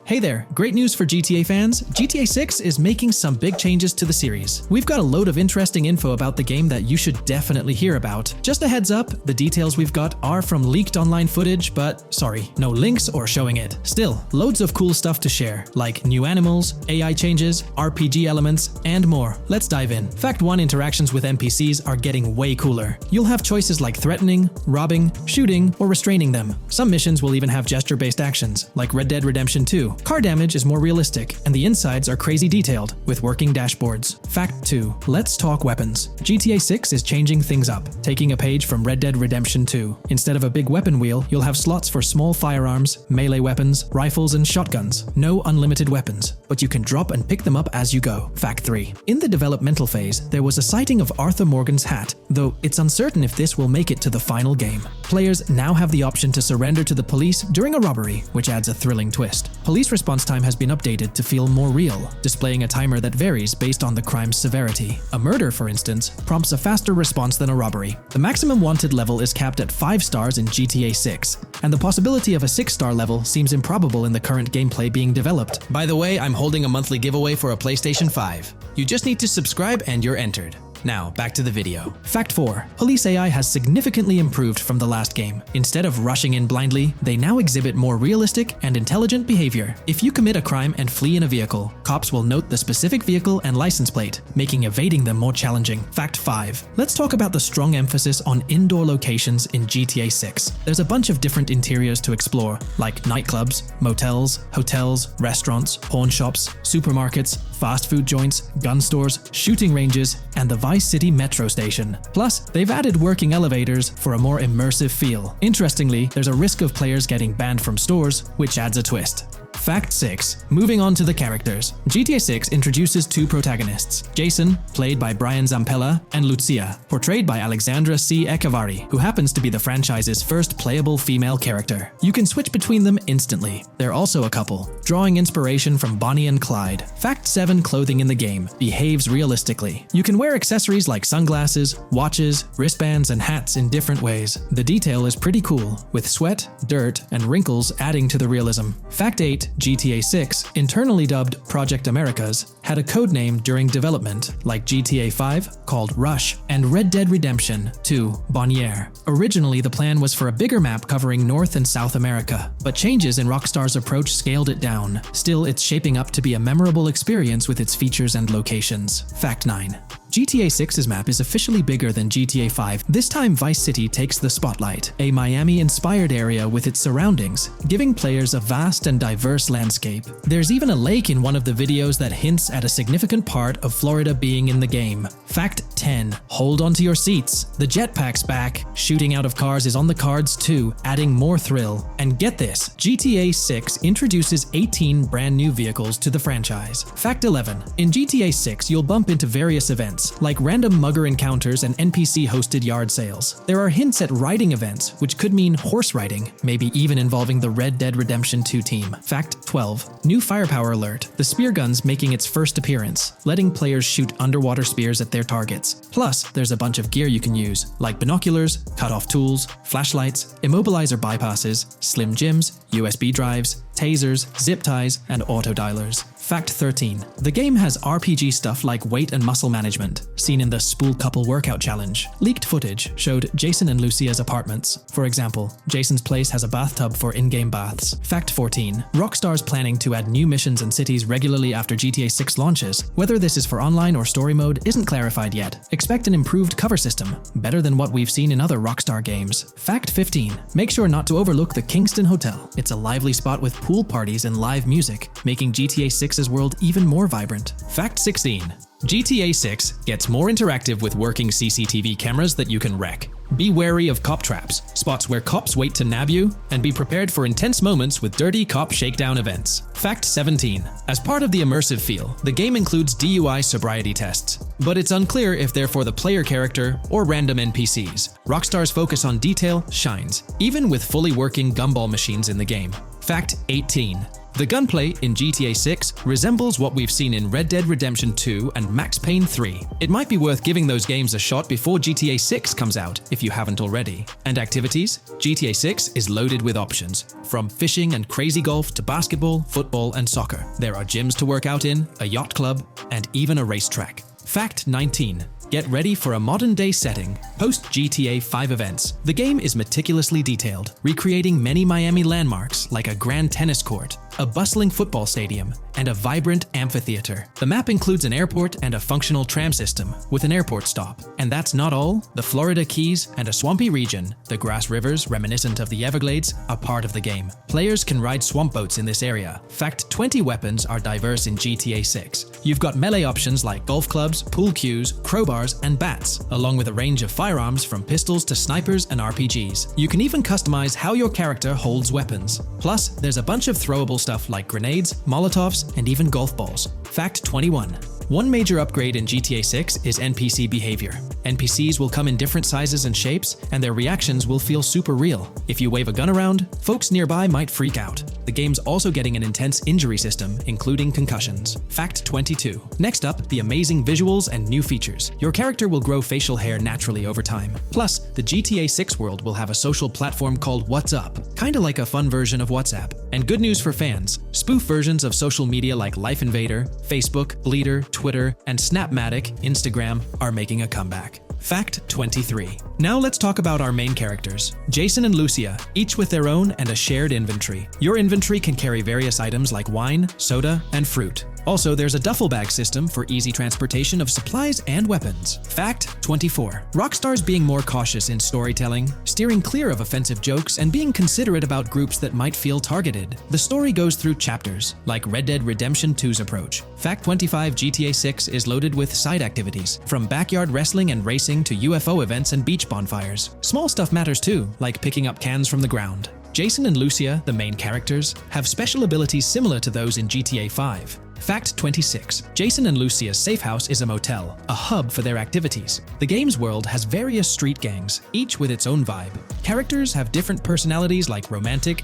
Hey there, great news for GTA fans. GTA 6 is making some big changes to the series. We've got a load of interesting info about the game that you should definitely hear about. Just a heads up, the details we've got are from leaked online footage, but sorry, no links or showing it. Still, loads of cool stuff to share, like new animals, AI changes, RPG elements, and more. Let's dive in. Fact 1: interactions with NPCs are getting way cooler. You'll have choices like threatening, robbing, shooting, or restraining them. Some missions will even have gesture-based actions, like Red Dead Redemption 2. Car damage is more realistic, and the insides are crazy detailed, with working dashboards. Fact 2: let's talk weapons. GTA 6 is changing things up, taking a page from Red Dead Redemption 2. Instead of a big weapon wheel, you'll have slots for small firearms, melee weapons, rifles, and shotguns. No unlimited weapons, but you can drop and pick them up as you go. Fact 3: in the developmental phase, there was a sighting of Arthur Morgan's hat, though it's uncertain if this will make it to the final game. Players now have the option to surrender to the police during a robbery, which adds a thrilling twist. Police response time has been updated to feel more real, displaying a timer that varies based on the crime's severity. A murder, for instance, prompts a faster response than a robbery. The maximum wanted level is capped at 5 stars in GTA 6, and the possibility of a 6-star level seems improbable in the current gameplay being developed. By the way, I'm holding a monthly giveaway for a PlayStation 5. You just need to subscribe and you're entered. Now, back to the video. Fact 4: police AI has significantly improved from the last game. Instead of rushing in blindly, they now exhibit more realistic and intelligent behavior. If you commit a crime and flee in a vehicle, cops will note the specific vehicle and license plate, making evading them more challenging. Fact 5: let's talk about the strong emphasis on indoor locations in GTA 6. There's a bunch of different interiors to explore, like nightclubs, motels, hotels, restaurants, pawn shops, supermarkets, fast food joints, gun stores, shooting ranges, and the Vice City metro station. Plus, they've added working elevators for a more immersive feel. Interestingly, there's a risk of players getting banned from stores, which adds a twist. Fact 6: moving on to the characters. GTA 6 introduces 2 protagonists, Jason, played by Brian Zampella, and Lucia, portrayed by Alexandra C. Echevarri, who happens to be the franchise's first playable female character. You can switch between them instantly. They're also a couple, drawing inspiration from Bonnie and Clyde. Fact 7: clothing in the game behaves realistically. You can wear accessories like sunglasses, watches, wristbands, and hats in different ways. The detail is pretty cool, with sweat, dirt, and wrinkles adding to the realism. Fact 8: GTA 6, internally dubbed Project Americas, had a codename during development, like GTA 5, called Rush, and Red Dead Redemption 2, Bonnier. Originally, the plan was for a bigger map covering North and South America, but changes in Rockstar's approach scaled it down. Still, it's shaping up to be a memorable experience with its features and locations. Fact 9: GTA 6's map is officially bigger than GTA 5. This time, Vice City takes the spotlight, a Miami-inspired area with its surroundings, giving players a vast and diverse landscape. There's even a lake in one of the videos that hints at a significant part of Florida being in the game. Fact 10: hold on to your seats. The jetpack's back. Shooting out of cars is on the cards too, adding more thrill. And get this, GTA 6 introduces 18 brand new vehicles to the franchise. Fact 11: in GTA 6, you'll bump into various events, like random mugger encounters and NPC-hosted yard sales. There are hints at riding events, which could mean horse riding, maybe even involving the Red Dead Redemption 2 team. Fact 12: new firepower alert. The spear gun's making its first appearance, letting players shoot underwater spears at their targets. Plus, there's a bunch of gear you can use, like binoculars, cut-off tools, flashlights, immobilizer bypasses, slim jims, USB drives, tasers, zip ties, and auto dialers. Fact 13: the game has RPG stuff like weight and muscle management, seen in the Spool Couple Workout Challenge. Leaked footage showed Jason and Lucia's apartments. For example, Jason's place has a bathtub for in-game baths. Fact 14: Rockstar's planning to add new missions and cities regularly after GTA 6 launches. Whether this is for online or story mode isn't clarified yet. Expect an improved cover system, better than what we've seen in other Rockstar games. Fact 15: make sure not to overlook the Kingston Hotel. It's a lively spot with pool parties and live music, making GTA 6's world even more vibrant. Fact 16: GTA 6 gets more interactive with working CCTV cameras that you can wreck. Be wary of cop traps, spots where cops wait to nab you, and be prepared for intense moments with dirty cop shakedown events. Fact 17: as part of the immersive feel, the game includes DUI sobriety tests, but it's unclear if they're for the player character or random NPCs. Rockstar's focus on detail shines, even with fully working gumball machines in the game. Fact 18: The gunplay in GTA 6 resembles what we've seen in Red Dead Redemption 2 and Max Payne 3. It might be worth giving those games a shot before GTA 6 comes out, if you haven't already. And activities? GTA 6 is loaded with options, from fishing and crazy golf to basketball, football, and soccer. There are gyms to work out in, a yacht club, and even a racetrack. Fact 19. Get ready for a modern-day setting. Post GTA 5 events. The game is meticulously detailed, recreating many Miami landmarks like a grand tennis court, a bustling football stadium, and a vibrant amphitheater. The map includes an airport and a functional tram system with an airport stop. And that's not all. The Florida Keys and a swampy region, the grass rivers reminiscent of the Everglades, are part of the game. Players can ride swamp boats in this area. Fact 20 weapons are diverse in GTA 6. You've got melee options like golf clubs, pool cues, crowbars, and bats, along with a range of firearms from pistols to snipers and RPGs. You can even customize how your character holds weapons. Plus, there's a bunch of throwable stuff like grenades, Molotovs, and even golf balls. Fact 21. One major upgrade in GTA 6 is NPC behavior. NPCs will come in different sizes and shapes, and their reactions will feel super real. If you wave a gun around, folks nearby might freak out. The game's also getting an intense injury system, including concussions. Fact 22. Next up, the amazing visuals and new features. Your character will grow facial hair naturally over time. Plus, the GTA 6 world will have a social platform called What's Up, kinda like a fun version of WhatsApp. And good news for fans, spoof versions of social media like Life Invader, Facebook, Bleeder, Twitter, and Snapmatic, Instagram, are making a comeback. Fact 23. Now let's talk about our main characters, Jason and Lucia, each with their own and a shared inventory. Your inventory can carry various items like wine, soda, and fruit. Also, there's a duffel bag system for easy transportation of supplies and weapons. Fact 24. Rockstar's being more cautious in storytelling, steering clear of offensive jokes, and being considerate about groups that might feel targeted. The story goes through chapters, like Red Dead Redemption 2's approach. Fact 25. GTA 6 is loaded with side activities, from backyard wrestling and racing to UFO events and beach bonfires. Small stuff matters too, like picking up cans from the ground. Jason and Lucia, the main characters, have special abilities similar to those in GTA 5. Fact 26. Jason and Lucia's safe house is a motel, a hub for their activities. The game's world has various street gangs, each with its own vibe. Characters have different personalities like romantic,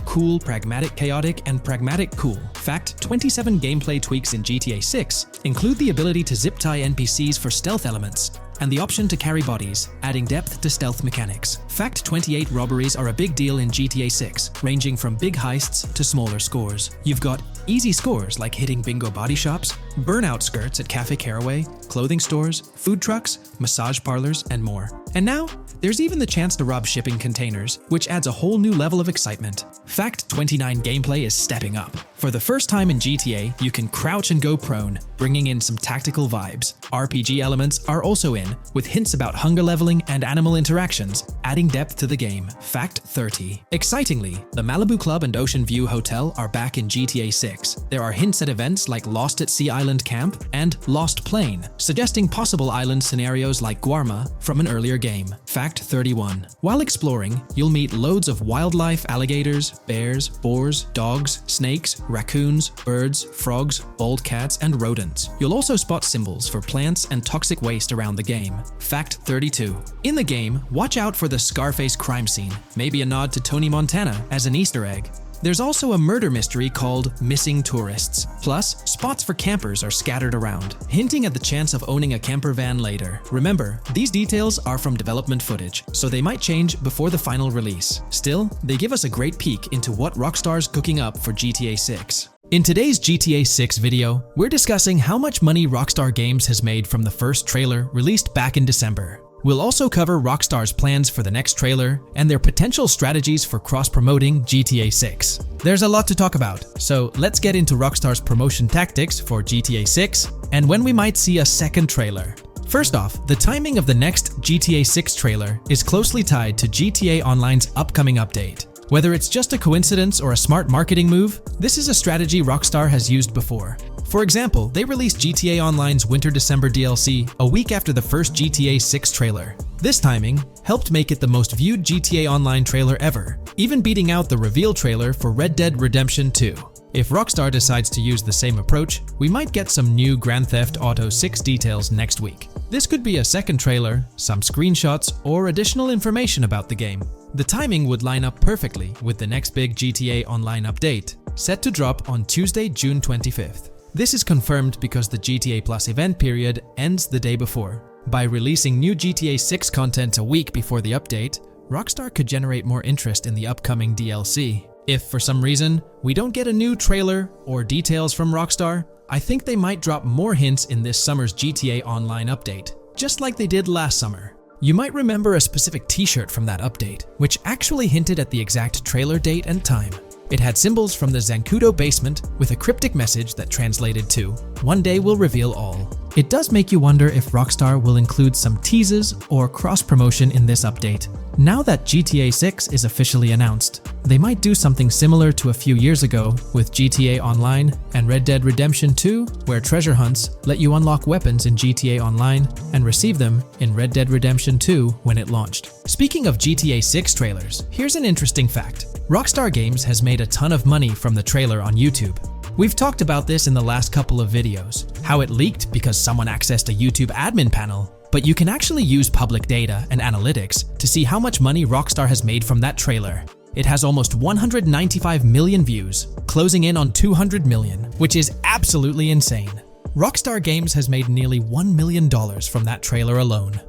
cool, pragmatic, chaotic, and pragmatic cool. Fact 27. Gameplay tweaks in GTA 6 include the ability to zip tie NPCs for stealth elements, and the option to carry bodies, adding depth to stealth mechanics. Fact 28. Robberies are a big deal in GTA 6, ranging from big heists to smaller scores. You've got easy scores like hitting bingo body shops, burnout skirts at Cafe Caraway, clothing stores, food trucks, massage parlors, and more. And now, there's even the chance to rob shipping containers, which adds a whole new level of excitement. Fact 29. Gameplay is stepping up. For the first time in GTA, you can crouch and go prone, bringing in some tactical vibes. RPG elements are also in, with hints about hunger leveling and animal interactions, adding depth to the game. Fact 30. Excitingly, the Malibu Club and Ocean View Hotel are back in GTA 6. There are hints at events like Lost at Sea Island Camp and Lost Plane, suggesting possible island scenarios like Guarma from an earlier game. Fact 31. While exploring, you'll meet loads of wildlife, alligators, bears, boars, dogs, snakes, raccoons, birds, frogs, bald cats, and rodents. You'll also spot symbols for plants and toxic waste around the game. Fact 32. In the game, watch out for the Scarface crime scene, maybe a nod to Tony Montana as an Easter egg. There's also a murder mystery called Missing Tourists. Plus, spots for campers are scattered around, hinting at the chance of owning a camper van later. Remember, these details are from development footage, so they might change before the final release. Still, they give us a great peek into what Rockstar's cooking up for GTA 6. In today's GTA 6 video, we're discussing how much money Rockstar Games has made from the first trailer released back in December. We'll also cover Rockstar's plans for the next trailer and their potential strategies for cross-promoting GTA 6. There's a lot to talk about, so let's get into Rockstar's promotion tactics for GTA 6 and when we might see a second trailer. First off, the timing of the next GTA 6 trailer is closely tied to GTA Online's upcoming update. Whether it's just a coincidence or a smart marketing move, this is a strategy Rockstar has used before. For example, they released GTA Online's Winter-December DLC a week after the first GTA 6 trailer. This timing helped make it the most viewed GTA Online trailer ever, even beating out the reveal trailer for Red Dead Redemption 2. If Rockstar decides to use the same approach, we might get some new Grand Theft Auto 6 details next week. This could be a second trailer, some screenshots, or additional information about the game. The timing would line up perfectly with the next big GTA Online update, set to drop on Tuesday, June 25th. This is confirmed because the GTA Plus event period ends the day before. By releasing new GTA 6 content a week before the update, Rockstar could generate more interest in the upcoming DLC. If for some reason we don't get a new trailer or details from Rockstar, I think they might drop more hints in this summer's GTA Online update, just like they did last summer. You might remember a specific t-shirt from that update, which actually hinted at the exact trailer date and time. It had symbols from the Zancudo basement with a cryptic message that translated to, "One day will reveal all." It does make you wonder if Rockstar will include some teases or cross-promotion in this update. Now that GTA 6 is officially announced, they might do something similar to a few years ago with GTA Online and Red Dead Redemption 2, where treasure hunts let you unlock weapons in GTA Online and receive them in Red Dead Redemption 2 when it launched. Speaking of GTA 6 trailers, here's an interesting fact. Rockstar Games has made a ton of money from the trailer on YouTube. We've talked about this in the last couple of videos, how it leaked because someone accessed a YouTube admin panel, but you can actually use public data and analytics to see how much money Rockstar has made from that trailer. It has almost 195 million views, closing in on 200 million, which is absolutely insane. Rockstar Games has made nearly $1 million from that trailer alone.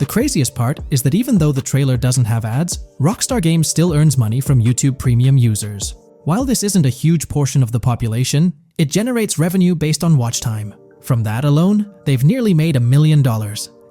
The craziest part is that even though the trailer doesn't have ads, Rockstar Games still earns money from YouTube Premium users. While this isn't a huge portion of the population, it generates revenue based on watch time. From that alone, they've nearly made $1 million.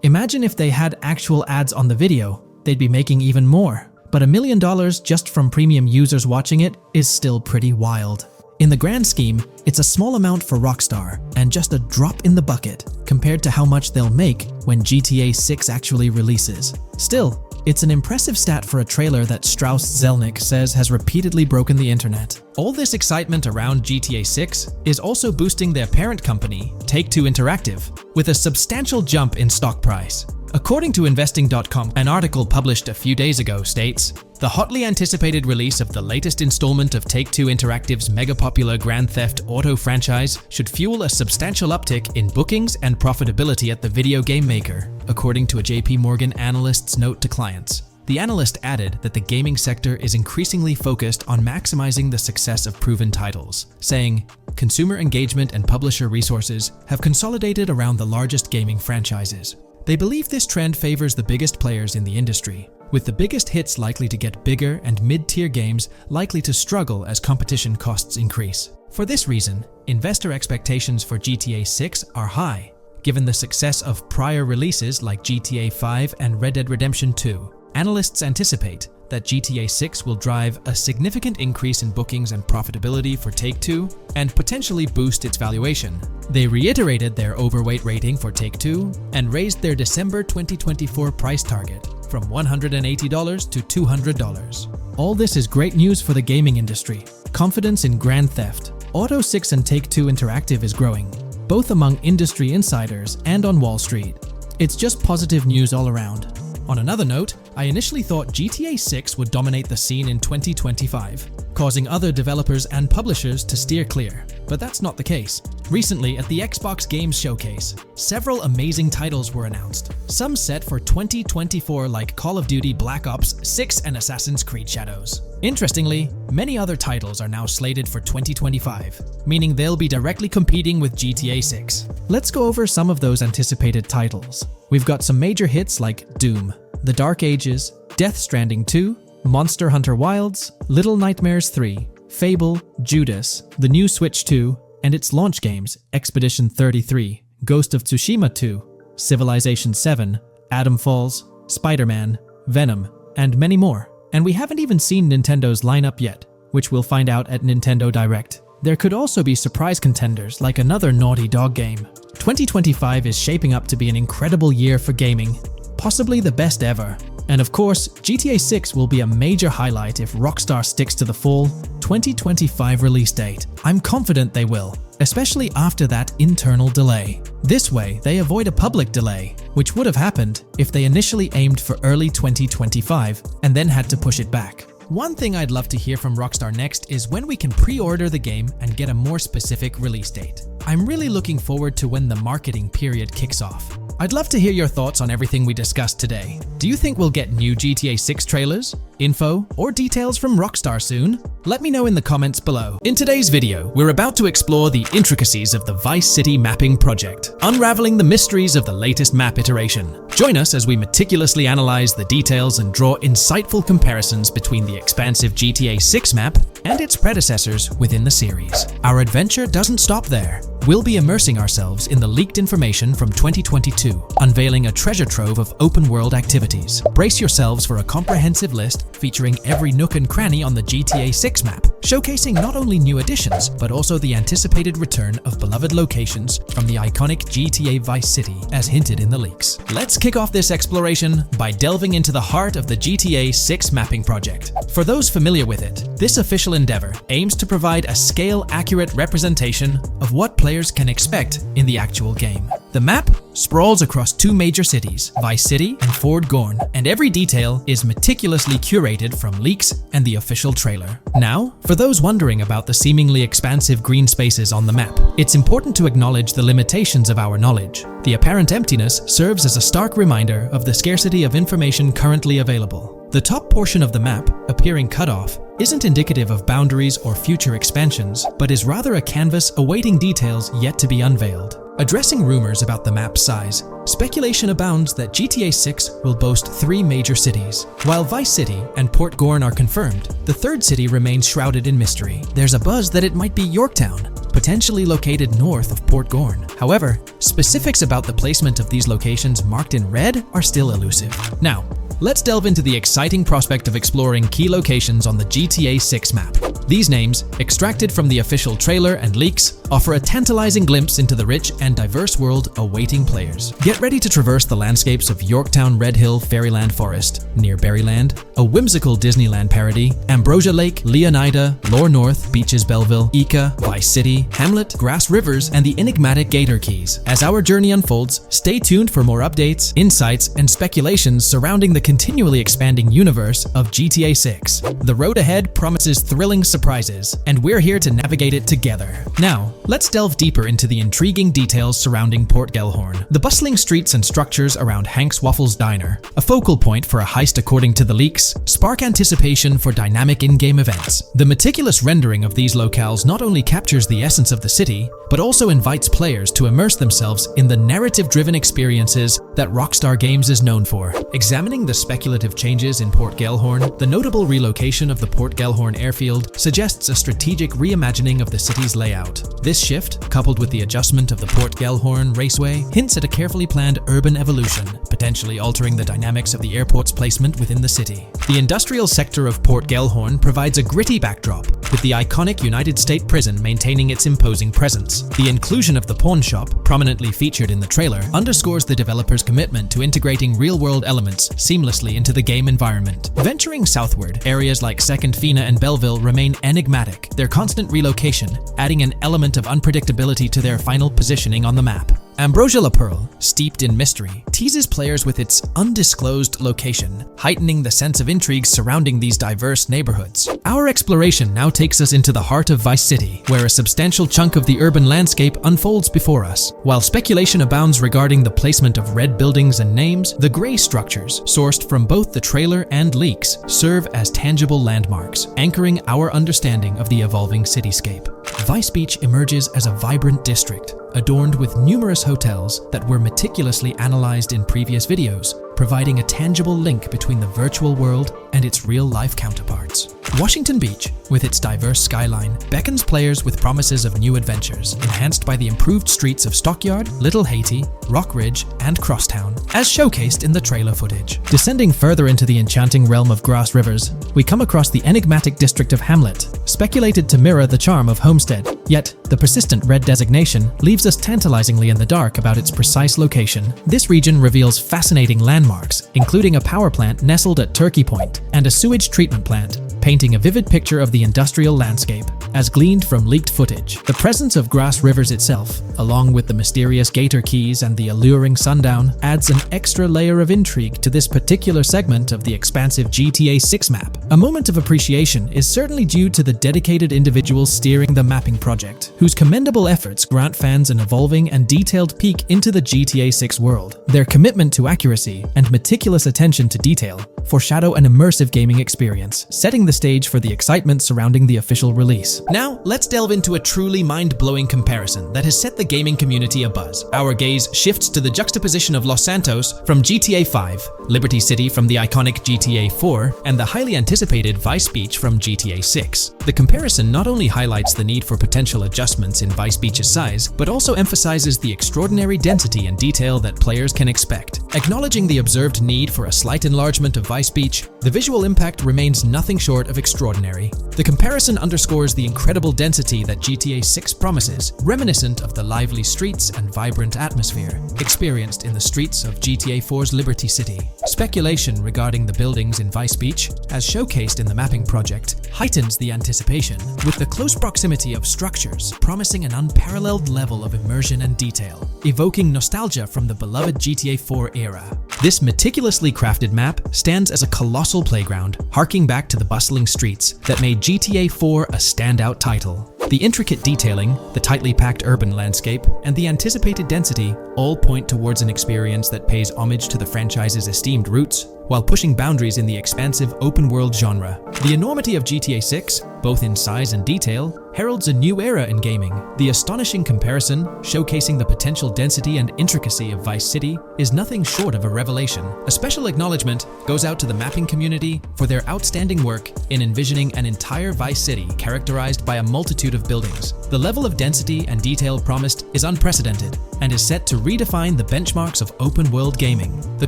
Imagine if they had actual ads on the video, they'd be making even more. But $1 million just from premium users watching it is still pretty wild. In the grand scheme, it's a small amount for Rockstar and just a drop in the bucket compared to how much they'll make when GTA 6 actually releases. Still, it's an impressive stat for a trailer that Strauss Zelnick says has repeatedly broken the internet. All this excitement around GTA 6 is also boosting their parent company, Take-Two Interactive, with a substantial jump in stock price. According to Investing.com, an article published a few days ago states, "The hotly anticipated release of the latest installment of Take-Two Interactive's mega-popular Grand Theft Auto franchise should fuel a substantial uptick in bookings and profitability at the video game maker," according to a JP Morgan analyst's note to clients. The analyst added that the gaming sector is increasingly focused on maximizing the success of proven titles, saying, "Consumer engagement and publisher resources have consolidated around the largest gaming franchises." They believe this trend favors the biggest players in the industry, with the biggest hits likely to get bigger and mid-tier games likely to struggle as competition costs increase. For this reason, investor expectations for GTA 6 are high, given the success of prior releases like GTA 5 and Red Dead Redemption 2. Analysts anticipate that GTA 6 will drive a significant increase in bookings and profitability for Take-Two and potentially boost its valuation. They reiterated their overweight rating for Take-Two and raised their December 2024 price target from $180 to $200. All this is great news for the gaming industry. Confidence in Grand Theft Auto 6 and Take-Two Interactive is growing, both among industry insiders and on Wall Street. It's just positive news all around. On another note, I initially thought GTA 6 would dominate the scene in 2025, causing other developers and publishers to steer clear, but that's not the case. Recently, at the Xbox Games Showcase, several amazing titles were announced, some set for 2024 like Call of Duty Black Ops 6 and Assassin's Creed Shadows. Interestingly, many other titles are now slated for 2025, meaning they'll be directly competing with GTA 6. Let's go over some of those anticipated titles. We've got some major hits like Doom, The Dark Ages, Death Stranding 2, Monster Hunter Wilds, Little Nightmares 3, Fable, Judas, the new Switch 2, and its launch games Expedition 33, Ghost of Tsushima 2, Civilization 7, Atom Falls, Spider-Man, Venom, and many more. And we haven't even seen Nintendo's lineup yet, which we'll find out at Nintendo Direct. There could also be surprise contenders like another Naughty Dog game. 2025 is shaping up to be an incredible year for gaming, possibly the best ever. And of course, GTA 6 will be a major highlight if Rockstar sticks to the fall 2025 release date. I'm confident they will, especially after that internal delay. This way, they avoid a public delay, which would have happened if they initially aimed for early 2025 and then had to push it back. One thing I'd love to hear from Rockstar next is when we can pre-order the game and get a more specific release date. I'm really looking forward to when the marketing period kicks off. I'd love to hear your thoughts on everything we discussed today. Do you think we'll get new GTA 6 trailers, info, or details from Rockstar soon? Let me know in the comments below. In today's video, we're about to explore the intricacies of the Vice City mapping project, unraveling the mysteries of the latest map iteration. Join us as we meticulously analyze the details and draw insightful comparisons between the expansive GTA 6 map and its predecessors within the series. Our adventure doesn't stop there. We'll be immersing ourselves in the leaked information from 2022, unveiling a treasure trove of open-world activities. Brace yourselves for a comprehensive list featuring every nook and cranny on the GTA 6 map, showcasing not only new additions, but also the anticipated return of beloved locations from the iconic GTA Vice City, as hinted in the leaks. Let's kick off this exploration by delving into the heart of the GTA 6 mapping project. For those familiar with it, this official endeavor aims to provide a scale-accurate representation of what players can expect in the actual game. The map sprawls across two major cities, Vice City and Fort Gorn, and every detail is meticulously curated from leaks and the official trailer. Now, for those wondering about the seemingly expansive green spaces on the map, it's important to acknowledge the limitations of our knowledge. The apparent emptiness serves as a stark reminder of the scarcity of information currently available. The top portion of the map, appearing cut off, isn't indicative of boundaries or future expansions, but is rather a canvas awaiting details yet to be unveiled. Addressing rumors about the map's size, speculation abounds that GTA 6 will boast 3 major cities. While Vice City and Port Gorn are confirmed, the third city remains shrouded in mystery. There's a buzz that it might be Yorktown, potentially located north of Port Gorn. However, specifics about the placement of these locations marked in red are still elusive. Now, let's delve into the exciting prospect of exploring key locations on the GTA 6 map. These names, extracted from the official trailer and leaks, offer a tantalizing glimpse into the rich and diverse world awaiting players. Get ready to traverse the landscapes of Yorktown Red Hill Fairyland Forest, near Berryland, a whimsical Disneyland parody, Ambrosia Lake, Leonida, Lore North, Beaches Belleville, Ica, Vice City, Hamlet, Grass Rivers, and the enigmatic Gator Keys. As our journey unfolds, stay tuned for more updates, insights, and speculations surrounding the continually expanding universe of GTA 6. The road ahead promises thrilling surprises, and we're here to navigate it together. Now, let's delve deeper into the intriguing details surrounding Port Gellhorn. The bustling streets and structures around Hank's Waffles Diner, a focal point for a heist according to the leaks, spark anticipation for dynamic in-game events. The meticulous rendering of these locales not only captures the essence of the city, but also invites players to immerse themselves in the narrative-driven experiences that Rockstar Games is known for. Examining the speculative changes in Port Gellhorn, the notable relocation of the Port Gellhorn airfield suggests a strategic reimagining of the city's layout. This shift, coupled with the adjustment of the Port Gellhorn Raceway, hints at a carefully planned urban evolution, potentially altering the dynamics of the airport's placement within the city. The industrial sector of Port Gellhorn provides a gritty backdrop, with the iconic United States Prison maintaining its imposing presence. The inclusion of the pawn shop, prominently featured in the trailer, underscores the developer's commitment to integrating real-world elements seamlessly into the game environment. Venturing southward, areas like Second Fina and Belleville remain enigmatic, their constant relocation adding an element of unpredictability to their final positioning on the map. Ambrosia La Pearl, steeped in mystery, teases players with its undisclosed location, heightening the sense of intrigue surrounding these diverse neighborhoods. Our exploration now takes us into the heart of Vice City, where a substantial chunk of the urban landscape unfolds before us. While speculation abounds regarding the placement of red buildings and names, the gray structures, sourced from both the trailer and leaks, serve as tangible landmarks, anchoring our understanding of the evolving cityscape. Vice Beach emerges as a vibrant district, adorned with numerous hotels that were meticulously analyzed in previous videos, providing a tangible link between the virtual world and its real-life counterparts. Washington Beach, with its diverse skyline, beckons players with promises of new adventures, enhanced by the improved streets of Stockyard, Little Haiti, Rock Ridge, and Crosstown, as showcased in the trailer footage. Descending further into the enchanting realm of Grass Rivers, we come across the enigmatic district of Hamlet, speculated to mirror the charm of Homestead. Yet, the persistent red designation leaves us tantalizingly in the dark about its precise location. This region reveals fascinating landmarks, including a power plant nestled at Turkey Point and a sewage treatment plant, painting a vivid picture of the industrial landscape, as gleaned from leaked footage. The presence of Grass Rivers itself, along with the mysterious Gator Keys and the alluring sundown, adds an extra layer of intrigue to this particular segment of the expansive GTA 6 map. A moment of appreciation is certainly due to the dedicated individuals steering the mapping project, whose commendable efforts grant fans an evolving and detailed peek into the GTA 6 world. Their commitment to accuracy and meticulous attention to detail foreshadow an immersive gaming experience, setting the stage for the excitement surrounding the official release. Now, let's delve into a truly mind-blowing comparison that has set the gaming community abuzz. Our gaze shifts to the juxtaposition of Los Santos from GTA 5, Liberty City from the iconic GTA 4, and the highly anticipated Vice Beach from GTA 6. The comparison not only highlights the need for potential adjustments in Vice Beach's size, but also emphasizes the extraordinary density and detail that players can expect. Acknowledging the observed need for a slight enlargement of Vice Beach, the visual impact remains nothing short of extraordinary. The comparison underscores the incredible density that GTA 6 promises, reminiscent of the lively streets and vibrant atmosphere experienced in the streets of GTA 4's Liberty City. Speculation regarding the buildings in Vice Beach, as showcased in the mapping project, heightens the anticipation, with the close proximity of structures promising an unparalleled level of immersion and detail, evoking nostalgia from the beloved GTA 4 era. This meticulously crafted map stands as a colossal playground, harking back to the bustling streets that made GTA 4 a standout title. The intricate detailing, the tightly packed urban landscape, and the anticipated density all point towards an experience that pays homage to the franchise's esteemed roots, while pushing boundaries in the expansive open-world genre. The enormity of GTA 6, both in size and detail, heralds a new era in gaming. The astonishing comparison, showcasing the potential density and intricacy of Vice City, is nothing short of a revelation. A special acknowledgement goes out to the mapping community for their outstanding work in envisioning an entire Vice City characterized by a multitude of buildings. The level of density and detail promised is unprecedented and is set to redefine the benchmarks of open-world gaming. The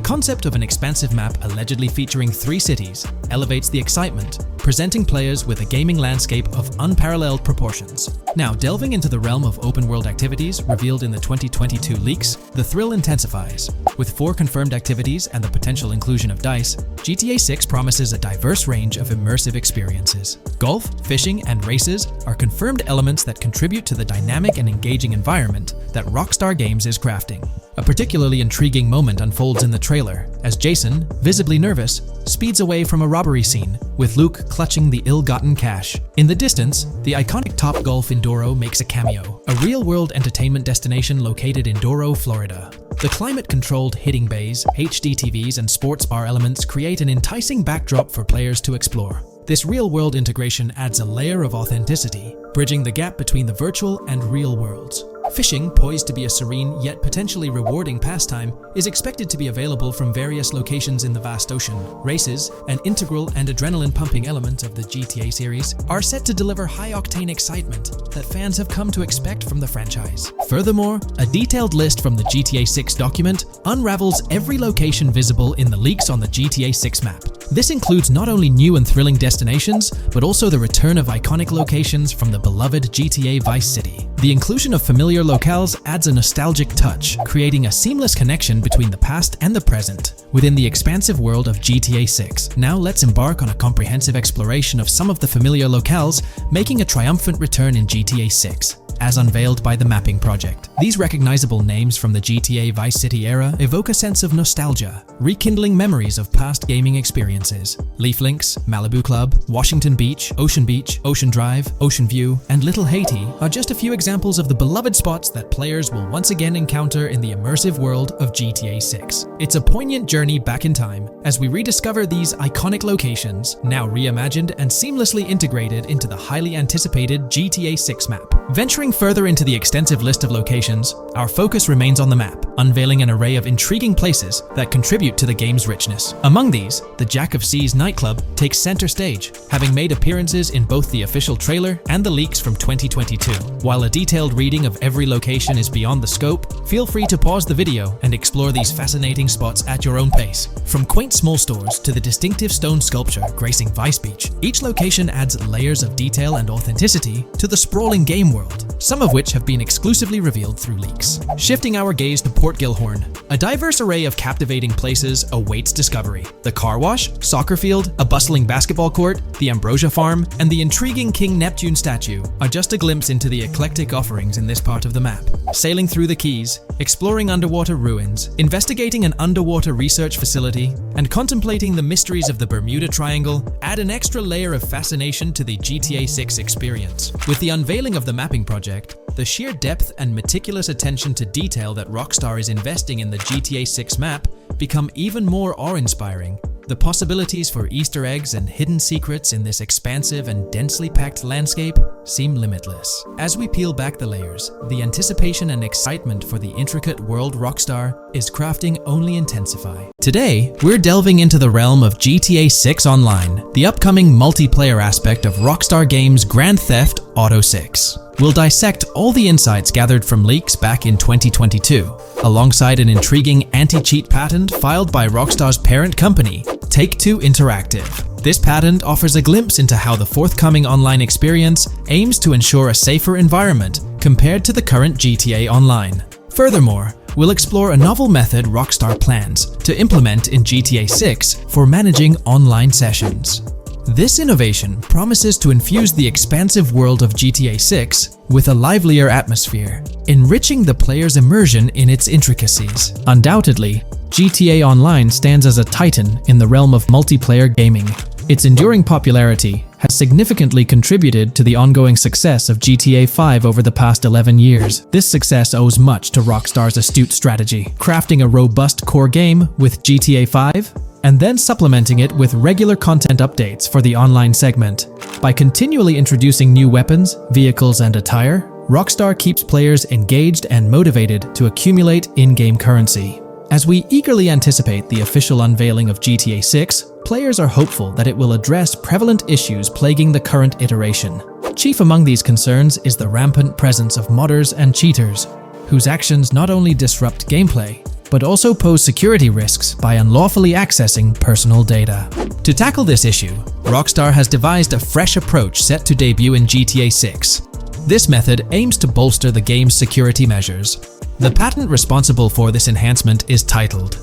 concept of an expansive map allegedly featuring 3 cities elevates the excitement, presenting players with a gaming landscape of unparalleled proportions. Now, delving into the realm of open-world activities revealed in the 2022 leaks, the thrill intensifies. With 4 confirmed activities and the potential inclusion of DICE, GTA 6 promises a diverse range of immersive experiences. Golf, fishing, and races are confirmed elements that contribute to the dynamic and engaging environment that Rockstar Games is crafting. A particularly intriguing moment unfolds in the trailer, as Jason, visibly nervous, speeds away from a robbery scene, with Luke clutching the ill-gotten cash. In the distance, the iconic Topgolf in Doro makes a cameo, a real-world entertainment destination located in Doro, Florida. The climate-controlled hitting bays, HD TVs, and sports bar elements create an enticing backdrop for players to explore. This real-world integration adds a layer of authenticity, bridging the gap between the virtual and real worlds. Fishing, poised to be a serene yet potentially rewarding pastime, is expected to be available from various locations in the vast ocean. Races, an integral and adrenaline-pumping element of the GTA series, are set to deliver high-octane excitement that fans have come to expect from the franchise. Furthermore, a detailed list from the GTA 6 document unravels every location visible in the leaks on the GTA 6 map. This includes not only new and thrilling destinations, but also the return of iconic locations from the beloved GTA Vice City. The inclusion of familiar locales adds a nostalgic touch, creating a seamless connection between the past and the present within the expansive world of GTA 6. Now let's embark on a comprehensive exploration of some of the familiar locales making a triumphant return in GTA 6. As unveiled by the mapping project. These recognizable names from the GTA Vice City era evoke a sense of nostalgia, rekindling memories of past gaming experiences. Leaf Links, Malibu Club, Washington Beach, Ocean Drive, Ocean View, and Little Haiti are just a few examples of the beloved spots that players will once again encounter in the immersive world of GTA 6. It's a poignant journey back in time as we rediscover these iconic locations, now reimagined and seamlessly integrated into the highly anticipated GTA 6 map. Venturing further into the extensive list of locations, our focus remains on the map, unveiling an array of intriguing places that contribute to the game's richness. Among these, the Jack of Seas nightclub takes center stage, having made appearances in both the official trailer and the leaks from 2022. While a detailed reading of every location is beyond the scope, feel free to pause the video and explore these fascinating spots at your own pace. From quaint small stores to the distinctive stone sculpture gracing Vice Beach, each location adds layers of detail and authenticity to the sprawling game world, some of which have been exclusively revealed revealed through leaks. Shifting our gaze to Port Gilhorn, a diverse array of captivating places awaits discovery. The car wash, soccer field, a bustling basketball court, the Ambrosia farm, and the intriguing King Neptune statue are just a glimpse into the eclectic offerings in this part of the map. Sailing through the Keys, exploring underwater ruins, investigating an underwater research facility, and contemplating the mysteries of the Bermuda Triangle add an extra layer of fascination to the GTA 6 experience. With the unveiling of the mapping project, the sheer depth and meticulous attention to detail that Rockstar is investing in the GTA 6 map become even more awe-inspiring. The possibilities for Easter eggs and hidden secrets in this expansive and densely packed landscape seem limitless. As we peel back the layers, the anticipation and excitement for the intricate world Rockstar is crafting only intensify. Today, we're delving into the realm of GTA 6 Online, the upcoming multiplayer aspect of Rockstar Games' Grand Theft Auto 6. We'll dissect all the insights gathered from leaks back in 2022, alongside an intriguing anti-cheat patent filed by Rockstar's parent company, Take-Two Interactive. This patent offers a glimpse into how the forthcoming online experience aims to ensure a safer environment compared to the current GTA Online. Furthermore, we'll explore a novel method Rockstar plans to implement in GTA 6 for managing online sessions. This innovation promises to infuse the expansive world of GTA 6 with a livelier atmosphere, enriching the player's immersion in its intricacies. Undoubtedly, GTA Online stands as a titan in the realm of multiplayer gaming. Its enduring popularity has significantly contributed to the ongoing success of GTA 5 over the past 11 years. This success owes much to Rockstar's astute strategy, crafting a robust core game with GTA 5 and then supplementing it with regular content updates for the online segment. By continually introducing new weapons, vehicles, and attire, Rockstar keeps players engaged and motivated to accumulate in-game currency. As we eagerly anticipate the official unveiling of GTA 6, players are hopeful that it will address prevalent issues plaguing the current iteration. Chief among these concerns is the rampant presence of modders and cheaters, whose actions not only disrupt gameplay, but also pose security risks by unlawfully accessing personal data. To tackle this issue, Rockstar has devised a fresh approach set to debut in GTA 6. This method aims to bolster the game's security measures. The patent responsible for this enhancement is titled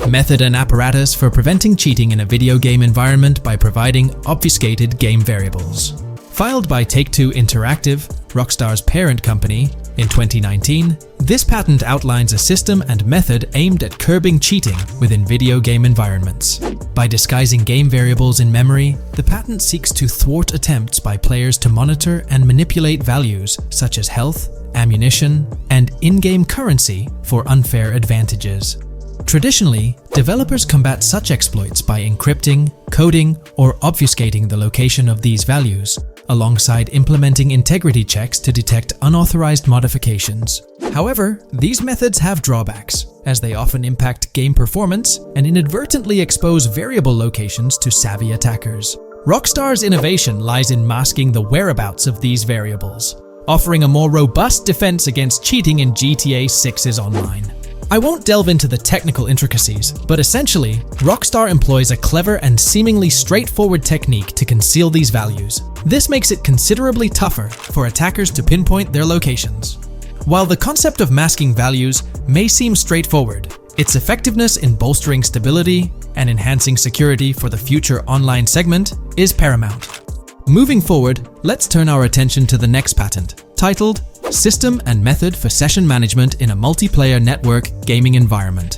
Method and Apparatus for Preventing Cheating in a Video Game Environment by Providing Obfuscated Game Variables. Filed by Take-Two Interactive, Rockstar's parent company, in 2019, this patent outlines a system and method aimed at curbing cheating within video game environments. By disguising game variables in memory, the patent seeks to thwart attempts by players to monitor and manipulate values such as health, ammunition, and in-game currency for unfair advantages. Traditionally, developers combat such exploits by encrypting, coding, or obfuscating the location of these values, alongside implementing integrity checks to detect unauthorized modifications. However, these methods have drawbacks, as they often impact game performance and inadvertently expose variable locations to savvy attackers. Rockstar's innovation lies in masking the whereabouts of these variables, offering a more robust defense against cheating in GTA 6's online. I won't delve into the technical intricacies, but essentially, Rockstar employs a clever and seemingly straightforward technique to conceal these values. This makes it considerably tougher for attackers to pinpoint their locations. While the concept of masking values may seem straightforward, its effectiveness in bolstering stability and enhancing security for the future online segment is paramount. Moving forward, let's turn our attention to the next patent, titled System and Method for Session Management in a Multiplayer Network Gaming Environment.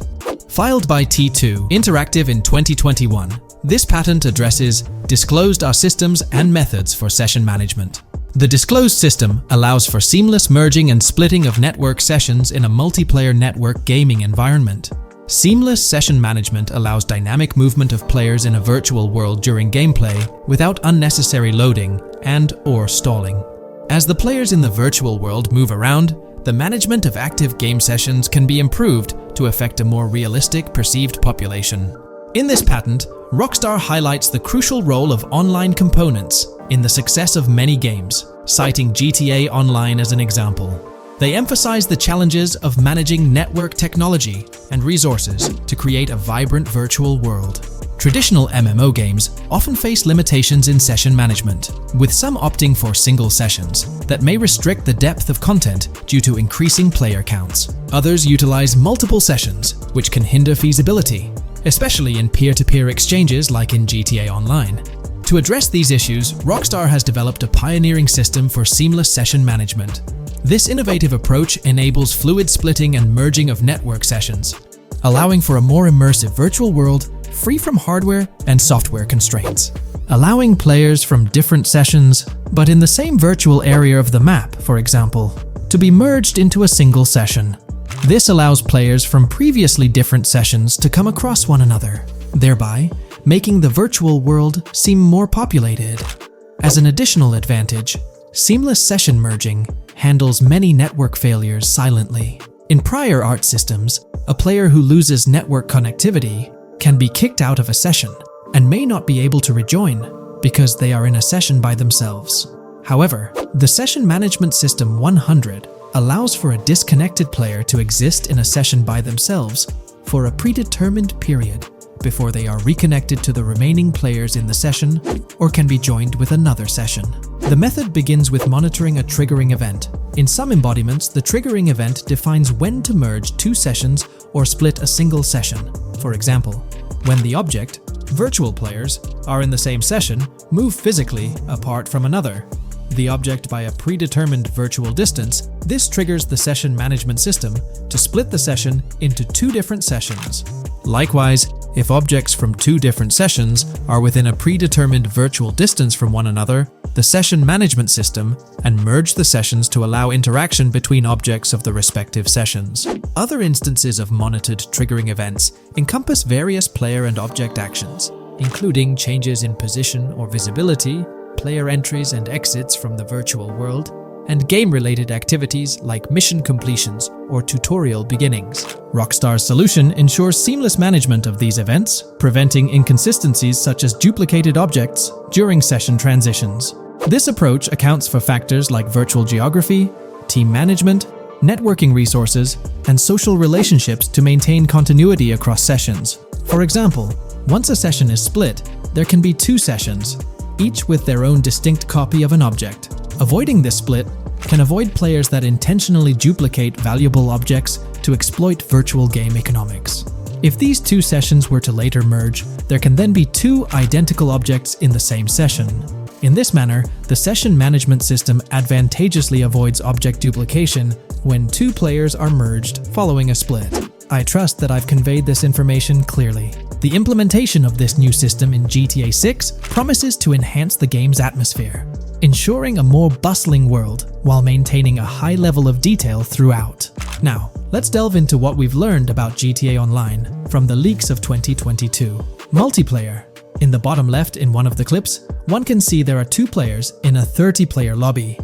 Filed by T2 Interactive in 2021, this patent addresses disclosed are systems and methods for session management. The disclosed system allows for seamless merging and splitting of network sessions in a multiplayer network gaming environment. Seamless session management allows dynamic movement of players in a virtual world during gameplay without unnecessary loading and/or stalling. As the players in the virtual world move around, the management of active game sessions can be improved to affect a more realistic perceived population. In this patent, Rockstar highlights the crucial role of online components in the success of many games, citing GTA Online as an example. They emphasize the challenges of managing network technology and resources to create a vibrant virtual world. Traditional MMO games often face limitations in session management, with some opting for single sessions that may restrict the depth of content due to increasing player counts. Others utilize multiple sessions, which can hinder feasibility, especially in peer-to-peer exchanges like in GTA Online. To address these issues, Rockstar has developed a pioneering system for seamless session management. This innovative approach enables fluid splitting and merging of network sessions, allowing for a more immersive virtual world free from hardware and software constraints. Allowing players from different sessions, but in the same virtual area of the map, for example, to be merged into a single session. This allows players from previously different sessions to come across one another, thereby making the virtual world seem more populated. As an additional advantage, seamless session merging handles many network failures silently. In prior art systems, a player who loses network connectivity can be kicked out of a session and may not be able to rejoin because they are in a session by themselves. However, the Session Management System 100 allows for a disconnected player to exist in a session by themselves for a predetermined period before they are reconnected to the remaining players in the session or can be joined with another session. The method begins with monitoring a triggering event. In some embodiments, the triggering event defines when to merge two sessions or split a single session. For example, when the object, virtual players, are in the same session, move physically apart from another, the object by a predetermined virtual distance, this triggers the session management system to split the session into two different sessions. Likewise, if objects from two different sessions are within a predetermined virtual distance from one another, the session management system and merge the sessions to allow interaction between objects of the respective sessions. Other instances of monitored triggering events encompass various player and object actions, including changes in position or visibility, player entries and exits from the virtual world, and game-related activities like mission completions or tutorial beginnings. Rockstar's solution ensures seamless management of these events, preventing inconsistencies such as duplicated objects during session transitions. This approach accounts for factors like virtual geography, team management, networking resources, and social relationships to maintain continuity across sessions. For example, once a session is split, there can be two sessions, each with their own distinct copy of an object. Avoiding this split can avoid players that intentionally duplicate valuable objects to exploit virtual game economics. If these two sessions were to later merge, there can then be two identical objects in the same session. In this manner, the session management system advantageously avoids object duplication when two players are merged following a split. I trust that I've conveyed this information clearly. The implementation of this new system in GTA 6 promises to enhance the game's atmosphere, ensuring a more bustling world while maintaining a high level of detail throughout. Now, let's delve into what we've learned about GTA Online from the leaks of 2022. Multiplayer. In the bottom left in one of the clips, one can see there are two players in a 30-player lobby.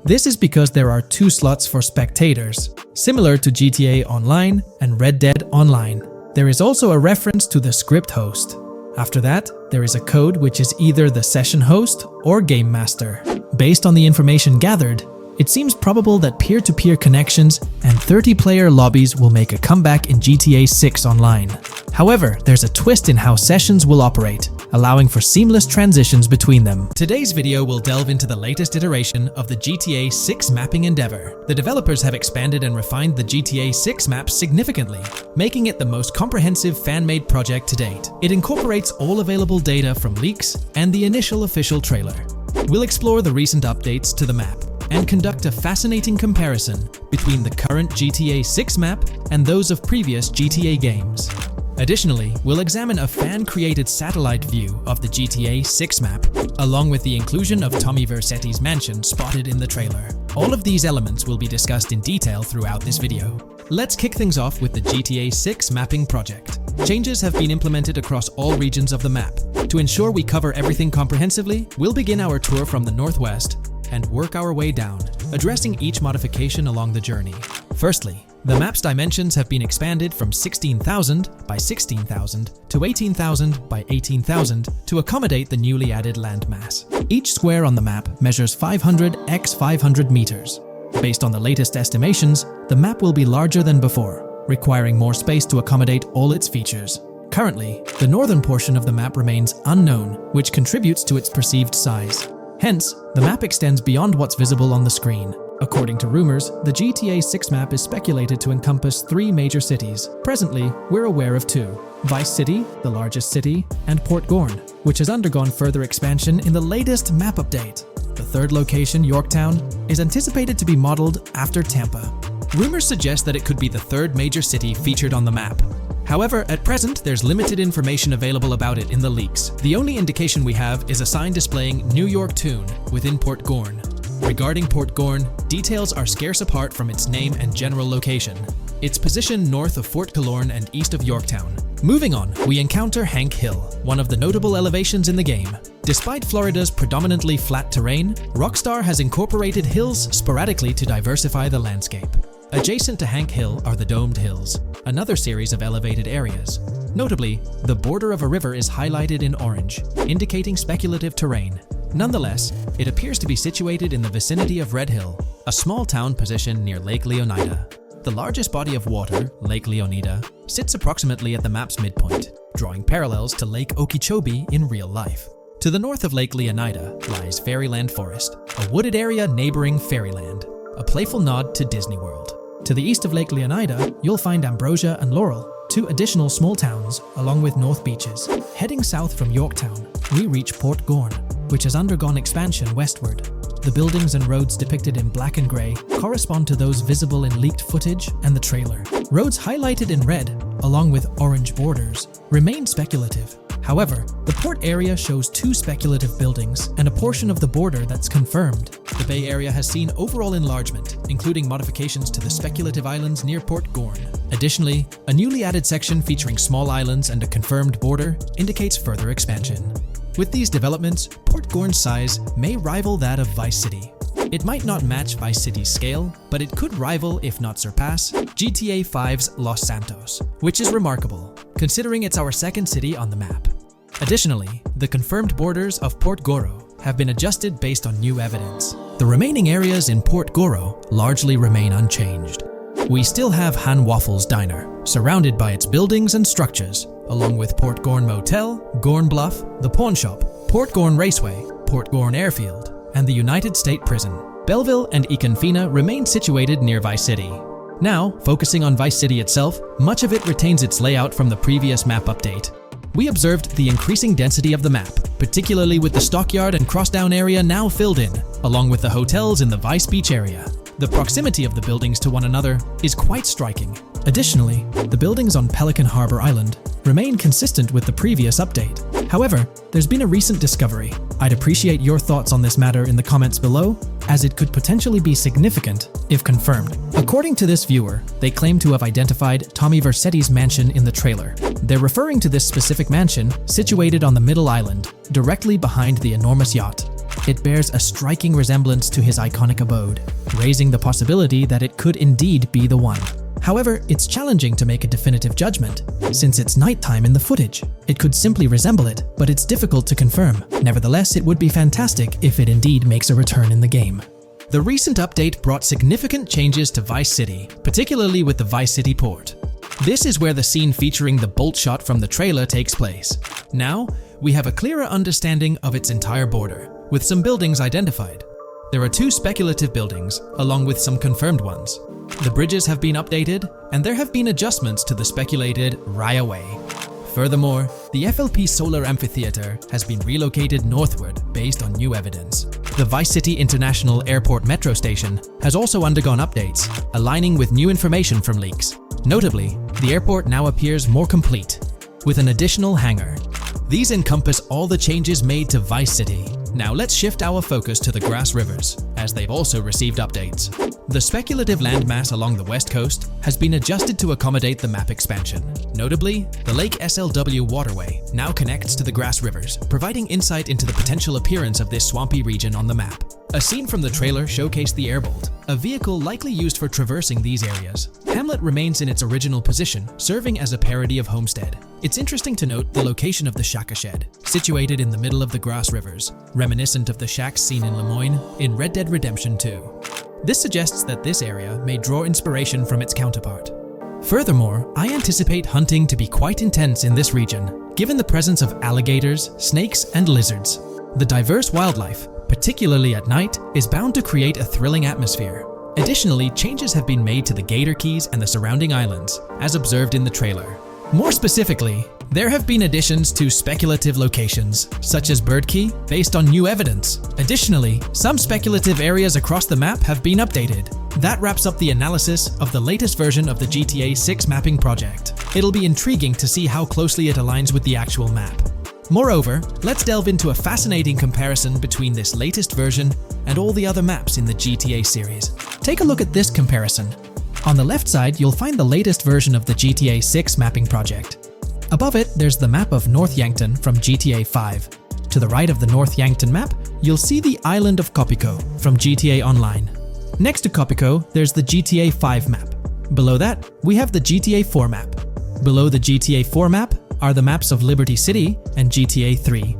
This is because there are two slots for spectators, similar to GTA Online and Red Dead Online. There is also a reference to the script host. After that, there is a code which is either the session host or game master. Based on the information gathered, it seems probable that peer-to-peer connections and 30-player lobbies will make a comeback in GTA 6 Online. However, there's a twist in how sessions will operate, allowing for seamless transitions between them. Today's video will delve into the latest iteration of the GTA 6 mapping endeavor. The developers have expanded and refined the GTA 6 map significantly, making it the most comprehensive fan-made project to date. It incorporates all available data from leaks and the initial official trailer. We'll explore the recent updates to the map and conduct a fascinating comparison between the current GTA 6 map and those of previous GTA games. Additionally, we'll examine a fan-created satellite view of the GTA 6 map, along with the inclusion of Tommy Vercetti's mansion spotted in the trailer. All of these elements will be discussed in detail throughout this video. Let's kick things off with the GTA 6 mapping project. Changes have been implemented across all regions of the map. To ensure we cover everything comprehensively, we'll begin our tour from the northwest and work our way down, addressing each modification along the journey. Firstly, the map's dimensions have been expanded from 16,000 by 16,000 to 18,000 by 18,000 to accommodate the newly added landmass. Each square on the map measures 500 x 500 meters. Based on the latest estimations, the map will be larger than before, requiring more space to accommodate all its features. Currently, the northern portion of the map remains unknown, which contributes to its perceived size. Hence, the map extends beyond what's visible on the screen. According to rumors, the GTA 6 map is speculated to encompass 3 major cities. Presently, we're aware of 2. Vice City, the largest city, and Port Gorn, which has undergone further expansion in the latest map update. The third location, Yorktown, is anticipated to be modeled after Tampa. Rumors suggest that it could be the third major city featured on the map. However, at present, there's limited information available about it in the leaks. The only indication we have is a sign displaying New York Tune within Port Gorn. Regarding Port Gorn, details are scarce apart from its name and general location. It's positioned north of Fort Killorn and east of Yorktown. Moving on, we encounter Hank Hill, one of the notable elevations in the game. Despite Florida's predominantly flat terrain, Rockstar has incorporated hills sporadically to diversify the landscape. Adjacent to Hank Hill are the Domed Hills, another series of elevated areas. Notably, the border of a river is highlighted in orange, indicating speculative terrain. Nonetheless, it appears to be situated in the vicinity of Red Hill, a small town positioned near Lake Leonida. The largest body of water, Lake Leonida, sits approximately at the map's midpoint, drawing parallels to Lake Okeechobee in real life. To the north of Lake Leonida lies Fairyland Forest, a wooded area neighboring Fairyland, a playful nod to Disney World. To the east of Lake Leonida, you'll find Ambrosia and Laurel, 2 additional small towns, along with North Beaches. Heading south from Yorktown, we reach Port Gorn, which has undergone expansion westward. The buildings and roads depicted in black and grey correspond to those visible in leaked footage and the trailer. Roads highlighted in red, along with orange borders, remain speculative. However, the port area shows 2 speculative buildings and a portion of the border that's confirmed. The Bay Area has seen overall enlargement, including modifications to the speculative islands near Port Gorn. Additionally, a newly added section featuring small islands and a confirmed border indicates further expansion. With these developments, Port Gorn's size may rival that of Vice City. It might not match Vice City's scale, but it could rival, if not surpass, GTA 5's Los Santos, which is remarkable, considering it's our second city on the map. Additionally, the confirmed borders of Port Goro have been adjusted based on new evidence. The remaining areas in Port Goro largely remain unchanged. We still have Han Waffles Diner, surrounded by its buildings and structures, along with Port Gorn Motel, Gorn Bluff, the Pawn Shop, Port Gorn Raceway, Port Gorn Airfield, and the United State Prison. Belleville and Econfina remain situated near Vice City. Now, focusing on Vice City itself, much of it retains its layout from the previous map update. We observed the increasing density of the map, particularly with the Stockyard and Crossdown area now filled in, along with the hotels in the Vice Beach area. The proximity of the buildings to one another is quite striking. Additionally, the buildings on Pelican Harbor Island remain consistent with the previous update. However, there's been a recent discovery. I'd appreciate your thoughts on this matter in the comments below, as it could potentially be significant if confirmed. According to this viewer, they claim to have identified Tommy Vercetti's mansion in the trailer. They're referring to this specific mansion situated on the middle island, directly behind the enormous yacht. It bears a striking resemblance to his iconic abode, raising the possibility that it could indeed be the one. However, it's challenging to make a definitive judgment, since it's nighttime in the footage. It could simply resemble it, but it's difficult to confirm. Nevertheless, it would be fantastic if it indeed makes a return in the game. The recent update brought significant changes to Vice City, particularly with the Vice City port. This is where the scene featuring the bolt shot from the trailer takes place. Now, we have a clearer understanding of its entire border, with some buildings identified. There are 2 speculative buildings, along with some confirmed ones. The bridges have been updated, and there have been adjustments to the speculated Raya Way. Furthermore, the FLP Solar Amphitheater has been relocated northward based on new evidence. The Vice City International Airport metro station has also undergone updates, aligning with new information from leaks. Notably, the airport now appears more complete, with an additional hangar. These encompass all the changes made to Vice City. Now let's shift our focus to the Grass Rivers, as they've also received updates. The speculative landmass along the west coast has been adjusted to accommodate the map expansion. Notably, the Lake SLW waterway now connects to the Grass Rivers, providing insight into the potential appearance of this swampy region on the map. A scene from the trailer showcased the Airbolt, a vehicle likely used for traversing these areas. Hamlet remains in its original position, serving as a parody of Homestead. It's interesting to note the location of the Shaka Shed, situated in the middle of the Grass Rivers, reminiscent of the shacks seen in Lemoyne in Red Dead Redemption 2. This suggests that this area may draw inspiration from its counterpart. Furthermore, I anticipate hunting to be quite intense in this region, given the presence of alligators, snakes, and lizards. The diverse wildlife, particularly at night, is bound to create a thrilling atmosphere. Additionally, changes have been made to the Gator Keys and the surrounding islands, as observed in the trailer. More specifically, there have been additions to speculative locations, such as Bird Key, based on new evidence. Additionally, some speculative areas across the map have been updated. That wraps up the analysis of the latest version of the GTA 6 mapping project. It'll be intriguing to see how closely it aligns with the actual map. Moreover, let's delve into a fascinating comparison between this latest version and all the other maps in the GTA series. Take a look at this comparison. On the left side, you'll find the latest version of the GTA 6 mapping project. Above it, there's the map of North Yankton from GTA 5. To the right of the North Yankton map, you'll see the island of Copico from GTA Online. Next to Copico, there's the GTA 5 map. Below that, we have the GTA 4 map. Below the GTA 4 map are the maps of Liberty City and GTA 3.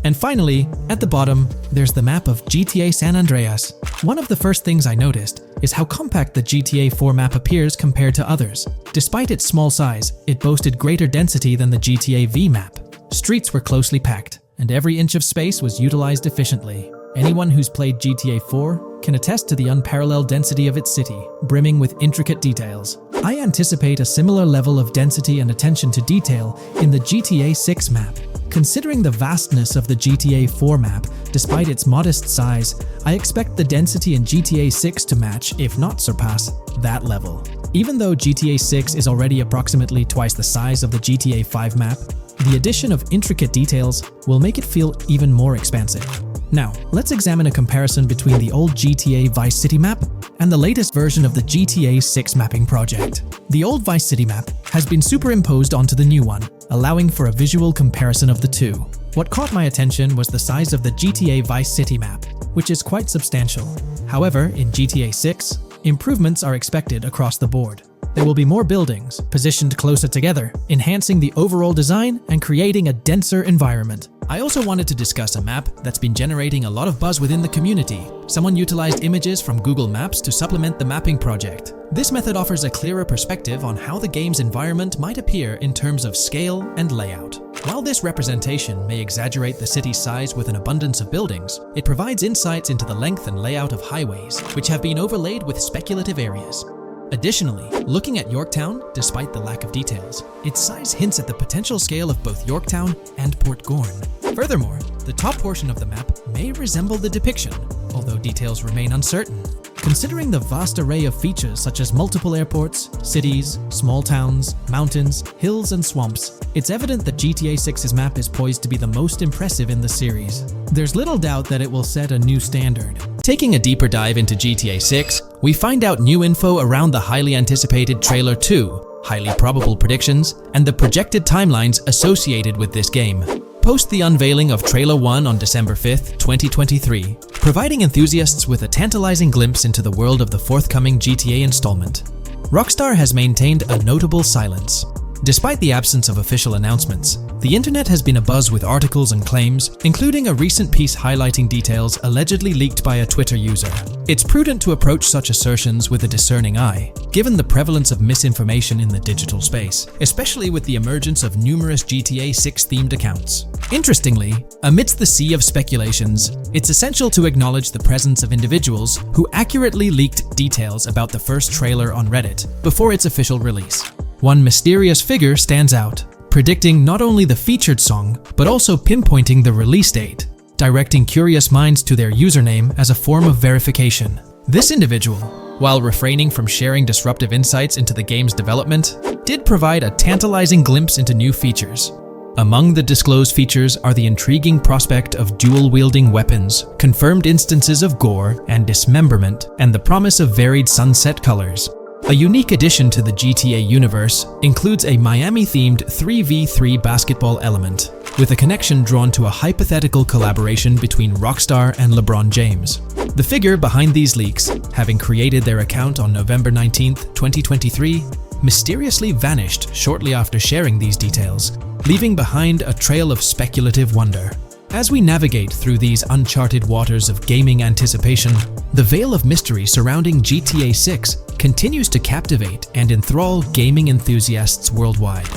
And finally, at the bottom, there's the map of GTA San Andreas. One of the first things I noticed is how compact the GTA 4 map appears compared to others. Despite its small size, it boasted greater density than the GTA V map. Streets were closely packed, and every inch of space was utilized efficiently. Anyone who's played GTA 4 can attest to the unparalleled density of its city, brimming with intricate details. I anticipate a similar level of density and attention to detail in the GTA 6 map. Considering the vastness of the GTA 4 map, despite its modest size, I expect the density in GTA 6 to match, if not surpass, that level. Even though GTA 6 is already approximately twice the size of the GTA 5 map, the addition of intricate details will make it feel even more expansive. Now, let's examine a comparison between the old GTA Vice City map and the latest version of the GTA 6 mapping project. The old Vice City map has been superimposed onto the new one, allowing for a visual comparison of the two. What caught my attention was the size of the GTA Vice City map, which is quite substantial. However, in GTA 6, improvements are expected across the board. There will be more buildings, positioned closer together, enhancing the overall design and creating a denser environment. I also wanted to discuss a map that's been generating a lot of buzz within the community. Someone utilized images from Google Maps to supplement the mapping project. This method offers a clearer perspective on how the game's environment might appear in terms of scale and layout. While this representation may exaggerate the city's size with an abundance of buildings, it provides insights into the length and layout of highways, which have been overlaid with speculative areas. Additionally, looking at Yorktown, despite the lack of details, its size hints at the potential scale of both Yorktown and Port Gorn. Furthermore, the top portion of the map may resemble the depiction, although details remain uncertain. Considering the vast array of features such as multiple airports, cities, small towns, mountains, hills, and swamps, it's evident that GTA 6's map is poised to be the most impressive in the series. There's little doubt that it will set a new standard. Taking a deeper dive into GTA 6, we find out new info around the highly anticipated Trailer 2, highly probable predictions, and the projected timelines associated with this game. Post the unveiling of Trailer 1 on December 5th, 2023, providing enthusiasts with a tantalizing glimpse into the world of the forthcoming GTA installment. Rockstar has maintained a notable silence. Despite the absence of official announcements, the internet has been abuzz with articles and claims, including a recent piece highlighting details allegedly leaked by a Twitter user. It's prudent to approach such assertions with a discerning eye, given the prevalence of misinformation in the digital space, especially with the emergence of numerous GTA 6-themed accounts. Interestingly, amidst the sea of speculations, it's essential to acknowledge the presence of individuals who accurately leaked details about the first trailer on Reddit before its official release. One mysterious figure stands out, predicting not only the featured song, but also pinpointing the release date, directing curious minds to their username as a form of verification. This individual, while refraining from sharing disruptive insights into the game's development, did provide a tantalizing glimpse into new features. Among the disclosed features are the intriguing prospect of dual-wielding weapons, confirmed instances of gore and dismemberment, and the promise of varied sunset colors. A unique addition to the GTA universe includes a Miami-themed 3v3 basketball element, with a connection drawn to a hypothetical collaboration between Rockstar and LeBron James. The figure behind these leaks, having created their account on November 19, 2023, mysteriously vanished shortly after sharing these details, leaving behind a trail of speculative wonder. As we navigate through these uncharted waters of gaming anticipation, the veil of mystery surrounding GTA 6 continues to captivate and enthrall gaming enthusiasts worldwide.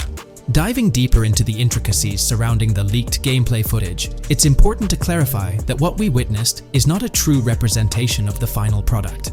Diving deeper into the intricacies surrounding the leaked gameplay footage, it's important to clarify that what we witnessed is not a true representation of the final product.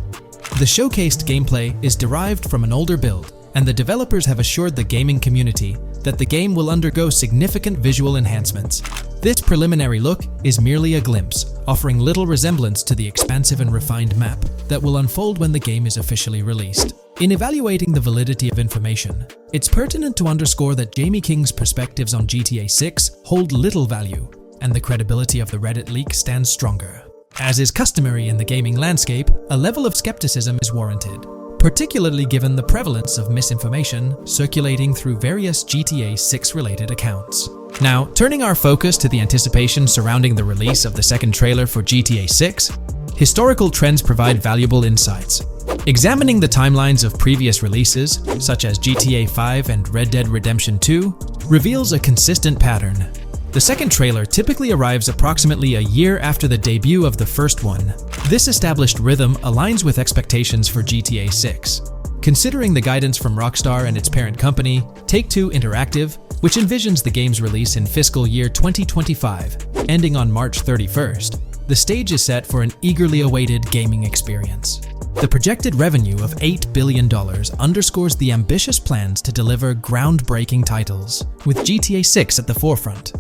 The showcased gameplay is derived from an older build, and the developers have assured the gaming community that the game will undergo significant visual enhancements. This preliminary look is merely a glimpse, offering little resemblance to the expansive and refined map that will unfold when the game is officially released. In evaluating the validity of information, it's pertinent to underscore that Jamie King's perspectives on GTA 6 hold little value, and the credibility of the Reddit leak stands stronger. As is customary in the gaming landscape, a level of skepticism is warranted, particularly given the prevalence of misinformation circulating through various GTA 6 related accounts. Now, turning our focus to the anticipation surrounding the release of the second trailer for GTA 6, historical trends provide valuable insights. Examining the timelines of previous releases, such as GTA 5 and Red Dead Redemption 2, reveals a consistent pattern. The second trailer typically arrives approximately a year after the debut of the first one. This established rhythm aligns with expectations for GTA 6. Considering the guidance from Rockstar and its parent company, Take-Two Interactive, which envisions the game's release in fiscal year 2025, ending on March 31st, the stage is set for an eagerly awaited gaming experience. The projected revenue of $8 billion underscores the ambitious plans to deliver groundbreaking titles, with GTA 6 at the forefront.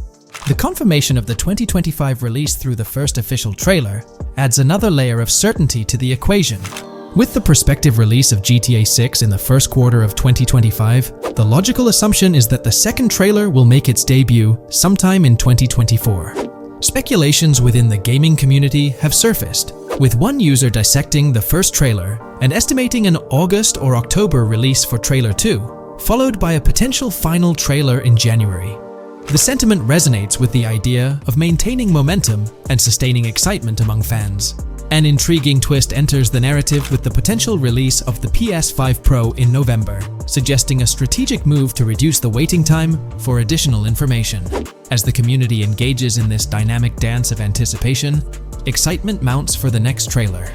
The confirmation of the 2025 release through the first official trailer adds another layer of certainty to the equation. With the prospective release of GTA 6 in the first quarter of 2025, the logical assumption is that the second trailer will make its debut sometime in 2024. Speculations within the gaming community have surfaced, with one user dissecting the first trailer and estimating an August or October release for Trailer 2, followed by a potential final trailer in January. The sentiment resonates with the idea of maintaining momentum and sustaining excitement among fans. An intriguing twist enters the narrative with the potential release of the PS5 Pro in November, suggesting a strategic move to reduce the waiting time for additional information. As the community engages in this dynamic dance of anticipation, excitement mounts for the next trailer,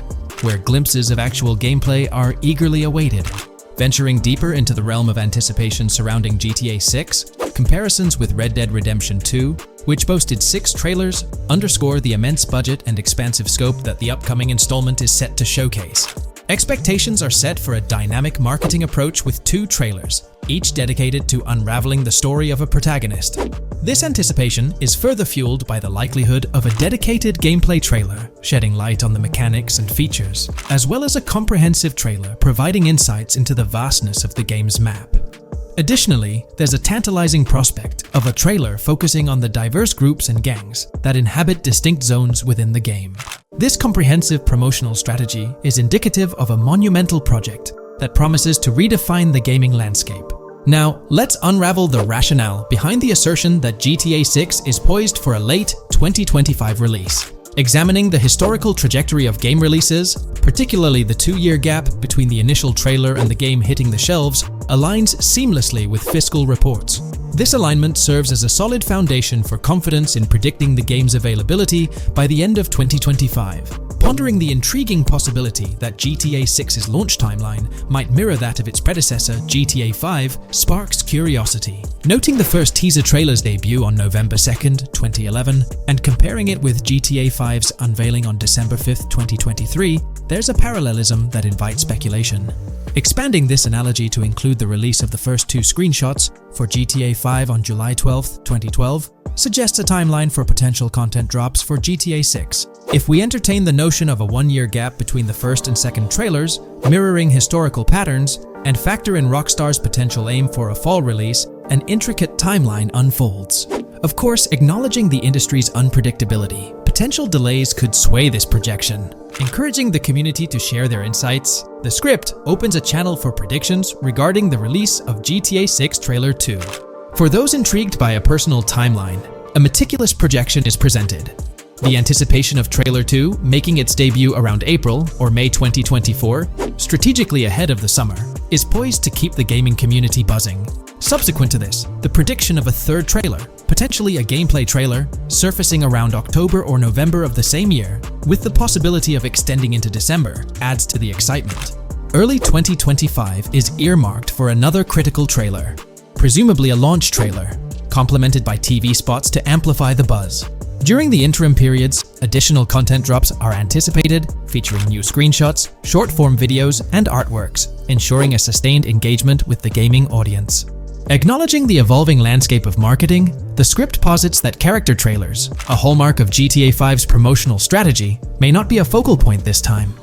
where glimpses of actual gameplay are eagerly awaited. Venturing deeper into the realm of anticipation surrounding GTA 6, comparisons with Red Dead Redemption 2, which boasted 6 trailers, underscore the immense budget and expansive scope that the upcoming installment is set to showcase. Expectations are set for a dynamic marketing approach with 2 trailers, each dedicated to unraveling the story of a protagonist. This anticipation is further fueled by the likelihood of a dedicated gameplay trailer, shedding light on the mechanics and features, as well as a comprehensive trailer providing insights into the vastness of the game's map. Additionally, there's a tantalizing prospect of a trailer focusing on the diverse groups and gangs that inhabit distinct zones within the game. This comprehensive promotional strategy is indicative of a monumental project that promises to redefine the gaming landscape. Now, let's unravel the rationale behind the assertion that GTA 6 is poised for a late 2025 release. Examining the historical trajectory of game releases, particularly the 2-year gap between the initial trailer and the game hitting the shelves, aligns seamlessly with fiscal reports. This alignment serves as a solid foundation for confidence in predicting the game's availability by the end of 2025. Pondering the intriguing possibility that GTA 6's launch timeline might mirror that of its predecessor, GTA 5, sparks curiosity. Noting the first teaser trailer's debut on November 2nd, 2011, and comparing it with GTA 5's unveiling on December 5th, 2023, there's a parallelism that invites speculation. Expanding this analogy to include the release of the first 2 screenshots for GTA 5 on July 12, 2012, suggests a timeline for potential content drops for GTA 6. If we entertain the notion of a 1-year gap between the first and second trailers, mirroring historical patterns, and factor in Rockstar's potential aim for a fall release, an intricate timeline unfolds. Of course, acknowledging the industry's unpredictability, potential delays could sway this projection. Encouraging the community to share their insights, the script opens a channel for predictions regarding the release of GTA 6 Trailer 2. For those intrigued by a personal timeline, a meticulous projection is presented. The anticipation of Trailer 2 making its debut around April or May 2024, strategically ahead of the summer, is poised to keep the gaming community buzzing. Subsequent to this, the prediction of a third trailer, potentially a gameplay trailer, surfacing around October or November of the same year, with the possibility of extending into December, adds to the excitement. Early 2025 is earmarked for another critical trailer, presumably a launch trailer, complemented by TV spots to amplify the buzz. During the interim periods, additional content drops are anticipated, featuring new screenshots, short-form videos, and artworks, ensuring a sustained engagement with the gaming audience. Acknowledging the evolving landscape of marketing, the script posits that character trailers, a hallmark of GTA 5's promotional strategy, may not be a focal point this time.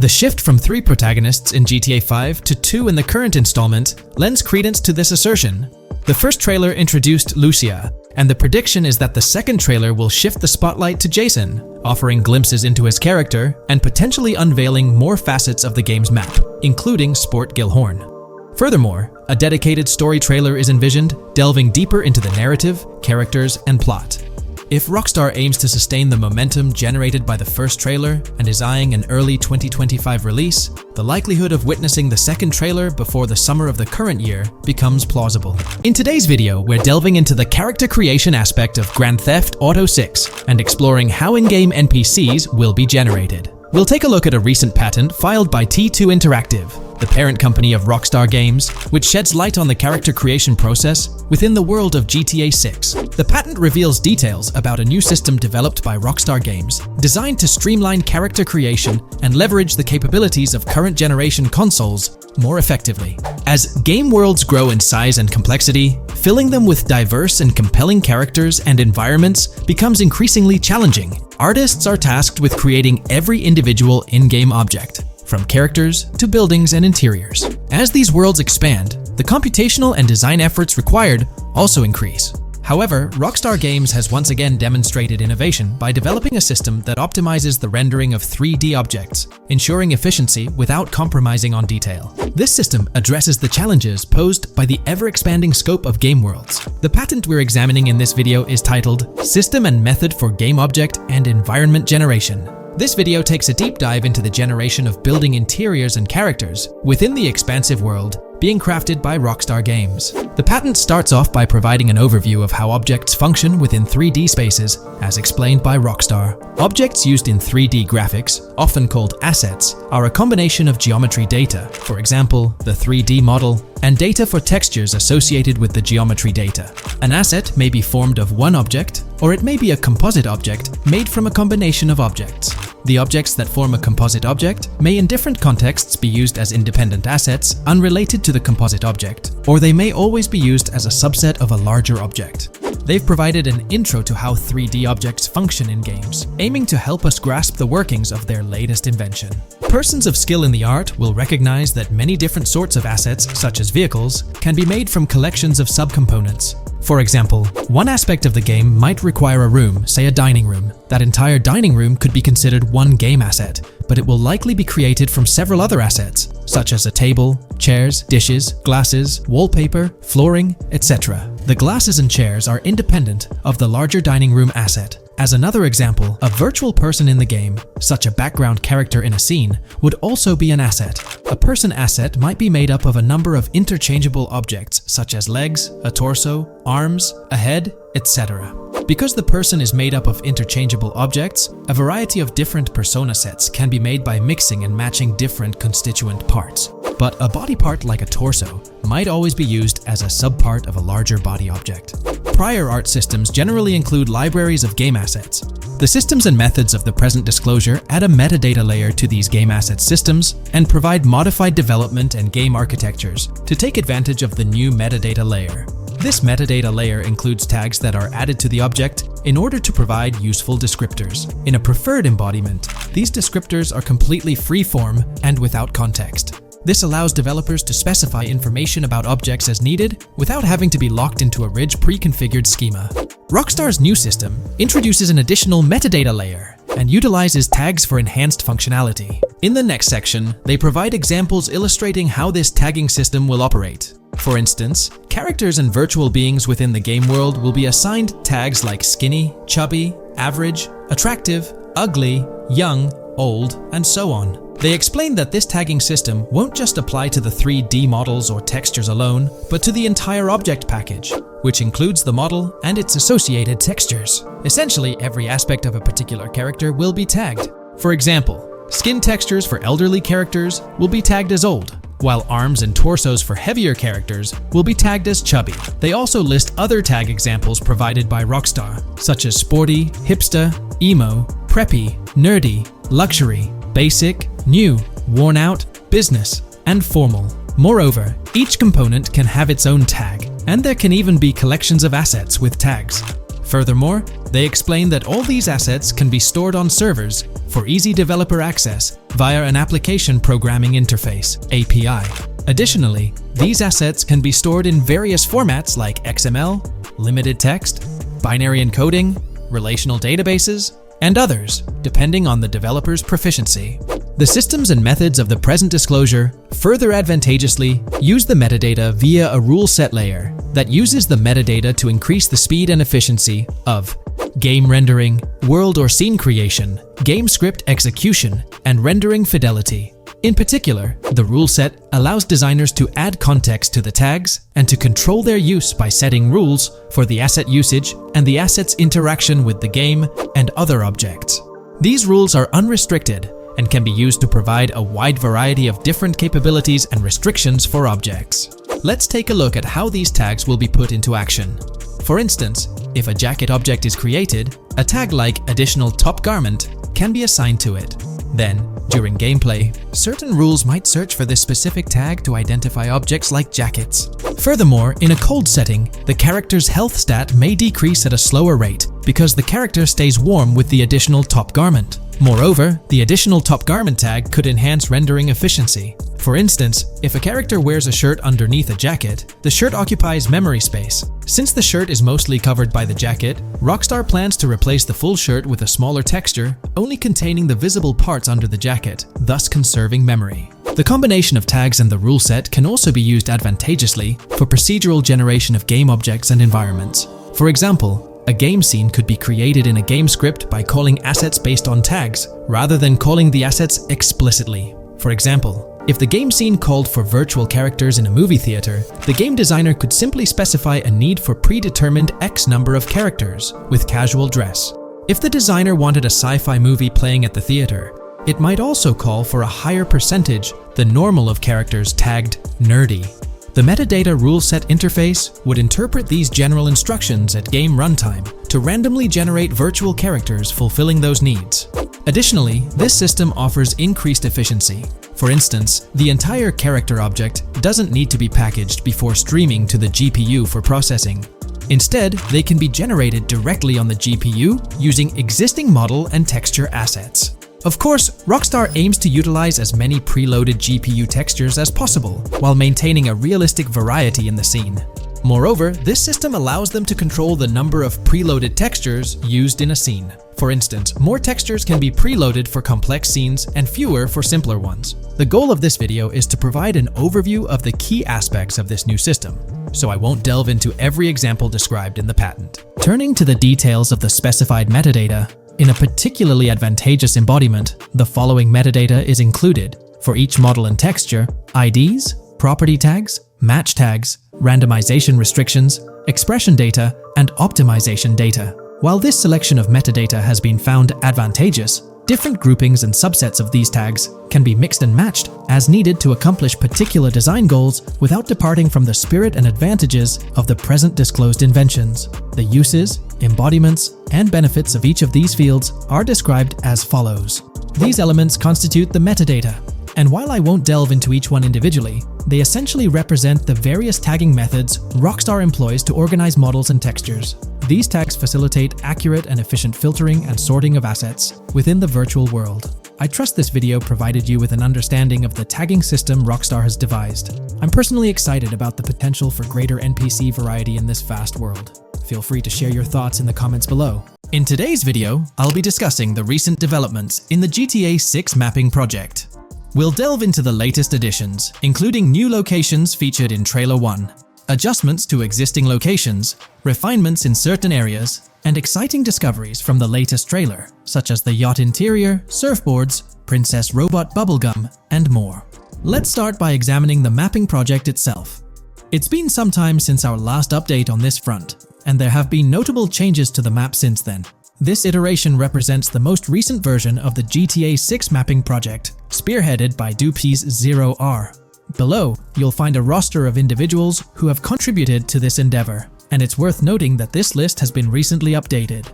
The shift from 3 protagonists in GTA 5 to 2 in the current installment lends credence to this assertion. The first trailer introduced Lucia, and the prediction is that the second trailer will shift the spotlight to Jason, offering glimpses into his character and potentially unveiling more facets of the game's map, including Sport Gilhorn. Furthermore, a dedicated story trailer is envisioned, delving deeper into the narrative, characters, and plot. If Rockstar aims to sustain the momentum generated by the first trailer and is eyeing an early 2025 release, the likelihood of witnessing the second trailer before the summer of the current year becomes plausible. In today's video, we're delving into the character creation aspect of Grand Theft Auto 6 and exploring how in-game NPCs will be generated. We'll take a look at a recent patent filed by T2 Interactive, the parent company of Rockstar Games, which sheds light on the character creation process within the world of GTA 6. The patent reveals details about a new system developed by Rockstar Games, designed to streamline character creation and leverage the capabilities of current generation consoles more effectively. As game worlds grow in size and complexity, filling them with diverse and compelling characters and environments becomes increasingly challenging. Artists are tasked with creating every individual in-game object, from characters to buildings and interiors. As these worlds expand, the computational and design efforts required also increase. However, Rockstar Games has once again demonstrated innovation by developing a system that optimizes the rendering of 3D objects, ensuring efficiency without compromising on detail. This system addresses the challenges posed by the ever-expanding scope of game worlds. The patent we're examining in this video is titled System and Method for Game Object and Environment Generation. This video takes a deep dive into the generation of building interiors and characters within the expansive world being crafted by Rockstar Games. The patent starts off by providing an overview of how objects function within 3D spaces, as explained by Rockstar. Objects used in 3D graphics, often called assets, are a combination of geometry data, for example, the 3D model, and data for textures associated with the geometry data. An asset may be formed of one object, or it may be a composite object made from a combination of objects. The objects that form a composite object may in different contexts be used as independent assets unrelated to the composite object, or they may always be used as a subset of a larger object. They've provided an intro to how 3D objects function in games, aiming to help us grasp the workings of their latest invention. Persons of skill in the art will recognize that many different sorts of assets, such as vehicles, can be made from collections of subcomponents. For example, one aspect of the game might require a room, say a dining room. That entire dining room could be considered one game asset, but it will likely be created from several other assets, such as a table, chairs, dishes, glasses, wallpaper, flooring, etc. The glasses and chairs are independent of the larger dining room asset. As another example, a virtual person in the game, such a background character in a scene, would also be an asset. A person asset might be made up of a number of interchangeable objects, such as legs, a torso, arms, a head, etc. Because the person is made up of interchangeable objects, a variety of different persona sets can be made by mixing and matching different constituent parts. But a body part like a torso might always be used as a subpart of a larger body object. Prior art systems generally include libraries of game assets. The systems and methods of the present disclosure add a metadata layer to these game asset systems and provide modified development and game architectures to take advantage of the new metadata layer. This metadata layer includes tags that are added to the object in order to provide useful descriptors. In a preferred embodiment, these descriptors are completely free-form and without context. This allows developers to specify information about objects as needed without having to be locked into a rich pre-configured schema. Rockstar's new system introduces an additional metadata layer and utilizes tags for enhanced functionality. In the next section, they provide examples illustrating how this tagging system will operate. For instance, characters and virtual beings within the game world will be assigned tags like skinny, chubby, average, attractive, ugly, young, old, and so on. They explain that this tagging system won't just apply to the 3D models or textures alone, but to the entire object package, which includes the model and its associated textures. Essentially, every aspect of a particular character will be tagged. For example, Skin textures for elderly characters will be tagged as old, while arms and torsos for heavier characters will be tagged as chubby. They also list other tag examples provided by Rockstar, such as sporty, hipster, emo, preppy, nerdy, luxury, basic, new, worn out, business, and formal. Moreover, each component can have its own tag, and there can even be collections of assets with tags. Furthermore, they explain that all these assets can be stored on servers for easy developer access via an application programming interface (API). Additionally, these assets can be stored in various formats like XML, limited text, binary encoding, relational databases, and others, depending on the developer's proficiency. The systems and methods of the present disclosure further advantageously use the metadata via a rule set layer that uses the metadata to increase the speed and efficiency of game rendering, world or scene creation, game script execution, and rendering fidelity. In particular, the rule set allows designers to add context to the tags and to control their use by setting rules for the asset usage and the asset's interaction with the game and other objects. These rules are unrestricted and can be used to provide a wide variety of different capabilities and restrictions for objects. Let's take a look at how these tags will be put into action. For instance, if a jacket object is created, a tag like additional top garment can be assigned to it. Then, during gameplay, certain rules might search for this specific tag to identify objects like jackets. Furthermore, in a cold setting, the character's health stat may decrease at a slower rate because the character stays warm with the additional top garment. Moreover, the additional top garment tag could enhance rendering efficiency. For instance, if a character wears a shirt underneath a jacket, the shirt occupies memory space. Since the shirt is mostly covered by the jacket, Rockstar plans to replace the full shirt with a smaller texture, only containing the visible parts under the jacket, thus conserving memory. The combination of tags and the rule set can also be used advantageously for procedural generation of game objects and environments. For example, a game scene could be created in a game script by calling assets based on tags, rather than calling the assets explicitly. For example, if the game scene called for virtual characters in a movie theater, the game designer could simply specify a need for predetermined X number of characters with casual dress. If the designer wanted a sci-fi movie playing at the theater, it might also call for a higher percentage than normal of characters tagged nerdy. The metadata rule set interface would interpret these general instructions at game runtime to randomly generate virtual characters fulfilling those needs. Additionally, this system offers increased efficiency. For instance, the entire character object doesn't need to be packaged before streaming to the GPU for processing. Instead, they can be generated directly on the GPU using existing model and texture assets. Of course, Rockstar aims to utilize as many preloaded GPU textures as possible, while maintaining a realistic variety in the scene. Moreover, this system allows them to control the number of preloaded textures used in a scene. For instance, more textures can be preloaded for complex scenes and fewer for simpler ones. The goal of this video is to provide an overview of the key aspects of this new system, so I won't delve into every example described in the patent. Turning to the details of the specified metadata, in a particularly advantageous embodiment, the following metadata is included for each model and texture: IDs, property tags, match tags, randomization restrictions, expression data, and optimization data. While this selection of metadata has been found advantageous, different groupings and subsets of these tags can be mixed and matched as needed to accomplish particular design goals without departing from the spirit and advantages of the present disclosed inventions. The uses, embodiments, and benefits of each of these fields are described as follows. These elements constitute the metadata, and while I won't delve into each one individually, they essentially represent the various tagging methods Rockstar employs to organize models and textures. These tags facilitate accurate and efficient filtering and sorting of assets within the virtual world. I trust this video provided you with an understanding of the tagging system Rockstar has devised. I'm personally excited about the potential for greater NPC variety in this vast world. Feel free to share your thoughts in the comments below. In today's video, I'll be discussing the recent developments in the GTA 6 mapping project. We'll delve into the latest additions, including new locations featured in Trailer 1, adjustments to existing locations, refinements in certain areas, and exciting discoveries from the latest trailer, such as the yacht interior, surfboards, Princess Robot Bubblegum, and more. Let's start by examining the mapping project itself. It's been some time since our last update on this front, and there have been notable changes to the map since then. This iteration represents the most recent version of the GTA 6 mapping project, spearheaded by Dupes 0R. Below, you'll find a roster of individuals who have contributed to this endeavor, and it's worth noting that this list has been recently updated.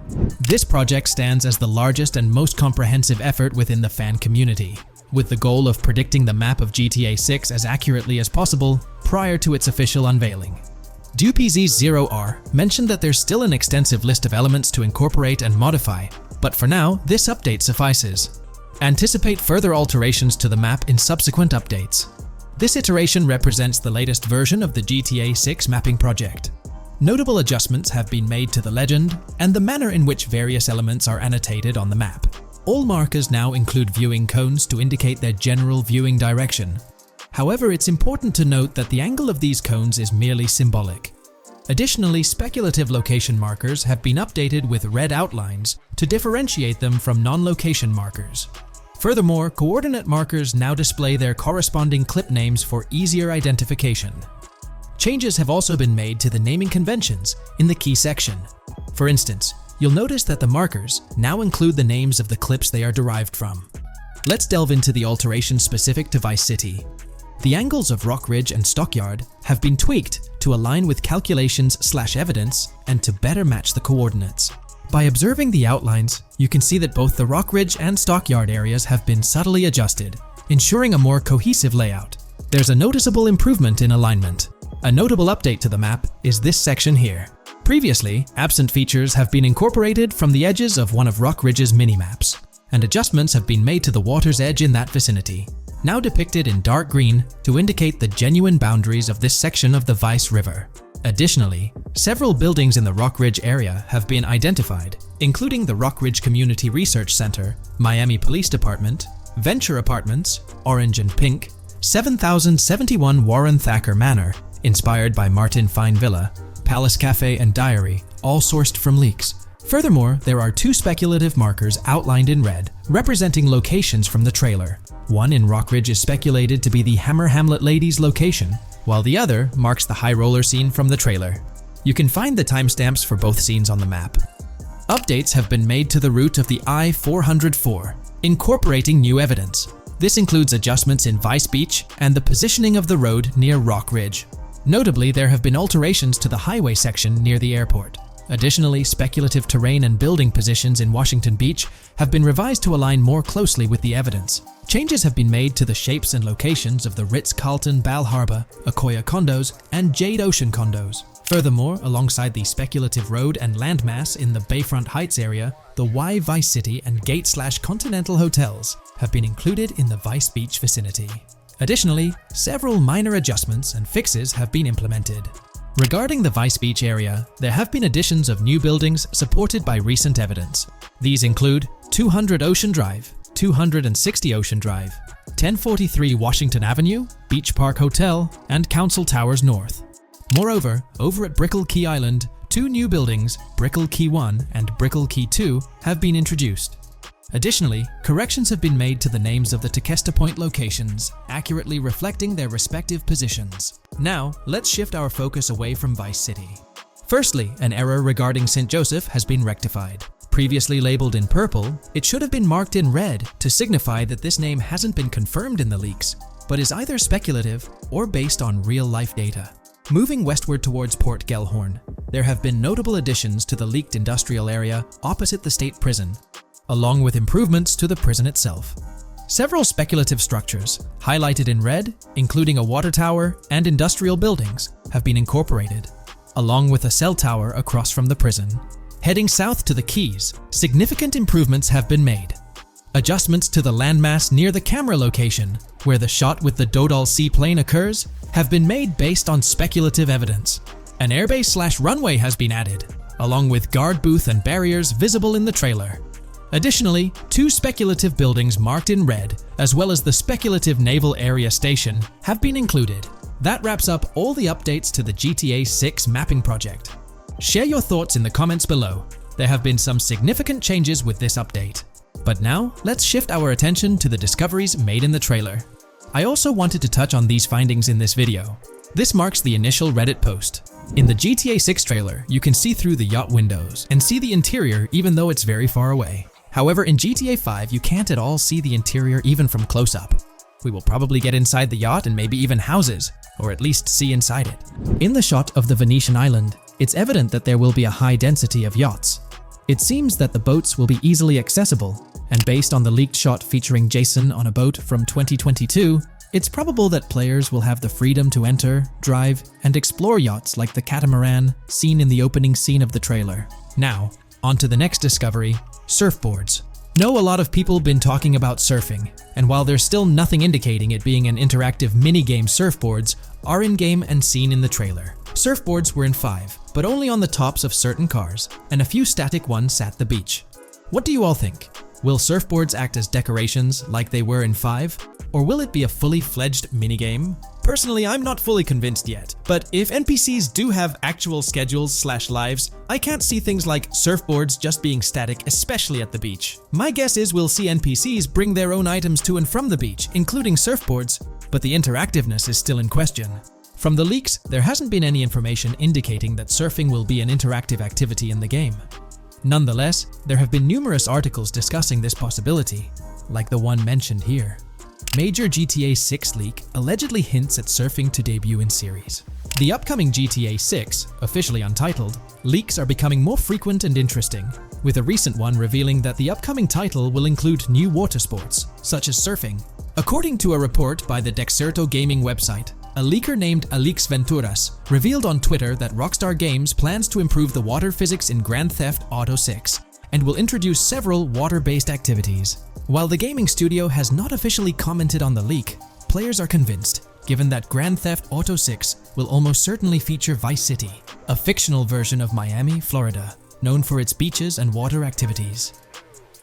This project stands as the largest and most comprehensive effort within the fan community, with the goal of predicting the map of GTA 6 as accurately as possible prior to its official unveiling. Dupes0R mentioned that there's still an extensive list of elements to incorporate and modify, but for now, this update suffices. Anticipate further alterations to the map in subsequent updates. This iteration represents the latest version of the GTA 6 mapping project. Notable adjustments have been made to the legend and the manner in which various elements are annotated on the map. All markers now include viewing cones to indicate their general viewing direction. However, it's important to note that the angle of these cones is merely symbolic. Additionally, speculative location markers have been updated with red outlines to differentiate them from non-location markers. Furthermore, coordinate markers now display their corresponding clip names for easier identification. Changes have also been made to the naming conventions in the key section. For instance, you'll notice that the markers now include the names of the clips they are derived from. Let's delve into the alterations specific to Vice City. The angles of Rock Ridge and Stockyard have been tweaked to align with calculations/evidence and to better match the coordinates. By observing the outlines, you can see that both the Rock Ridge and Stockyard areas have been subtly adjusted, ensuring a more cohesive layout. There's a noticeable improvement in alignment. A notable update to the map is this section here. Previously, absent features have been incorporated from the edges of one of Rock Ridge's mini-maps, and adjustments have been made to the water's edge in that vicinity, now depicted in dark green to indicate the genuine boundaries of this section of the Vice River. Additionally, several buildings in the Rock Ridge area have been identified, including the Rock Ridge Community Research Center, Miami Police Department, Venture Apartments, Orange and Pink, 7071 Warren Thacker Manor, inspired by Martin Fine Villa, Palace Cafe and Diary, all sourced from leaks. Furthermore, there are two speculative markers outlined in red, representing locations from the trailer. One in Rock Ridge is speculated to be the Hammer Hamlet Ladies location, while the other marks the high roller scene from the trailer. You can find the timestamps for both scenes on the map. Updates have been made to the route of the I-404, incorporating new evidence. This includes adjustments in Vice Beach and the positioning of the road near Rock Ridge. Notably, there have been alterations to the highway section near the airport. Additionally, speculative terrain and building positions in Washington Beach have been revised to align more closely with the evidence. Changes have been made to the shapes and locations of the Ritz-Carlton Bal Harbour, Akoya condos, and Jade Ocean condos. Furthermore, alongside the speculative road and landmass in the Bayfront Heights area, the Y Vice City and Gate/Continental hotels have been included in the Vice Beach vicinity. Additionally, several minor adjustments and fixes have been implemented. Regarding the Vice Beach area, there have been additions of new buildings supported by recent evidence. These include 200 Ocean Drive, 260 Ocean Drive, 1043 Washington Avenue, Beach Park Hotel, and Council Towers North. Moreover, over at Brickell Key Island, two new buildings, Brickell Key 1 and Brickell Key 2, have been introduced. Additionally, corrections have been made to the names of the Tequesta Point locations, accurately reflecting their respective positions. Now, let's shift our focus away from Vice City. Firstly, an error regarding St. Joseph has been rectified. Previously labeled in purple, it should have been marked in red to signify that this name hasn't been confirmed in the leaks, but is either speculative or based on real-life data. Moving westward towards Port Gellhorn, there have been notable additions to the leaked industrial area opposite the state prison, along with improvements to the prison itself. Several speculative structures, highlighted in red, including a water tower and industrial buildings, have been incorporated, along with a cell tower across from the prison. Heading south to the Keys, significant improvements have been made. Adjustments to the landmass near the camera location, where the shot with the Dodal seaplane occurs, have been made based on speculative evidence. An airbase/runway has been added, along with guard booth and barriers visible in the trailer. Additionally, two speculative buildings marked in red, as well as the speculative Naval Area Station, have been included. That wraps up all the updates to the GTA 6 mapping project. Share your thoughts in the comments below. There have been some significant changes with this update. But now, let's shift our attention to the discoveries made in the trailer. I also wanted to touch on these findings in this video. This marks the initial Reddit post, In the GTA 6 trailer, you can see through the yacht windows and see the interior even though it's very far away. However, in GTA 5, you can't at all see the interior even from close up. We will probably get inside the yacht and maybe even houses, or at least see inside it. In the shot of the Venetian island, it's evident that there will be a high density of yachts. It seems that the boats will be easily accessible, and based on the leaked shot featuring Jason on a boat from 2022, it's probable that players will have the freedom to enter, drive, and explore yachts like the catamaran seen in the opening scene of the trailer. Now, on to the next discovery, surfboards. Know a lot of people been talking about surfing, and while there's still nothing indicating it being an interactive minigame, surfboards are in-game and seen in the trailer. Surfboards were in 5, but only on the tops of certain cars, and a few static ones at the beach. What do you all think? Will surfboards act as decorations like they were in 5? Or will it be a fully fledged minigame? Personally, I'm not fully convinced yet, but if NPCs do have actual schedules/lives, I can't see things like surfboards just being static, especially at the beach. My guess is we'll see NPCs bring their own items to and from the beach, including surfboards, but the interactiveness is still in question. From the leaks, there hasn't been any information indicating that surfing will be an interactive activity in the game. Nonetheless, there have been numerous articles discussing this possibility, like the one mentioned here. Major GTA 6 leak allegedly hints at surfing to debut in series. The upcoming GTA 6, officially untitled, leaks are becoming more frequent and interesting, with a recent one revealing that the upcoming title will include new water sports, such as surfing. According to a report by the Dexerto gaming website, a leaker named Alix Venturas revealed on Twitter that Rockstar Games plans to improve the water physics in Grand Theft Auto 6 and will introduce several water-based activities. While the gaming studio has not officially commented on the leak, players are convinced, given that Grand Theft Auto 6 will almost certainly feature Vice City, a fictional version of Miami, Florida, known for its beaches and water activities.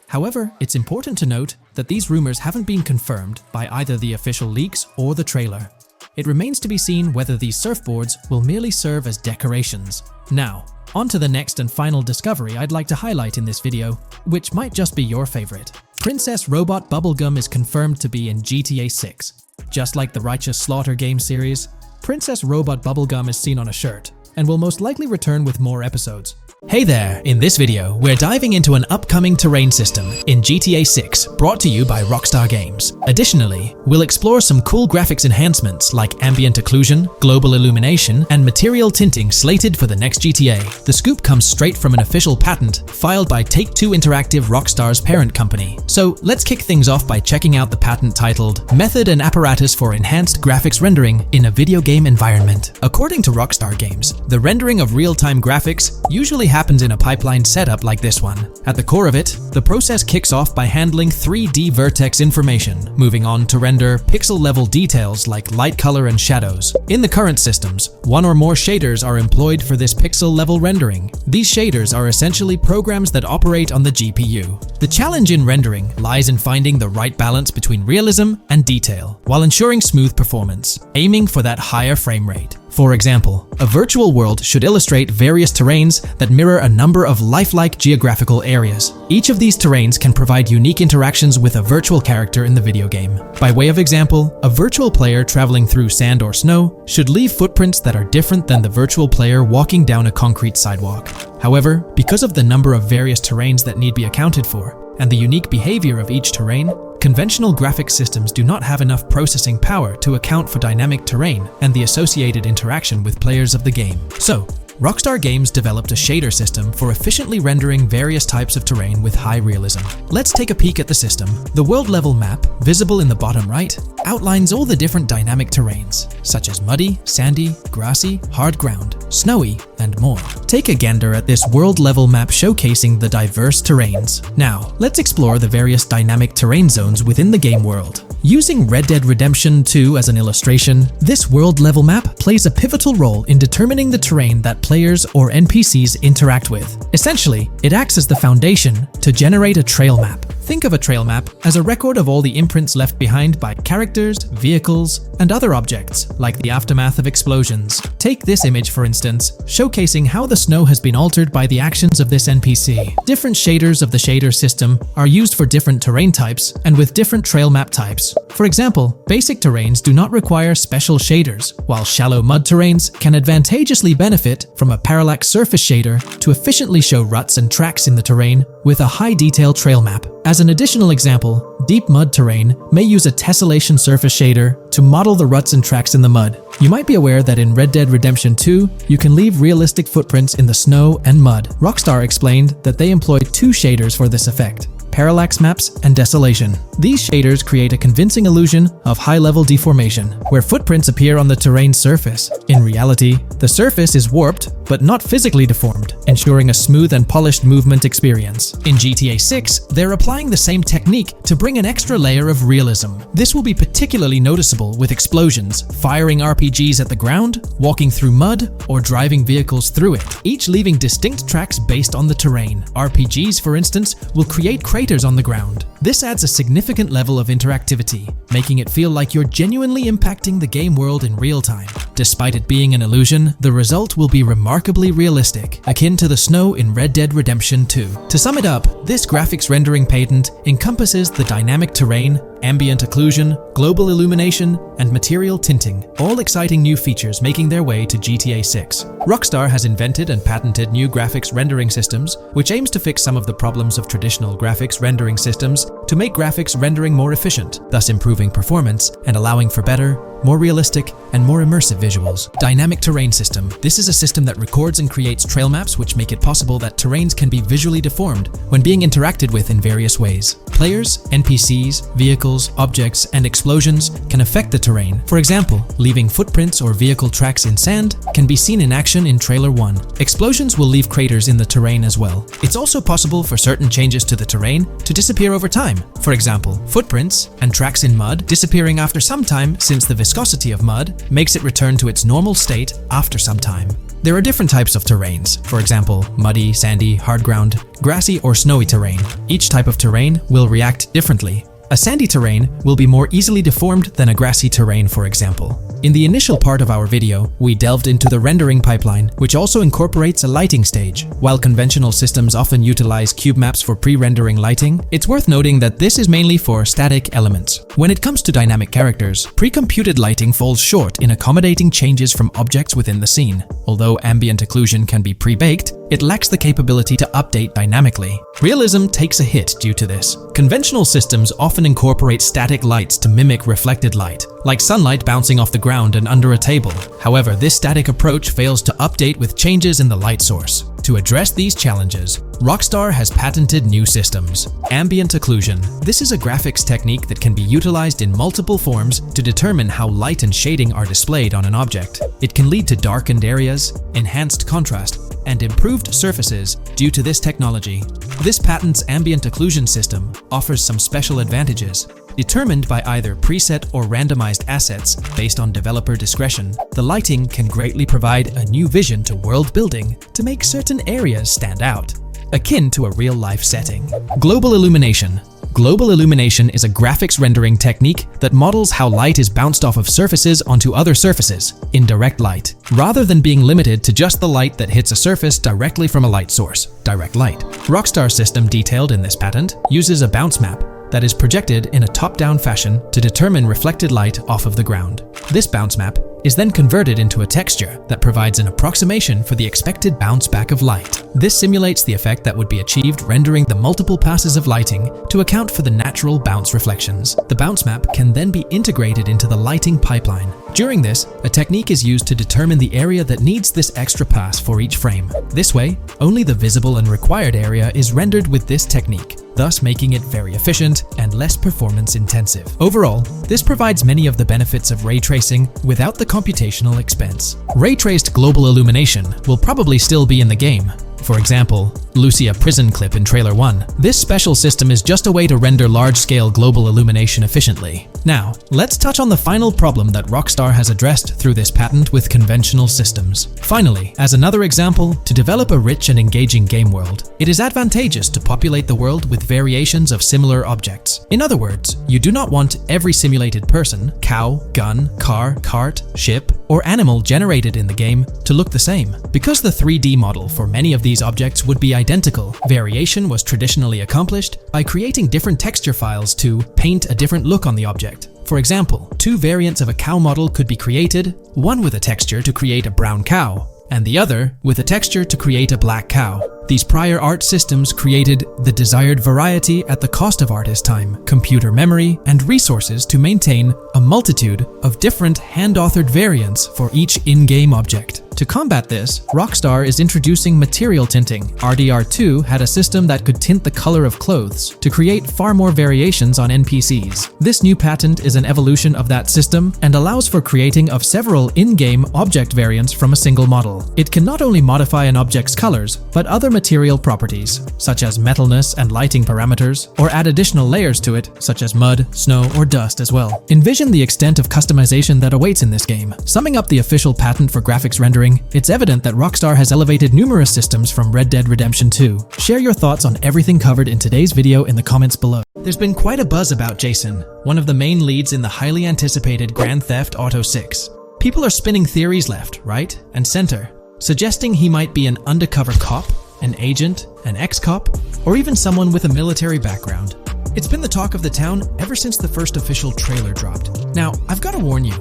However, it's important to note that these rumors haven't been confirmed by either the official leaks or the trailer. It remains to be seen whether these surfboards will merely serve as decorations. Now, on to the next and final discovery I'd like to highlight in this video, which might just be your favorite. Princess Robot Bubblegum is confirmed to be in GTA 6. Just like the Righteous Slaughter game series, Princess Robot Bubblegum is seen on a shirt, and will most likely return with more episodes. Hey there! In this video, we're diving into an upcoming terrain system in GTA 6 brought to you by Rockstar Games. Additionally, we'll explore some cool graphics enhancements like ambient occlusion, global illumination, and material tinting slated for the next GTA. The scoop comes straight from an official patent filed by Take-Two Interactive, Rockstar's parent company. So let's kick things off by checking out the patent titled Method and Apparatus for Enhanced Graphics Rendering in a Video Game Environment. According to Rockstar Games, the rendering of real-time graphics usually happens in a pipeline setup like this one. At the core of it, the process kicks off by handling 3D vertex information, moving on to render pixel-level details like light, color, and shadows. In the current systems, one or more shaders are employed for this pixel-level rendering. These shaders are essentially programs that operate on the GPU. The challenge in rendering lies in finding the right balance between realism and detail, while ensuring smooth performance, aiming for that higher frame rate. For example, a virtual world should illustrate various terrains that mirror a number of lifelike geographical areas. Each of these terrains can provide unique interactions with a virtual character in the video game. By way of example, a virtual player traveling through sand or snow should leave footprints that are different than the virtual player walking down a concrete sidewalk. However, because of the number of various terrains that need to be accounted for, and the unique behavior of each terrain, conventional graphics systems do not have enough processing power to account for dynamic terrain and the associated interaction with players of the game. So, Rockstar Games developed a shader system for efficiently rendering various types of terrain with high realism. Let's take a peek at the system. The world level map, visible in the bottom right, outlines all the different dynamic terrains, such as muddy, sandy, grassy, hard ground, snowy, and more. Take a gander at this world level map showcasing the diverse terrains. Now, let's explore the various dynamic terrain zones within the game world. Using Red Dead Redemption 2 as an illustration, this world level map plays a pivotal role in determining the terrain that players or NPCs interact with. Essentially, it acts as the foundation to generate a trail map. Think of a trail map as a record of all the imprints left behind by characters, vehicles, and other objects, like the aftermath of explosions. Take this image for instance, showcasing how the snow has been altered by the actions of this NPC. Different shaders of the shader system are used for different terrain types and with different trail map types. For example, basic terrains do not require special shaders, while shallow mud terrains can advantageously benefit from a parallax surface shader to efficiently show ruts and tracks in the terrain with a high-detail trail map. As an additional example, deep mud terrain may use a tessellation surface shader to model the ruts and tracks in the mud. You might be aware that in Red Dead Redemption 2, you can leave realistic footprints in the snow and mud. Rockstar explained that they employed two shaders for this effect: parallax maps and desolation. These shaders create a convincing illusion of high-level deformation, where footprints appear on the terrain's surface. In reality, the surface is warped but not physically deformed, ensuring a smooth and polished movement experience. In GTA 6, they're applying the same technique to bring an extra layer of realism. This will be particularly noticeable with explosions, firing RPGs at the ground, walking through mud, or driving vehicles through it, each leaving distinct tracks based on the terrain. RPGs, for instance, will create craters on the ground. This adds a significant level of interactivity, making it feel like you're genuinely impacting the game world in real time. Despite it being an illusion, the result will be remarkably realistic, akin to the snow in Red Dead Redemption 2. To sum it up, this graphics rendering patent encompasses the dynamic terrain, ambient occlusion, global illumination, and material tinting, all exciting new features making their way to GTA 6. Rockstar has invented and patented new graphics rendering systems, which aims to fix some of the problems of traditional graphics rendering systems to make graphics rendering more efficient, thus improving performance and allowing for better, more realistic, and more immersive visuals. Dynamic Terrain System. This is a system that records and creates trail maps which make it possible that terrains can be visually deformed when being interacted with in various ways. Players, NPCs, vehicles, objects, and explosions can affect the terrain. For example, leaving footprints or vehicle tracks in sand can be seen in action in Trailer 1. Explosions will leave craters in the terrain as well. It's also possible for certain changes to the terrain to disappear over time. For example, footprints and tracks in mud disappearing after some time, since the viscosity of mud makes it return to its normal state after some time. There are different types of terrains, for example, muddy, sandy, hard ground, grassy, or snowy terrain. Each type of terrain will react differently. A sandy terrain will be more easily deformed than a grassy terrain, for example. In the initial part of our video, we delved into the rendering pipeline, which also incorporates a lighting stage. While conventional systems often utilize cube maps for pre-rendering lighting, it's worth noting that this is mainly for static elements. When it comes to dynamic characters, pre-computed lighting falls short in accommodating changes from objects within the scene. Although ambient occlusion can be pre-baked, it lacks the capability to update dynamically. Realism takes a hit due to this. Conventional systems often incorporate static lights to mimic reflected light, like sunlight bouncing off the ground and under a table. However, this static approach fails to update with changes in the light source. To address these challenges, Rockstar has patented new systems. Ambient occlusion. This is a graphics technique that can be utilized in multiple forms to determine how light and shading are displayed on an object. It can lead to darkened areas, enhanced contrast, and improved surfaces due to this technology. This patent's ambient occlusion system offers some special advantages. Determined by either preset or randomized assets based on developer discretion, the lighting can greatly provide a new vision to world building to make certain areas stand out, akin to a real-life setting. Global illumination. Global illumination is a graphics rendering technique that models how light is bounced off of surfaces onto other surfaces in direct light, rather than being limited to just the light that hits a surface directly from a light source, direct light. Rockstar's system detailed in this patent uses a bounce map that is projected in a top-down fashion to determine reflected light off of the ground. This bounce map is then converted into a texture that provides an approximation for the expected bounce back of light. This simulates the effect that would be achieved rendering the multiple passes of lighting to account for the natural bounce reflections. The bounce map can then be integrated into the lighting pipeline. During this, a technique is used to determine the area that needs this extra pass for each frame. This way, only the visible and required area is rendered with this technique, thus making it very efficient and less performance intensive. Overall, this provides many of the benefits of ray tracing without the computational expense. Ray-traced global illumination will probably still be in the game. For example, Lucia prison clip in Trailer 1. This special system is just a way to render large-scale global illumination efficiently. Now, let's touch on the final problem that Rockstar has addressed through this patent with conventional systems. Finally, as another example, to develop a rich and engaging game world, it is advantageous to populate the world with variations of similar objects. In other words, you do not want every simulated person, cow, gun, car, cart, ship, or animal generated in the game to look the same. Because the 3D model for many of these objects would be identical, variation was traditionally accomplished by creating different texture files to paint a different look on the object. For example, two variants of a cow model could be created, one with a texture to create a brown cow, and the other with a texture to create a black cow. These prior art systems created the desired variety at the cost of artist time, computer memory, and resources to maintain a multitude of different hand-authored variants for each in-game object. To combat this, Rockstar is introducing material tinting. RDR2 had a system that could tint the color of clothes to create far more variations on NPCs. This new patent is an evolution of that system and allows for creating of several in-game object variants from a single model. It can not only modify an object's colors, but other material properties, such as metalness and lighting parameters, or add additional layers to it, such as mud, snow, or dust as well. Envision the extent of customization that awaits in this game. Summing up the official patent for graphics rendering, it's evident that Rockstar has elevated numerous systems from Red Dead Redemption 2. Share your thoughts on everything covered in today's video in the comments below. There's been quite a buzz about Jason, one of the main leads in the highly anticipated Grand Theft Auto 6. People are spinning theories left, right, and center, suggesting he might be an undercover cop, an agent, an ex-cop, or even someone with a military background. It's been the talk of the town ever since the first official trailer dropped. Now, I've got to warn you,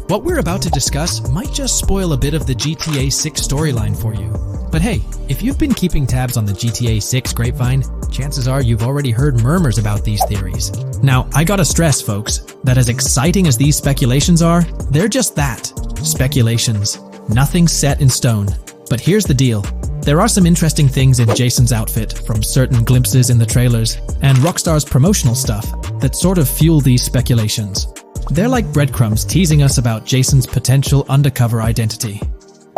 what we're about to discuss might just spoil a bit of the GTA 6 storyline for you. But hey, if you've been keeping tabs on the GTA 6 grapevine, chances are you've already heard murmurs about these theories. Now, I gotta stress, folks, that as exciting as these speculations are, they're just that, speculations. Nothing set in stone. But here's the deal. There are some interesting things in Jason's outfit from certain glimpses in the trailers and Rockstar's promotional stuff that sort of fuel these speculations. They're like breadcrumbs teasing us about Jason's potential undercover identity.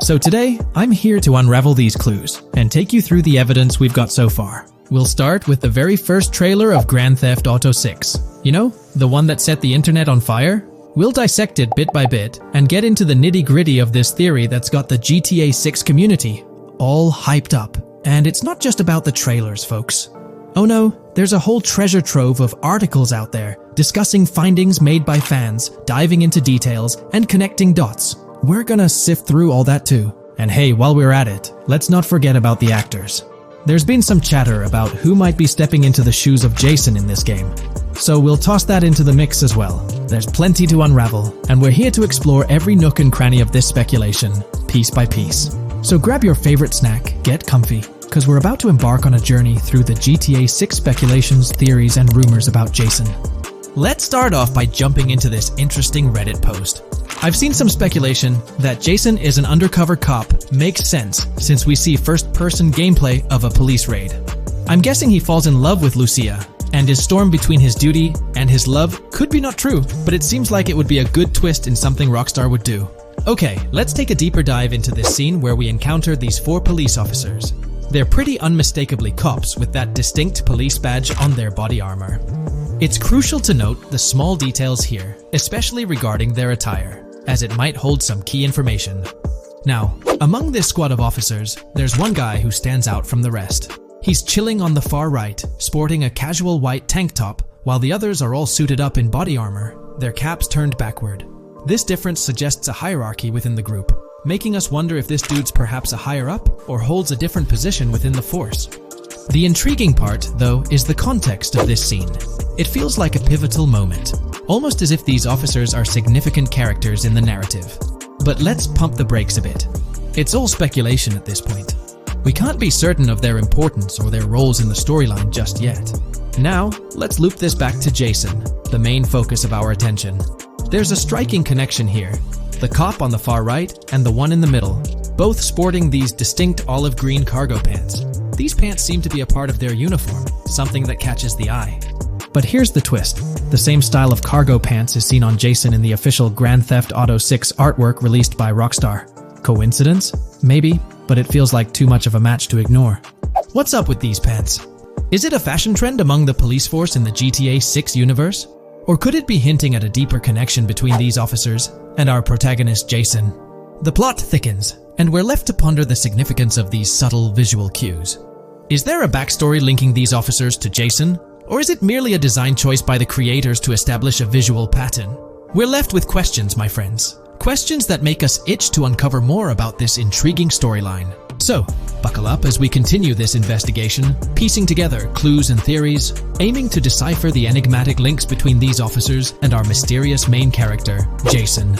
So today, I'm here to unravel these clues and take you through the evidence we've got so far. We'll start with the very first trailer of Grand Theft Auto 6. You know, the one that set the internet on fire? We'll dissect it bit by bit and get into the nitty-gritty of this theory that's got the GTA 6 community all hyped up. And it's not just about the trailers, folks. Oh no, there's a whole treasure trove of articles out there discussing findings made by fans, diving into details, and connecting dots. We're gonna sift through all that too. And hey, while we're at it, let's not forget about the actors. There's been some chatter about who might be stepping into the shoes of Jason in this game. So we'll toss that into the mix as well. There's plenty to unravel, and we're here to explore every nook and cranny of this speculation, piece by piece. So grab your favorite snack, get comfy, because we're about to embark on a journey through the GTA 6 speculations, theories, and rumors about Jason. Let's start off by jumping into this interesting Reddit post. I've seen some speculation that Jason is an undercover cop makes sense since we see first-person gameplay of a police raid. I'm guessing he falls in love with Lucia, and his storm between his duty and his love could be not true, but it seems like it would be a good twist in something Rockstar would do. Okay, let's take a deeper dive into this scene where we encounter these 4 police officers. They're pretty unmistakably cops with that distinct police badge on their body armor. It's crucial to note the small details here, especially regarding their attire, as it might hold some key information. Now, among this squad of officers, there's one guy who stands out from the rest. He's chilling on the far right, sporting a casual white tank top, while the others are all suited up in body armor, their caps turned backward. This difference suggests a hierarchy within the group, making us wonder if this dude's perhaps a higher up or holds a different position within the force. The intriguing part, though, is the context of this scene. It feels like a pivotal moment, almost as if these officers are significant characters in the narrative. But let's pump the brakes a bit. It's all speculation at this point. We can't be certain of their importance or their roles in the storyline just yet. Now, let's loop this back to Jason, the main focus of our attention. There's a striking connection here. The cop on the far right and the one in the middle, both sporting these distinct olive green cargo pants. These pants seem to be a part of their uniform, something that catches the eye. But here's the twist. The same style of cargo pants is seen on Jason in the official Grand Theft Auto 6 artwork released by Rockstar. Coincidence? Maybe, but it feels like too much of a match to ignore. What's up with these pants? Is it a fashion trend among the police force in the GTA 6 universe? Or could it be hinting at a deeper connection between these officers and our protagonist Jason? The plot thickens, and we're left to ponder the significance of these subtle visual cues. Is there a backstory linking these officers to Jason? Or is it merely a design choice by the creators to establish a visual pattern? We're left with questions, my friends. Questions that make us itch to uncover more about this intriguing storyline. So, buckle up as we continue this investigation, piecing together clues and theories, aiming to decipher the enigmatic links between these officers and our mysterious main character, Jason.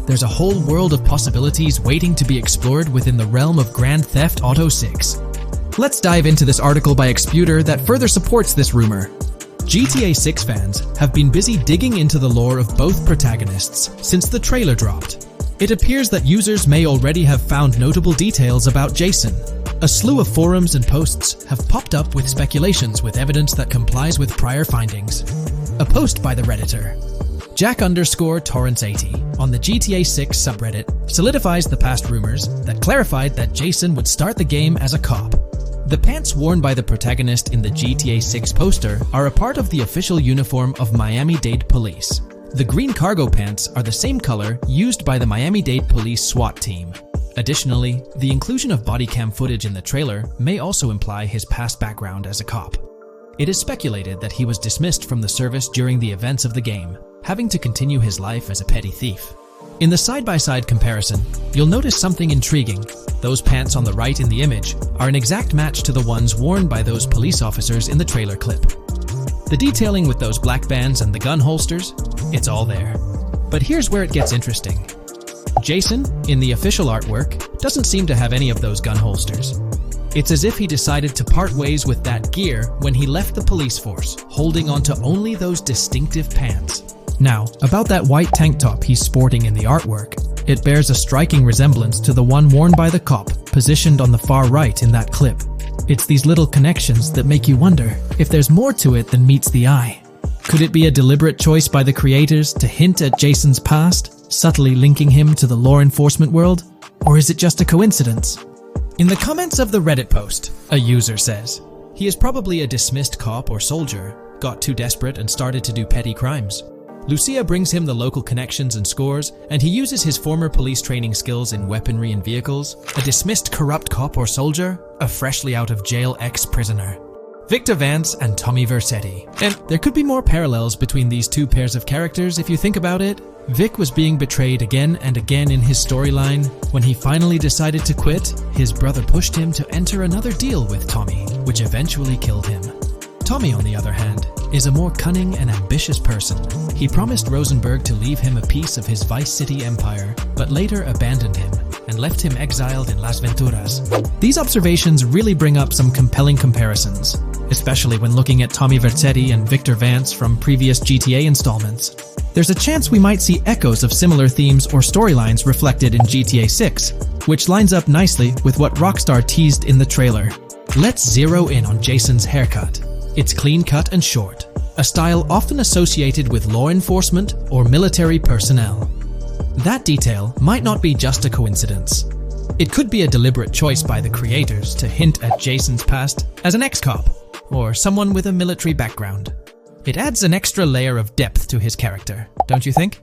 There's a whole world of possibilities waiting to be explored within the realm of Grand Theft Auto 6. Let's dive into this article by Exputer that further supports this rumor. GTA 6 fans have been busy digging into the lore of both protagonists since the trailer dropped. It appears that users may already have found notable details about Jason. A slew of forums and posts have popped up with speculations with evidence that complies with prior findings. A post by the Redditor, Jack_Torrance80, on the GTA 6 subreddit solidifies the past rumors that clarified that Jason would start the game as a cop. The pants worn by the protagonist in the GTA 6 poster are a part of the official uniform of Miami-Dade Police. The green cargo pants are the same color used by the Miami-Dade Police SWAT team. Additionally, the inclusion of body cam footage in the trailer may also imply his past background as a cop. It is speculated that he was dismissed from the service during the events of the game, having to continue his life as a petty thief. In the side-by-side comparison, you'll notice something intriguing. Those pants on the right in the image are an exact match to the ones worn by those police officers in the trailer clip. The detailing with those black bands and the gun holsters, it's all there. But here's where it gets interesting. Jason, in the official artwork, doesn't seem to have any of those gun holsters. It's as if he decided to part ways with that gear when he left the police force, holding onto only those distinctive pants. Now, about that white tank top he's sporting in the artwork, it bears a striking resemblance to the one worn by the cop, positioned on the far right in that clip. It's these little connections that make you wonder if there's more to it than meets the eye. Could it be a deliberate choice by the creators to hint at Jason's past, subtly linking him to the law enforcement world? Or is it just a coincidence? In the comments of the Reddit post, a user says, he is probably a dismissed cop or soldier, got too desperate and started to do petty crimes. Lucia brings him the local connections and scores, and he uses his former police training skills in weaponry and vehicles. A dismissed corrupt cop or soldier, a freshly out of jail ex-prisoner. Victor Vance and Tommy Vercetti. And there could be more parallels between these two pairs of characters if you think about it. Vic was being betrayed again and again in his storyline. When he finally decided to quit, his brother pushed him to enter another deal with Tommy, which eventually killed him. Tommy, on the other hand, is a more cunning and ambitious person. He promised Rosenberg to leave him a piece of his Vice City empire, but later abandoned him and left him exiled in Las Venturas. These observations really bring up some compelling comparisons, especially when looking at Tommy Vercetti and Victor Vance from previous GTA installments. There's a chance we might see echoes of similar themes or storylines reflected in GTA 6, which lines up nicely with what Rockstar teased in the trailer. Let's zero in on Jason's haircut. It's clean cut and short, a style often associated with law enforcement or military personnel. That detail might not be just a coincidence. It could be a deliberate choice by the creators to hint at Jason's past as an ex-cop or someone with a military background. It adds an extra layer of depth to his character, don't you think?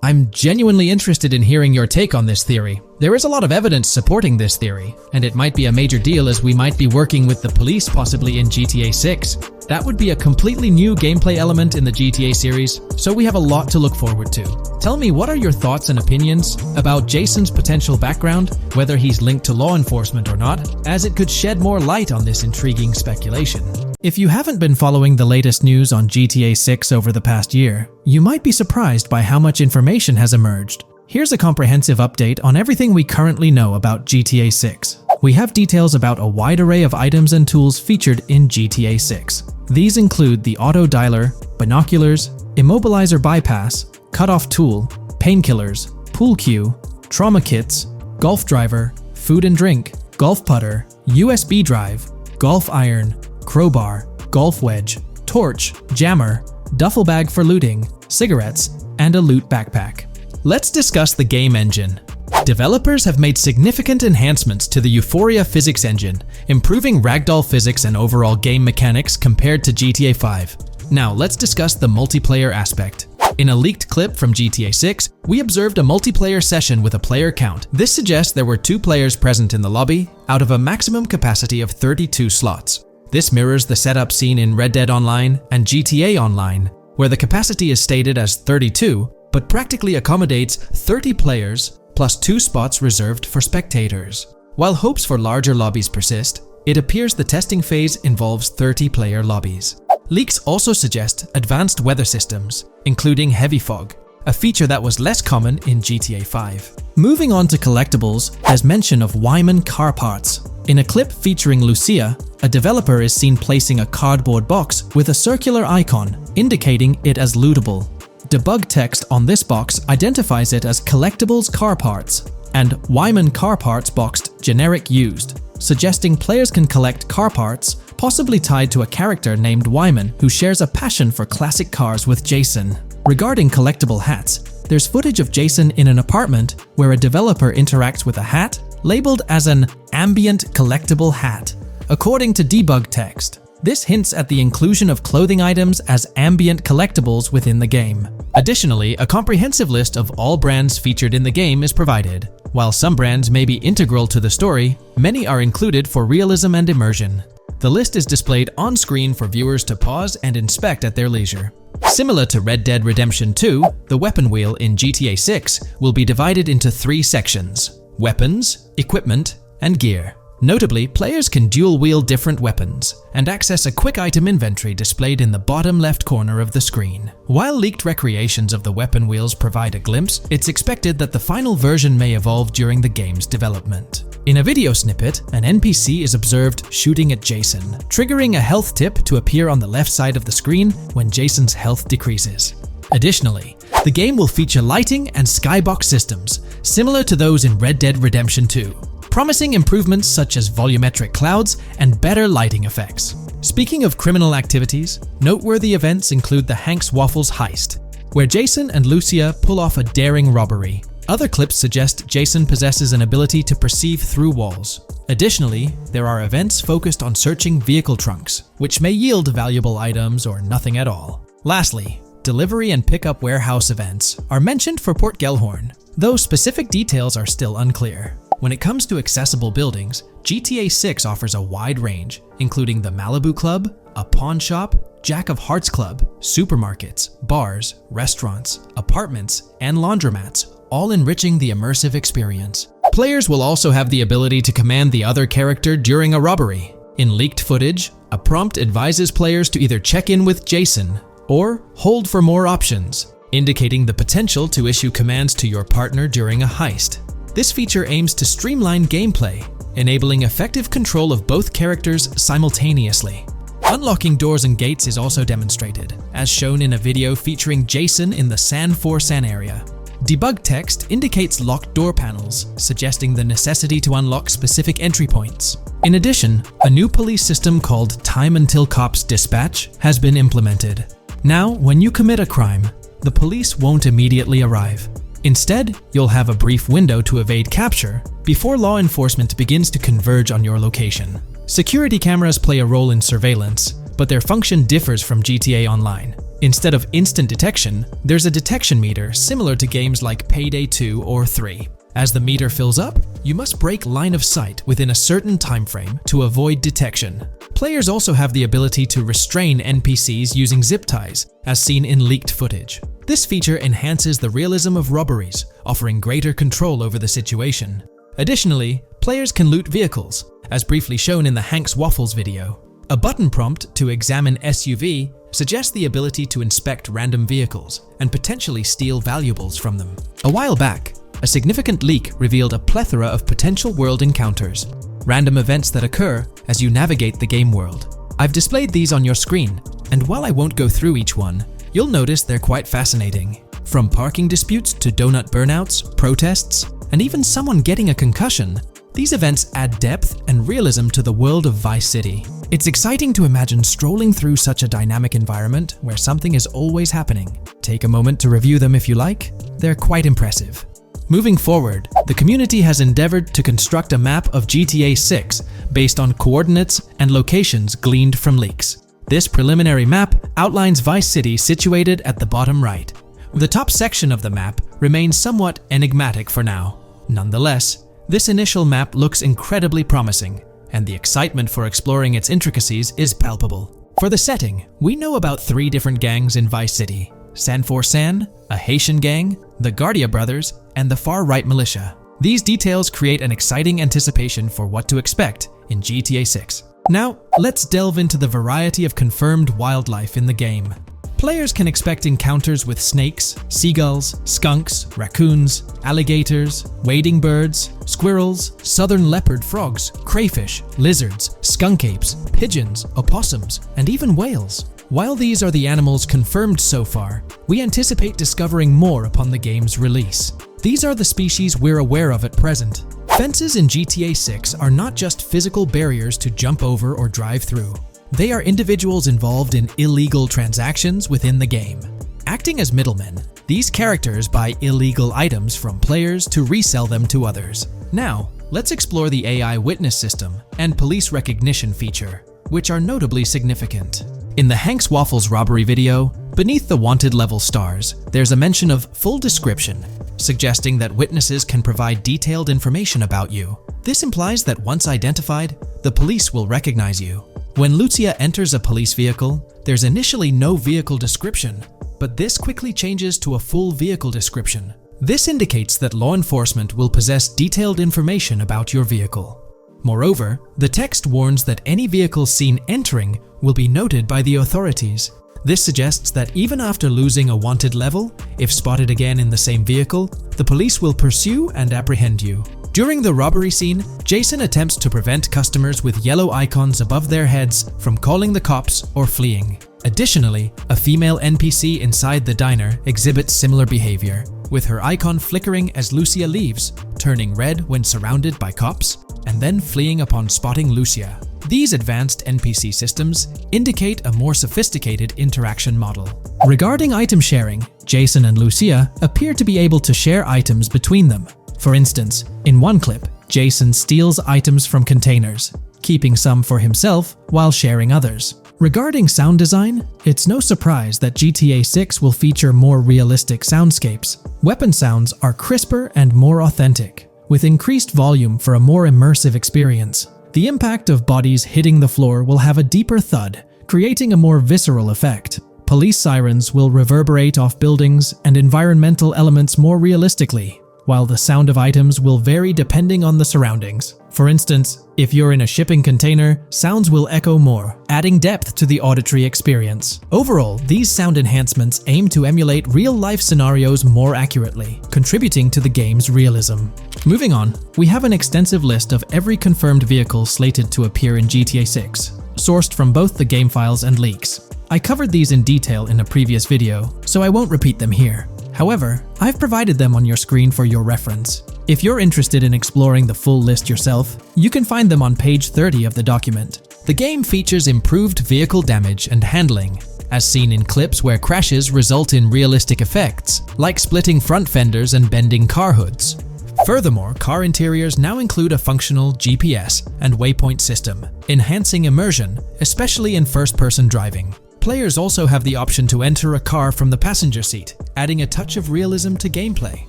I'm genuinely interested in hearing your take on this theory. There is a lot of evidence supporting this theory, and it might be a major deal as we might be working with the police possibly in GTA 6. That would be a completely new gameplay element in the GTA series, so we have a lot to look forward to. Tell me, what are your thoughts and opinions about Jason's potential background, whether he's linked to law enforcement or not, as it could shed more light on this intriguing speculation. If you haven't been following the latest news on GTA 6 over the past year, you might be surprised by how much information has emerged. Here's a comprehensive update on everything we currently know about GTA 6. We have details about a wide array of items and tools featured in GTA 6. These include the auto dialer, binoculars, immobilizer bypass, cutoff tool, painkillers, pool cue, trauma kits, golf driver, food and drink, golf putter, USB drive, golf iron, crowbar, golf wedge, torch, jammer, duffel bag for looting, cigarettes, and a loot backpack. Let's discuss the game engine. Developers have made significant enhancements to the Euphoria physics engine, improving ragdoll physics and overall game mechanics compared to GTA 5. Now let's discuss the multiplayer aspect. In a leaked clip from GTA 6, we observed a multiplayer session with a player count. This suggests there were 2 players present in the lobby, out of a maximum capacity of 32 slots. This mirrors the setup seen in Red Dead Online and GTA Online, where the capacity is stated as 32, but practically accommodates 30 players plus 2 spots reserved for spectators. While hopes for larger lobbies persist, it appears the testing phase involves 30-player lobbies. Leaks also suggest advanced weather systems, including heavy fog, a feature that was less common in GTA 5. Moving on to collectibles, there's mention of Wyman car parts. In a clip featuring Lucia, a developer is seen placing a cardboard box with a circular icon, indicating it as lootable. Debug text on this box identifies it as Collectibles Car Parts and Wyman Car Parts boxed Generic Used, suggesting players can collect car parts, possibly tied to a character named Wyman who shares a passion for classic cars with Jason. Regarding collectible hats, there's footage of Jason in an apartment where a developer interacts with a hat labeled as an ambient collectible hat. According to debug text, this hints at the inclusion of clothing items as ambient collectibles within the game. Additionally, a comprehensive list of all brands featured in the game is provided. While some brands may be integral to the story, many are included for realism and immersion. The list is displayed on screen for viewers to pause and inspect at their leisure. Similar to Red Dead Redemption 2, the weapon wheel in GTA 6 will be divided into 3 sections: weapons, equipment, and gear. Notably, players can dual-wield different weapons and access a quick item inventory displayed in the bottom left corner of the screen. While leaked recreations of the weapon wheels provide a glimpse, it's expected that the final version may evolve during the game's development. In a video snippet, an NPC is observed shooting at Jason, triggering a health tip to appear on the left side of the screen when Jason's health decreases. Additionally, the game will feature lighting and skybox systems, similar to those in Red Dead Redemption 2. Promising improvements such as volumetric clouds and better lighting effects. Speaking of criminal activities, noteworthy events include the Hank's Waffles heist, where Jason and Lucia pull off a daring robbery. Other clips suggest Jason possesses an ability to perceive through walls. Additionally, there are events focused on searching vehicle trunks, which may yield valuable items or nothing at all. Lastly, delivery and pickup warehouse events are mentioned for Port Gellhorn, though specific details are still unclear. When it comes to accessible buildings, GTA 6 offers a wide range, including the Malibu Club, a pawn shop, Jack of Hearts Club, supermarkets, bars, restaurants, apartments, and laundromats, all enriching the immersive experience. Players will also have the ability to command the other character during a robbery. In leaked footage, a prompt advises players to either check in with Jason or hold for more options, indicating the potential to issue commands to your partner during a heist. This feature aims to streamline gameplay, enabling effective control of both characters simultaneously. Unlocking doors and gates is also demonstrated, as shown in a video featuring Jason in the San Forsan area. Debug text indicates locked door panels, suggesting the necessity to unlock specific entry points. In addition, a new police system called Time Until Cops Dispatch has been implemented. Now, when you commit a crime, the police won't immediately arrive. Instead, you'll have a brief window to evade capture before law enforcement begins to converge on your location. Security cameras play a role in surveillance, but their function differs from GTA Online. Instead of instant detection, there's a detection meter similar to games like Payday 2 or 3. As the meter fills up, you must break line of sight within a certain time frame to avoid detection. Players also have the ability to restrain NPCs using zip ties, as seen in leaked footage. This feature enhances the realism of robberies, offering greater control over the situation. Additionally, players can loot vehicles, as briefly shown in the Hank's Waffles video. A button prompt to examine SUV suggests the ability to inspect random vehicles and potentially steal valuables from them. A while back, a significant leak revealed a plethora of potential world encounters, random events that occur as you navigate the game world. I've displayed these on your screen, and while I won't go through each one, you'll notice they're quite fascinating. From parking disputes to donut burnouts, protests, and even someone getting a concussion, these events add depth and realism to the world of Vice City. It's exciting to imagine strolling through such a dynamic environment where something is always happening. Take a moment to review them if you like. They're quite impressive. Moving forward, the community has endeavored to construct a map of GTA 6 based on coordinates and locations gleaned from leaks. This preliminary map outlines Vice City situated at the bottom right. The top section of the map remains somewhat enigmatic for now. Nonetheless, this initial map looks incredibly promising, and the excitement for exploring its intricacies is palpable. For the setting, we know about 3 different gangs in Vice City: San4San, a Haitian gang, the Guardia Brothers, and the far-right militia. These details create an exciting anticipation for what to expect in GTA 6. Now, let's delve into the variety of confirmed wildlife in the game. Players can expect encounters with snakes, seagulls, skunks, raccoons, alligators, wading birds, squirrels, southern leopard frogs, crayfish, lizards, skunk apes, pigeons, opossums, and even whales. While these are the animals confirmed so far, we anticipate discovering more upon the game's release. These are the species we're aware of at present. Fences in GTA 6 are not just physical barriers to jump over or drive through. They are individuals involved in illegal transactions within the game. Acting as middlemen, these characters buy illegal items from players to resell them to others. Now, let's explore the AI witness system and police recognition feature, which are notably significant. In the Hank's Waffles robbery video, beneath the wanted level stars, there's a mention of full description, suggesting that witnesses can provide detailed information about you. This implies that once identified, the police will recognize you. When Lucia enters a police vehicle, there's initially no vehicle description, but this quickly changes to a full vehicle description. This indicates that law enforcement will possess detailed information about your vehicle. Moreover, the text warns that any vehicle seen entering will be noted by the authorities. This suggests that even after losing a wanted level, if spotted again in the same vehicle, the police will pursue and apprehend you. During the robbery scene, Jason attempts to prevent customers with yellow icons above their heads from calling the cops or fleeing. Additionally, a female NPC inside the diner exhibits similar behavior, with her icon flickering as Lucia leaves, turning red when surrounded by cops, and then fleeing upon spotting Lucia. These advanced NPC systems indicate a more sophisticated interaction model. Regarding item sharing, Jason and Lucia appear to be able to share items between them. For instance, in one clip, Jason steals items from containers, keeping some for himself while sharing others. Regarding sound design, it's no surprise that GTA 6 will feature more realistic soundscapes. Weapon sounds are crisper and more authentic, with increased volume for a more immersive experience. The impact of bodies hitting the floor will have a deeper thud, creating a more visceral effect. Police sirens will reverberate off buildings and environmental elements more realistically, while the sound of items will vary depending on the surroundings. For instance, if you're in a shipping container, sounds will echo more, adding depth to the auditory experience. Overall, these sound enhancements aim to emulate real-life scenarios more accurately, contributing to the game's realism. Moving on, we have an extensive list of every confirmed vehicle slated to appear in GTA 6, sourced from both the game files and leaks. I covered these in detail in a previous video, so I won't repeat them here. However, I've provided them on your screen for your reference. If you're interested in exploring the full list yourself, you can find them on page 30 of the document. The game features improved vehicle damage and handling, as seen in clips where crashes result in realistic effects, like splitting front fenders and bending car hoods. Furthermore, car interiors now include a functional GPS and waypoint system, enhancing immersion, especially in first-person driving. Players also have the option to enter a car from the passenger seat, adding a touch of realism to gameplay.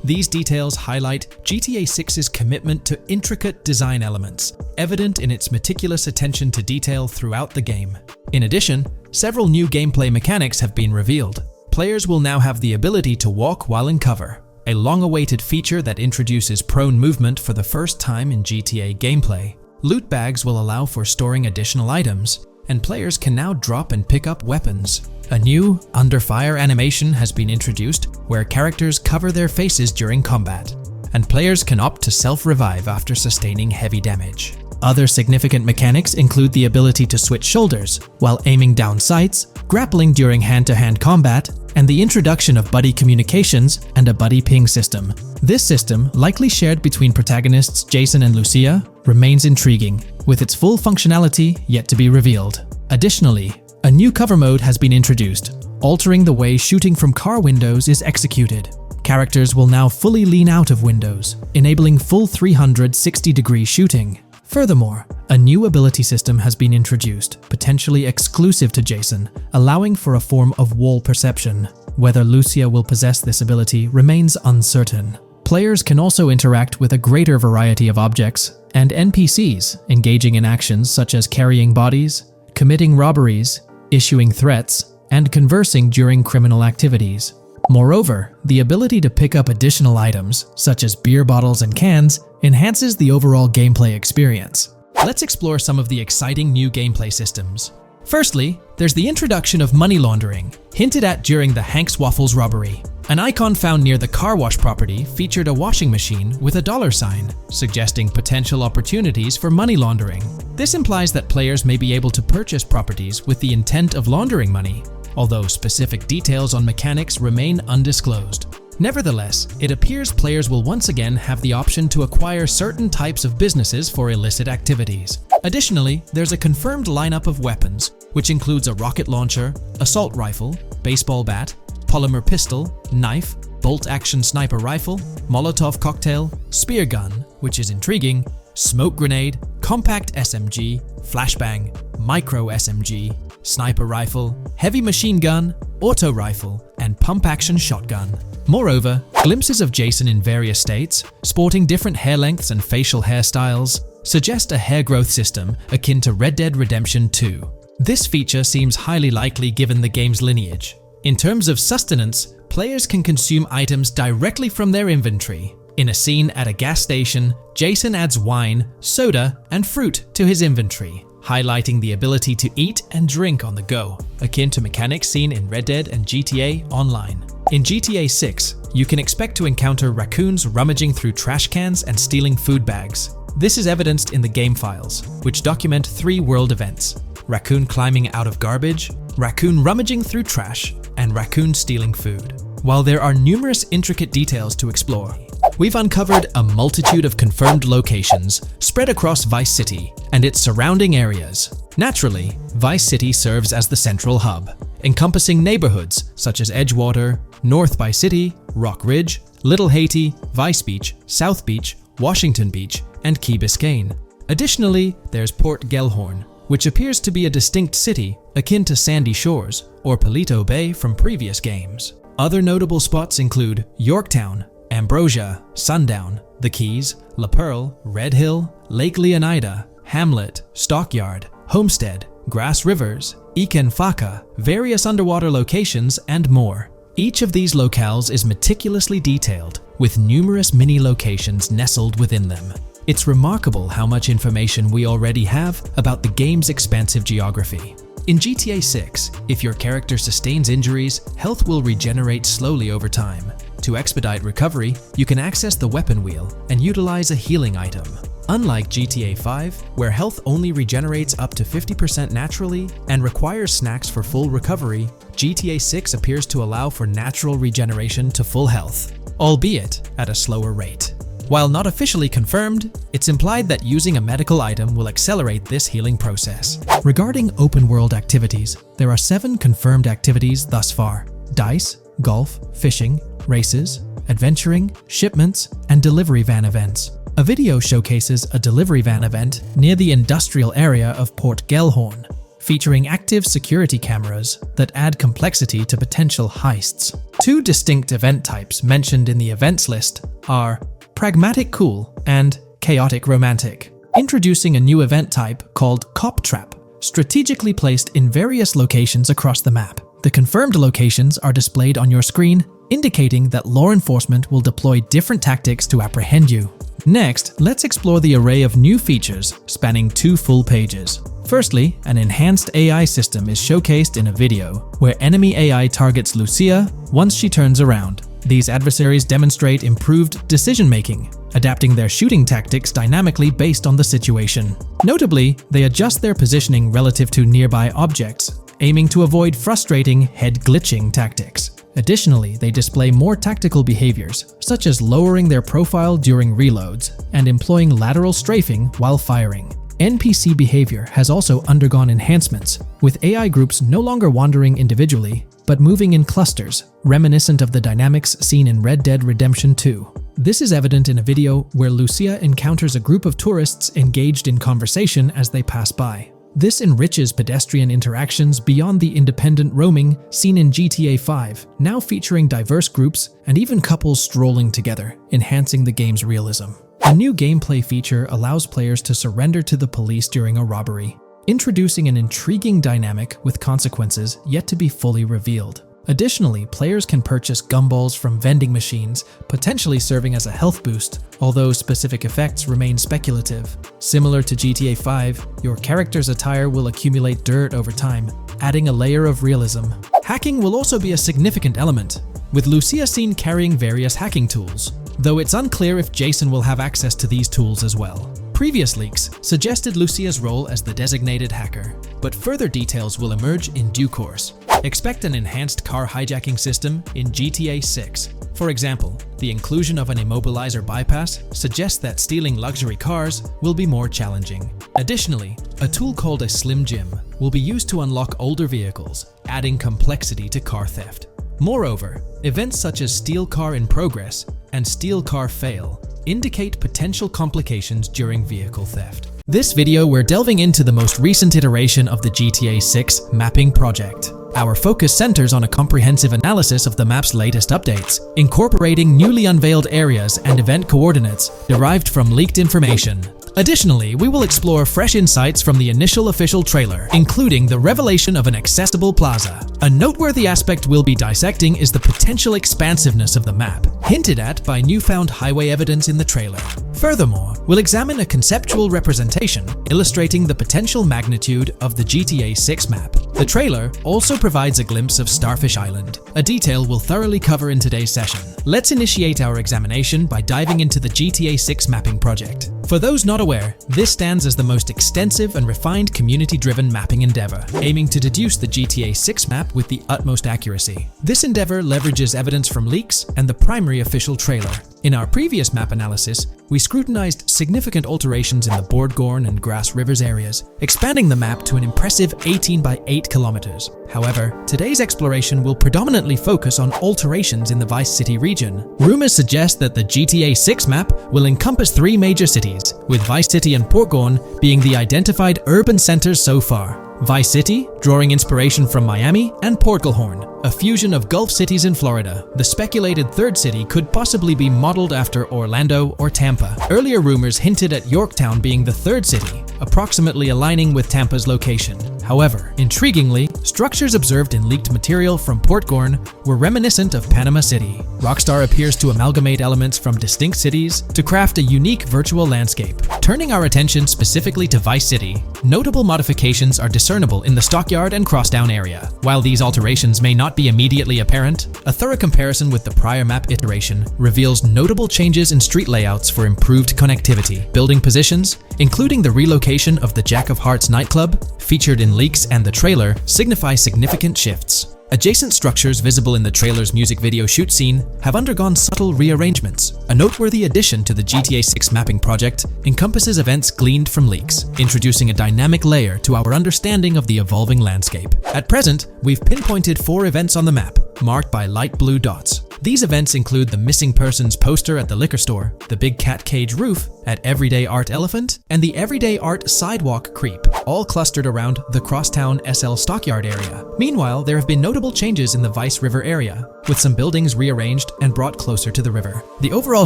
These details highlight GTA 6's commitment to intricate design elements, evident in its meticulous attention to detail throughout the game. In addition, several new gameplay mechanics have been revealed. Players will now have the ability to walk while in cover, a long-awaited feature that introduces prone movement for the first time in GTA gameplay. Loot bags will allow for storing additional items, and players can now drop and pick up weapons. A new under fire animation has been introduced where characters cover their faces during combat, and players can opt to self-revive after sustaining heavy damage. Other significant mechanics include the ability to switch shoulders while aiming down sights, grappling during hand-to-hand combat, and the introduction of buddy communications and a buddy ping system. This system, likely shared between protagonists Jason and Lucia, remains intriguing, with its full functionality yet to be revealed. Additionally, a new cover mode has been introduced, altering the way shooting from car windows is executed. Characters will now fully lean out of windows, enabling full 360-degree shooting. Furthermore, a new ability system has been introduced, potentially exclusive to Jason, allowing for a form of wall perception. Whether Lucia will possess this ability remains uncertain. Players can also interact with a greater variety of objects and NPCs, engaging in actions such as carrying bodies, committing robberies, issuing threats, and conversing during criminal activities. Moreover, the ability to pick up additional items, such as beer bottles and cans, enhances the overall gameplay experience. Let's explore some of the exciting new gameplay systems. Firstly, there's the introduction of money laundering, hinted at during the Hank's Waffles robbery. An icon found near the car wash property featured a washing machine with a dollar sign, suggesting potential opportunities for money laundering. This implies that players may be able to purchase properties with the intent of laundering money, although specific details on mechanics remain undisclosed. Nevertheless, it appears players will once again have the option to acquire certain types of businesses for illicit activities. Additionally, there's a confirmed lineup of weapons, which includes a rocket launcher, assault rifle, baseball bat, polymer pistol, knife, bolt-action sniper rifle, Molotov cocktail, spear gun, which is intriguing, smoke grenade, compact SMG, flashbang, micro SMG, sniper rifle, heavy machine gun, auto rifle, and pump-action shotgun. Moreover, glimpses of Jason in various states, sporting different hair lengths and facial hairstyles, suggest a hair growth system akin to Red Dead Redemption 2. This feature seems highly likely given the game's lineage. In terms of sustenance, players can consume items directly from their inventory. In a scene at a gas station, Jason adds wine, soda, and fruit to his inventory, highlighting the ability to eat and drink on the go, akin to mechanics seen in Red Dead and GTA Online. In GTA 6, you can expect to encounter raccoons rummaging through trash cans and stealing food bags. This is evidenced in the game files, which document 3 world events: raccoon climbing out of garbage, raccoon rummaging through trash, and raccoon stealing food. While there are numerous intricate details to explore, we've uncovered a multitude of confirmed locations spread across Vice City and its surrounding areas. Naturally, Vice City serves as the central hub, encompassing neighborhoods such as Edgewater, North Vice City, Rock Ridge, Little Haiti, Vice Beach, South Beach, Washington Beach, and Key Biscayne. Additionally, there's Port Gellhorn, which appears to be a distinct city akin to Sandy Shores or Paleto Bay from previous games. Other notable spots include Yorktown, Ambrosia, Sundown, The Keys, La Pearl, Red Hill, Lake Leonida, Hamlet, Stockyard, Homestead, Grass Rivers, Ikenfaka, various underwater locations, and more. Each of these locales is meticulously detailed, with numerous mini locations nestled within them. It's remarkable how much information we already have about the game's expansive geography. In GTA 6, if your character sustains injuries, health will regenerate slowly over time. To expedite recovery, you can access the weapon wheel and utilize a healing item. Unlike GTA 5, where health only regenerates up to 50% naturally and requires snacks for full recovery, GTA 6 appears to allow for natural regeneration to full health, albeit at a slower rate. While not officially confirmed, it's implied that using a medical item will accelerate this healing process. Regarding open-world activities, there are 7 confirmed activities thus far: dice, golf, fishing, races, adventuring, shipments, and delivery van events. A video showcases a delivery van event near the industrial area of Port Gellhorn, featuring active security cameras that add complexity to potential heists. 2 distinct event types mentioned in the events list are Pragmatic Cool and Chaotic Romantic, introducing a new event type called Cop Trap, strategically placed in various locations across the map. The confirmed locations are displayed on your screen, indicating that law enforcement will deploy different tactics to apprehend you. Next, let's explore the array of new features spanning 2 full pages. Firstly, an enhanced AI system is showcased in a video, where enemy AI targets Lucia once she turns around. These adversaries demonstrate improved decision-making, adapting their shooting tactics dynamically based on the situation. Notably, they adjust their positioning relative to nearby objects, aiming to avoid frustrating head-glitching tactics. Additionally, they display more tactical behaviors, such as lowering their profile during reloads and employing lateral strafing while firing. NPC behavior has also undergone enhancements, with AI groups no longer wandering individually, but moving in clusters, reminiscent of the dynamics seen in Red Dead Redemption 2. This is evident in a video where Lucia encounters a group of tourists engaged in conversation as they pass by. This enriches pedestrian interactions beyond the independent roaming seen in GTA 5, now featuring diverse groups and even couples strolling together, enhancing the game's realism. A new gameplay feature allows players to surrender to the police during a robbery, introducing an intriguing dynamic with consequences yet to be fully revealed. Additionally, players can purchase gumballs from vending machines, potentially serving as a health boost, although specific effects remain speculative. Similar to GTA 5, your character's attire will accumulate dirt over time, adding a layer of realism. Hacking will also be a significant element, with Lucia seen carrying various hacking tools, though it's unclear if Jason will have access to these tools as well. Previous leaks suggested Lucia's role as the designated hacker, but further details will emerge in due course. Expect an enhanced car hijacking system in GTA 6. For example, the inclusion of an immobilizer bypass suggests that stealing luxury cars will be more challenging. Additionally, a tool called a Slim Jim will be used to unlock older vehicles, adding complexity to car theft. Moreover, events such as Steal Car in Progress and Steal Car Fail indicate potential complications during vehicle theft. This video, we're delving into the most recent iteration of the GTA 6 mapping project. Our focus centers on a comprehensive analysis of the map's latest updates, incorporating newly unveiled areas and event coordinates derived from leaked information. Additionally, we will explore fresh insights from the initial official trailer, including the revelation of an accessible plaza. A noteworthy aspect we'll be dissecting is the potential expansiveness of the map, hinted at by newfound highway evidence in the trailer. Furthermore, we'll examine a conceptual representation illustrating the potential magnitude of the GTA 6 map. The trailer also provides a glimpse of Starfish Island, a detail we'll thoroughly cover in today's session. Let's initiate our examination by diving into the GTA 6 mapping project. For those not aware, this stands as the most extensive and refined community-driven mapping endeavor, aiming to deduce the GTA 6 map with the utmost accuracy. This endeavor leverages evidence from leaks and the primary official trailer. In our previous map analysis, we scrutinized significant alterations in the Bordgorn and Grass Rivers areas, expanding the map to an impressive 18 by 8 kilometers. However, today's exploration will predominantly focus on alterations in the Vice City region. Rumors suggest that the GTA 6 map will encompass 3 major cities, with Vice City and Portgorn being the identified urban centers so far. Vice City, drawing inspiration from Miami, and Portgorn, a fusion of Gulf cities in Florida. The speculated third city could possibly be modeled after Orlando or Tampa. Earlier rumors hinted at Yorktown being the third city, approximately aligning with Tampa's location. However, intriguingly, structures observed in leaked material from Portgorn were reminiscent of Panama City. Rockstar appears to amalgamate elements from distinct cities to craft a unique virtual landscape. Turning our attention specifically to Vice City, notable modifications are discernible in the Stockyard and Crosstown area. While these alterations may not be immediately apparent, a thorough comparison with the prior map iteration reveals notable changes in street layouts for improved connectivity. Building positions, including the relocation of the Jack of Hearts nightclub, featured in leaks and the trailer, signify significant shifts. Adjacent structures visible in the trailer's music video shoot scene have undergone subtle rearrangements. A noteworthy addition to the GTA 6 mapping project encompasses events gleaned from leaks, introducing a dynamic layer to our understanding of the evolving landscape. At present, we've pinpointed 4 events on the map, marked by light blue dots. These events include the missing persons poster at the liquor store, the big cat cage roof at Everyday Art Elephant, and the Everyday Art Sidewalk Creep, all clustered around the Crosstown SL Stockyard area. Meanwhile, there have been notable changes in the Vice River area, with some buildings rearranged and brought closer to the river. The overall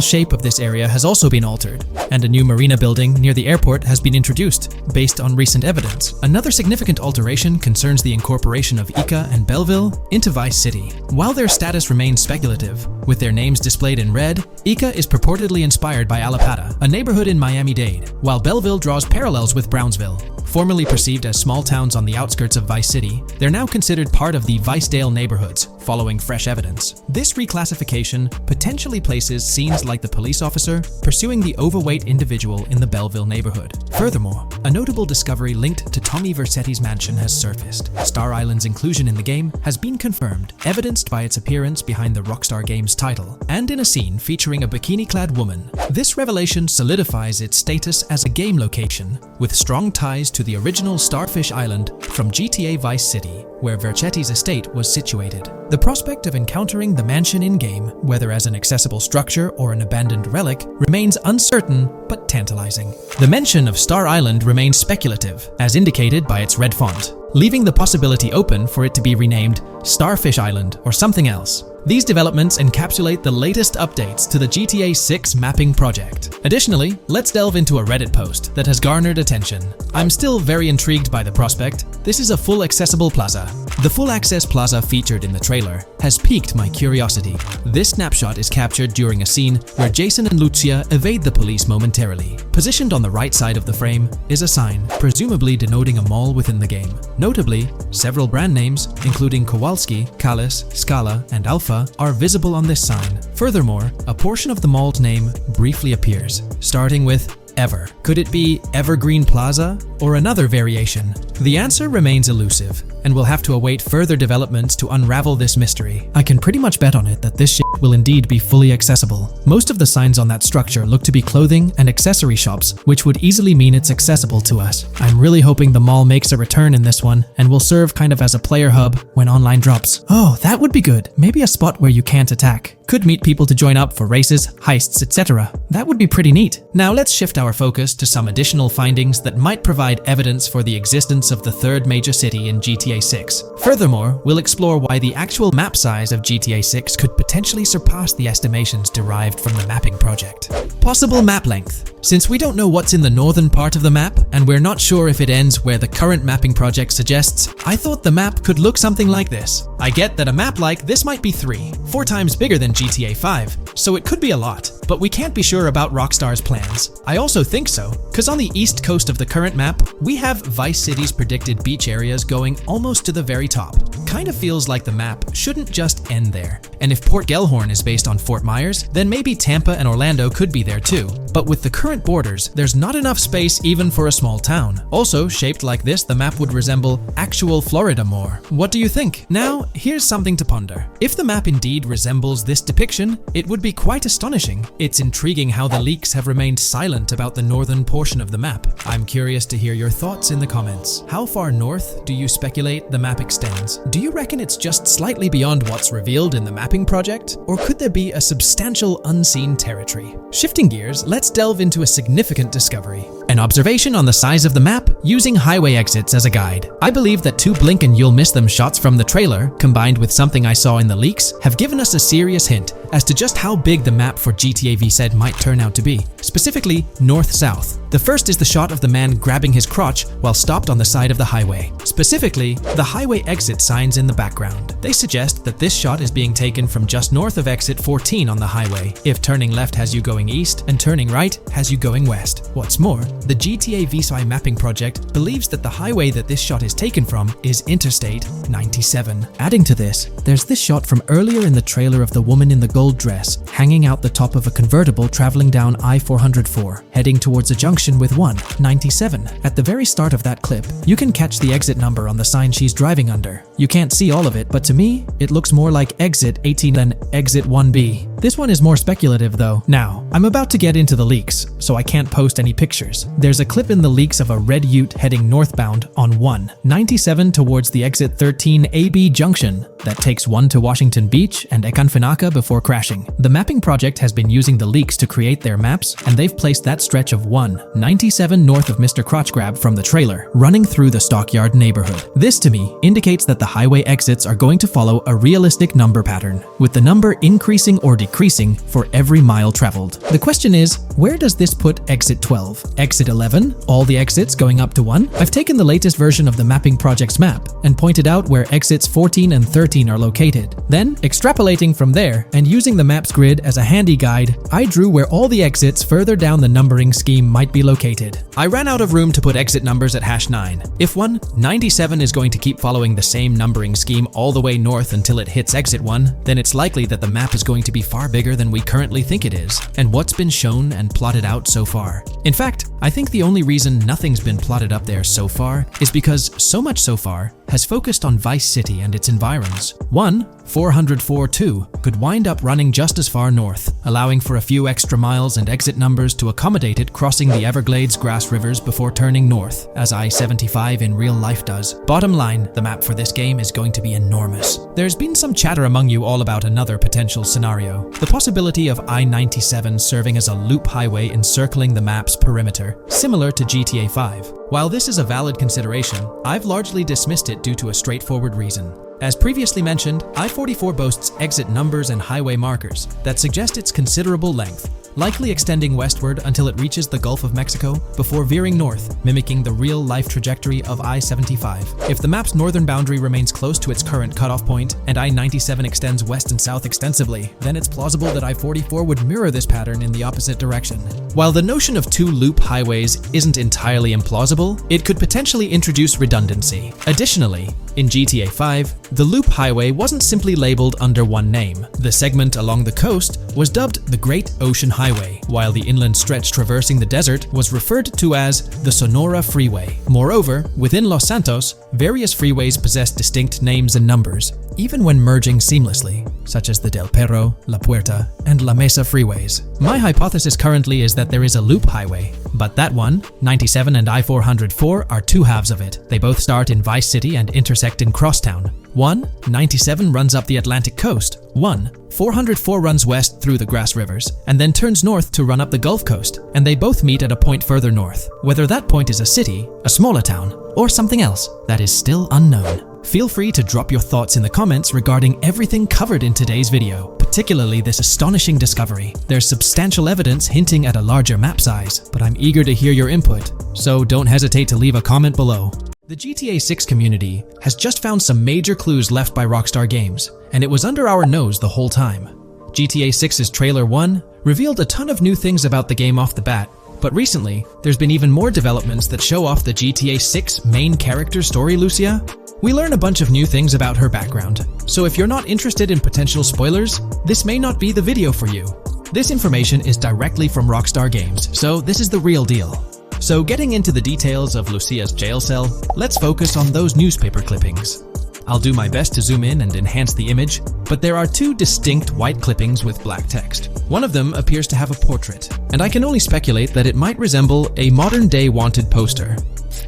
shape of this area has also been altered, and a new marina building near the airport has been introduced, based on recent evidence. Another significant alteration concerns the incorporation of Ica and Belleville into Vice City. While their status remains speculative, with their names displayed in red, Ica is purportedly inspired by Allapattah, a neighborhood in Miami-Dade, while Belleville draws parallels with Brownsville. Formerly perceived as small towns on the outskirts of Vice City, they're now considered part of the Vicedale neighborhoods, following fresh evidence. This reclassification potentially places scenes like the police officer pursuing the overweight individual in the Belleville neighborhood. Furthermore, a notable discovery linked to Tommy Vercetti's mansion has surfaced. Star Island's inclusion in the game has been confirmed, evidenced by its appearance behind the Rockstar Games title, and in a scene featuring a bikini-clad woman. This revelation solidifies its status as a game location, with strong ties to the original Starfish Island from GTA Vice City, where Vercetti's estate was situated. The prospect of encountering the mansion in-game, whether as an accessible structure or an abandoned relic, remains uncertain but tantalizing. The mention of Star Island remains speculative, as indicated by its red font, leaving the possibility open for it to be renamed Starfish Island or something else. These developments encapsulate the latest updates to the GTA 6 mapping project. Additionally, let's delve into a Reddit post that has garnered attention. I'm still very intrigued by the prospect. This is a full accessible plaza. The full access plaza featured in the trailer has piqued my curiosity. This snapshot is captured during a scene where Jason and Lucia evade the police momentarily. Positioned on the right side of the frame is a sign, presumably denoting a mall within the game. Notably, several brand names, including Kowalski, Callis, Scala, and Alpha, are visible on this sign. Furthermore, a portion of the mall's name briefly appears, starting with Ever. Could it be Evergreen Plaza or another variation? The answer remains elusive, and we'll have to await further developments to unravel this mystery. I can pretty much bet on it that this shit will indeed be fully accessible. Most of the signs on that structure look to be clothing and accessory shops, which would easily mean it's accessible to us. I'm really hoping the mall makes a return in this one and will serve kind of as a player hub when online drops. Oh, that would be good. Maybe a spot where you can't attack. Could meet people to join up for races, heists, etc. That would be pretty neat. Now let's shift our focus to some additional findings that might provide evidence for the existence of the third major city in GTA 6. Furthermore, we'll explore why the actual map size of GTA 6 could potentially surpass the estimations derived from the mapping project. Possible map length. Since we don't know what's in the northern part of the map, and we're not sure if it ends where the current mapping project suggests, I thought the map could look something like this. I get that a map like this might be 4 times bigger than GTA 5, so it could be a lot, but we can't be sure about Rockstar's plans. I also think so, because on the east coast of the current map, we have Vice City's predicted beach areas going almost to the very top. Kind of feels like the map shouldn't just end there. And if Port Gellhorn is based on Fort Myers, then maybe Tampa and Orlando could be there too. But with the current borders, there's not enough space even for a small town. Also, shaped like this, the map would resemble actual Florida more. What do you think? Now, here's something to ponder. If the map indeed resembles this depiction, it would be quite astonishing. It's intriguing how the leaks have remained silent about the northern portion of the map. I'm curious to hear your thoughts in the comments. How far north do you speculate the map extends? Do you reckon it's just slightly beyond what's revealed in the mapping project? Or could there be a substantial unseen territory? Shifting gears, let's delve into a significant discovery. An observation on the size of the map using highway exits as a guide. I believe that 2 blink and you'll miss them shots from the trailer, combined with something I saw in the leaks, have given us a serious hint as to just how big the map for GTA VZ might turn out to be. Specifically, north-south. The first is the shot of the man grabbing his crotch while stopped on the side of the highway. Specifically, the highway exit signs in the background. They suggest that this shot is being taken from just north of exit 14 on the highway, if turning left has you going east and turning right has you going west. What's more, the GTA VSI mapping project believes that the highway that this shot is taken from is Interstate 97. Adding to this, there's this shot from earlier in the trailer of the woman in the gold dress hanging out the top of a convertible traveling down I-404, heading towards a junction with 197. At the very start of that clip, you can catch the exit number on the sign she's driving under. You can't see all of it, but to me, it looks more like exit 18 than exit 1B. This one is more speculative though. Now, I'm about to get into the leaks, so I can't post any pictures. There's a clip in the leaks of a red ute heading northbound on 197 towards the exit 13 AB junction that takes 1 to Washington Beach and Ekanfinaka before crashing. The mapping project has been using the leaks to create their maps, and they've placed that stretch of 197 north of Mr. Crotch Grab from the trailer, running through the Stockyard neighborhood. This to me indicates that the highway exits are going to follow a realistic number pattern, with the number increasing or decreasing decreasing for every mile traveled. The question is, where does this put exit 12? Exit 11? All the exits going up to 1? I've taken the latest version of the Mapping Project's map and pointed out where exits 14 and 13 are located. Then, extrapolating from there and using the map's grid as a handy guide, I drew where all the exits further down the numbering scheme might be located. I ran out of room to put exit numbers at #9. If 197 is going to keep following the same numbering scheme all the way north until it hits exit 1, then it's likely that the map is going to be far bigger than we currently think it is, and what's been shown and plotted out so far. In fact, I think the only reason nothing's been plotted up there so far is because so much so far has focused on Vice City and its environs. 404.2 could wind up running just as far north, allowing for a few extra miles and exit numbers to accommodate it crossing the Everglades grass rivers before turning north, as I-75 in real life does. Bottom line, the map for this game is going to be enormous. There's been some chatter among you all about another potential scenario, the possibility of I-97 serving as a loop highway encircling the map's perimeter, similar to GTA 5. While this is a valid consideration, I've largely dismissed it due to a straightforward reason. As previously mentioned, I-44 boasts exit numbers and highway markers that suggest its considerable length, likely extending westward until it reaches the Gulf of Mexico before veering north, mimicking the real-life trajectory of I-75. If the map's northern boundary remains close to its current cutoff point, and I-97 extends west and south extensively, then it's plausible that I-44 would mirror this pattern in the opposite direction. While the notion of two loop highways isn't entirely implausible, it could potentially introduce redundancy. Additionally, in GTA 5, the loop highway wasn't simply labeled under one name. The segment along the coast was dubbed the Great Ocean Highway, while the inland stretch traversing the desert was referred to as the Sonora Freeway. Moreover, within Los Santos, various freeways possess distinct names and numbers, even when merging seamlessly, such as the Del Perro, La Puerta, and La Mesa freeways. My hypothesis currently is that there is a loop highway, but that one, 97 and I-404, are two halves of it. They both start in Vice City and intersect in Crosstown. 97 runs up the Atlantic coast. 404 runs west through the Grass Rivers, and then turns north to run up the Gulf Coast, and they both meet at a point further north. Whether that point is a city, a smaller town, or something else, that is still unknown. Feel free to drop your thoughts in the comments regarding everything covered in today's video, particularly this astonishing discovery. There's substantial evidence hinting at a larger map size, but I'm eager to hear your input, so don't hesitate to leave a comment below. The GTA 6 community has just found some major clues left by Rockstar Games, and it was under our nose the whole time. GTA 6's Trailer 1 revealed a ton of new things about the game off the bat, but recently, there's been even more developments that show off the GTA 6 main character story, Lucia. We learn a bunch of new things about her background, so if you're not interested in potential spoilers, this may not be the video for you. This information is directly from Rockstar Games, so this is the real deal. So getting into the details of Lucia's jail cell, let's focus on those newspaper clippings. I'll do my best to zoom in and enhance the image, but there are two distinct white clippings with black text. One of them appears to have a portrait, and I can only speculate that it might resemble a modern-day wanted poster.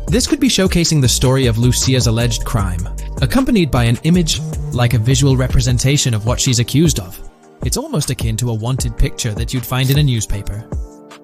This could be showcasing the story of Lucia's alleged crime, accompanied by an image like a visual representation of what she's accused of. It's almost akin to a wanted picture that you'd find in a newspaper.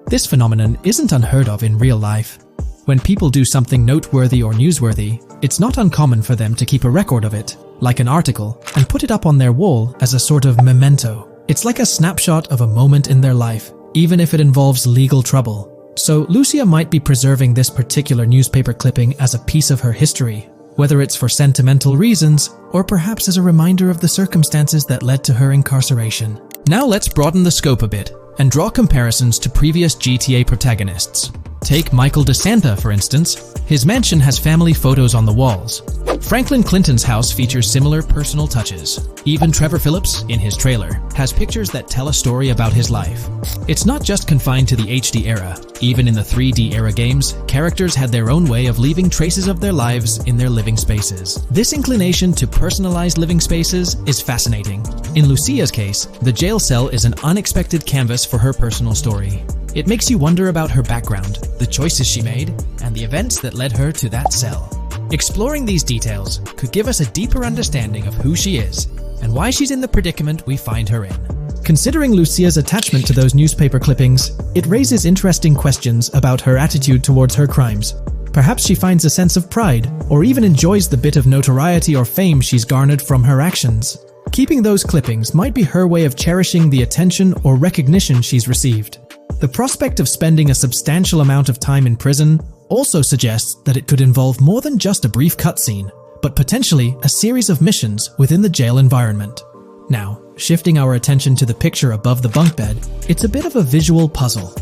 This phenomenon isn't unheard of in real life. When people do something noteworthy or newsworthy, it's not uncommon for them to keep a record of it, like an article, and put it up on their wall as a sort of memento. It's like a snapshot of a moment in their life, even if it involves legal trouble. So Lucia might be preserving this particular newspaper clipping as a piece of her history, whether it's for sentimental reasons or perhaps as a reminder of the circumstances that led to her incarceration. Now let's broaden the scope a bit and draw comparisons to previous GTA protagonists. Take Michael DeSanta, for instance. His mansion has family photos on the walls. Franklin Clinton's house features similar personal touches. Even Trevor Phillips, in his trailer, has pictures that tell a story about his life. It's not just confined to the HD era. Even in the 3D era games, characters had their own way of leaving traces of their lives in their living spaces. This inclination to personalized living spaces is fascinating. In Lucia's case, the jail cell is an unexpected canvas for her personal story. It makes you wonder about her background, the choices she made, and the events that led her to that cell. Exploring these details could give us a deeper understanding of who she is and why she's in the predicament we find her in. Considering Lucia's attachment to those newspaper clippings, it raises interesting questions about her attitude towards her crimes. Perhaps she finds a sense of pride, or even enjoys the bit of notoriety or fame she's garnered from her actions. Keeping those clippings might be her way of cherishing the attention or recognition she's received. The prospect of spending a substantial amount of time in prison also suggests that it could involve more than just a brief cutscene, but potentially a series of missions within the jail environment. Now, shifting our attention to the picture above the bunk bed, it's a bit of a visual puzzle.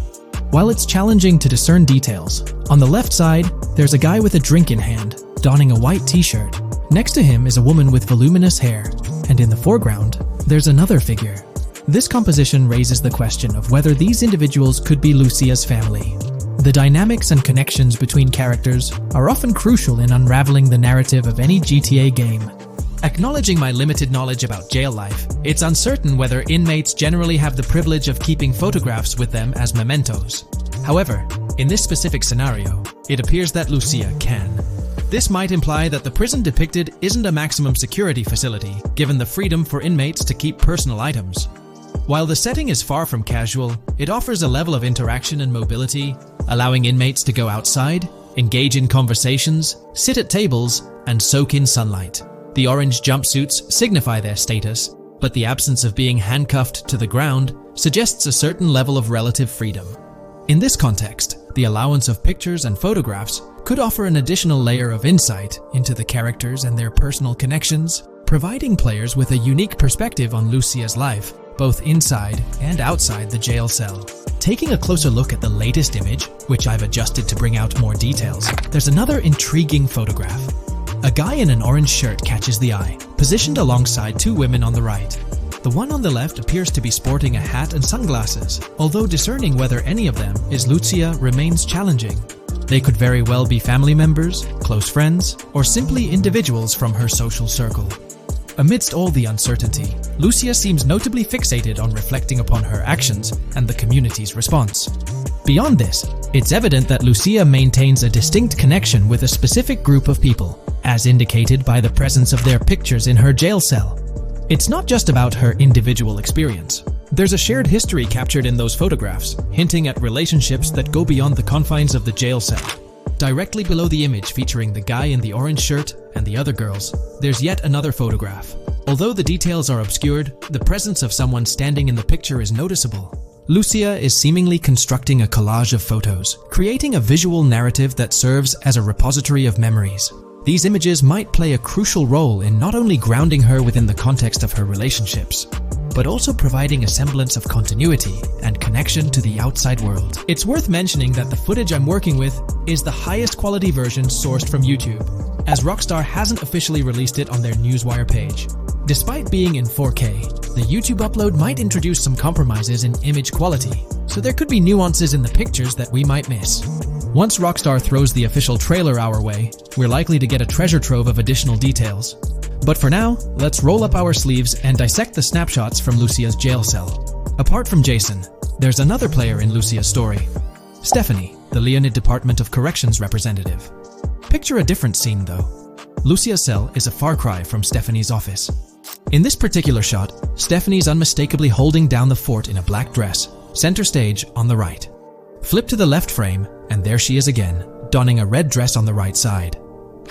While it's challenging to discern details, on the left side, there's a guy with a drink in hand, donning a white t-shirt. Next to him is a woman with voluminous hair, and in the foreground, there's another figure. This composition raises the question of whether these individuals could be Lucia's family. The dynamics and connections between characters are often crucial in unraveling the narrative of any GTA game. Acknowledging my limited knowledge about jail life, it's uncertain whether inmates generally have the privilege of keeping photographs with them as mementos. However, in this specific scenario, it appears that Lucia can. This might imply that the prison depicted isn't a maximum security facility, given the freedom for inmates to keep personal items. While the setting is far from casual, it offers a level of interaction and mobility, allowing inmates to go outside, engage in conversations, sit at tables, and soak in sunlight. The orange jumpsuits signify their status, but the absence of being handcuffed to the ground suggests a certain level of relative freedom. In this context, the allowance of pictures and photographs could offer an additional layer of insight into the characters and their personal connections, providing players with a unique perspective on Lucia's life, both inside and outside the jail cell. Taking a closer look at the latest image, which I've adjusted to bring out more details, there's another intriguing photograph. A guy in an orange shirt catches the eye, positioned alongside two women on the right. The one on the left appears to be sporting a hat and sunglasses, although discerning whether any of them is Lucia remains challenging. They could very well be family members, close friends, or simply individuals from her social circle. Amidst all the uncertainty, Lucia seems notably fixated on reflecting upon her actions and the community's response. Beyond this, it's evident that Lucia maintains a distinct connection with a specific group of people, as indicated by the presence of their pictures in her jail cell. It's not just about her individual experience. There's a shared history captured in those photographs, hinting at relationships that go beyond the confines of the jail cell. Directly below the image featuring the guy in the orange shirt and the other girls, there's yet another photograph. Although the details are obscured, the presence of someone standing in the picture is noticeable. Lucia is seemingly constructing a collage of photos, creating a visual narrative that serves as a repository of memories. These images might play a crucial role in not only grounding her within the context of her relationships, but also providing a semblance of continuity and connection to the outside world. It's worth mentioning that the footage I'm working with is the highest quality version sourced from YouTube, as Rockstar hasn't officially released it on their Newswire page. Despite being in 4K, the YouTube upload might introduce some compromises in image quality, so there could be nuances in the pictures that we might miss. Once Rockstar throws the official trailer our way, we're likely to get a treasure trove of additional details. But for now, let's roll up our sleeves and dissect the snapshots from Lucia's jail cell. Apart from Jason, there's another player in Lucia's story. Stephanie, the Leonid Department of Corrections representative. Picture a different scene though. Lucia's cell is a far cry from Stephanie's office. In this particular shot, Stephanie's unmistakably holding down the fort in a black dress, center stage on the right. Flip to the left frame, and there she is again, donning a red dress on the right side.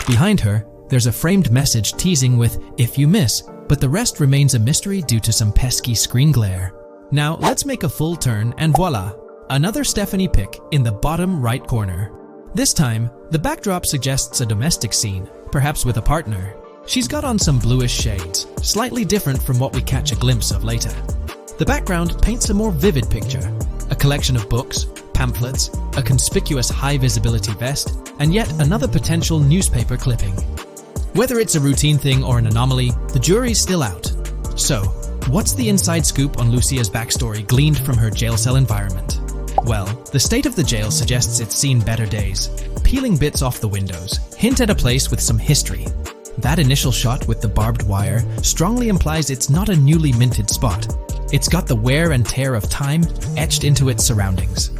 Behind her, there's a framed message teasing with "if you miss," but the rest remains a mystery due to some pesky screen glare. Now let's make a full turn and voila! Another Stephanie pic in the bottom right corner. This time, the backdrop suggests a domestic scene, perhaps with a partner. She's got on some bluish shades, slightly different from what we catch a glimpse of later. The background paints a more vivid picture, a collection of books, pamphlets, a conspicuous high-visibility vest, and yet another potential newspaper clipping. Whether it's a routine thing or an anomaly, the jury's still out. So, what's the inside scoop on Lucia's backstory gleaned from her jail cell environment? Well, the state of the jail suggests it's seen better days. Peeling bits off the windows hint at a place with some history. That initial shot with the barbed wire strongly implies it's not a newly minted spot. It's got the wear and tear of time etched into its surroundings.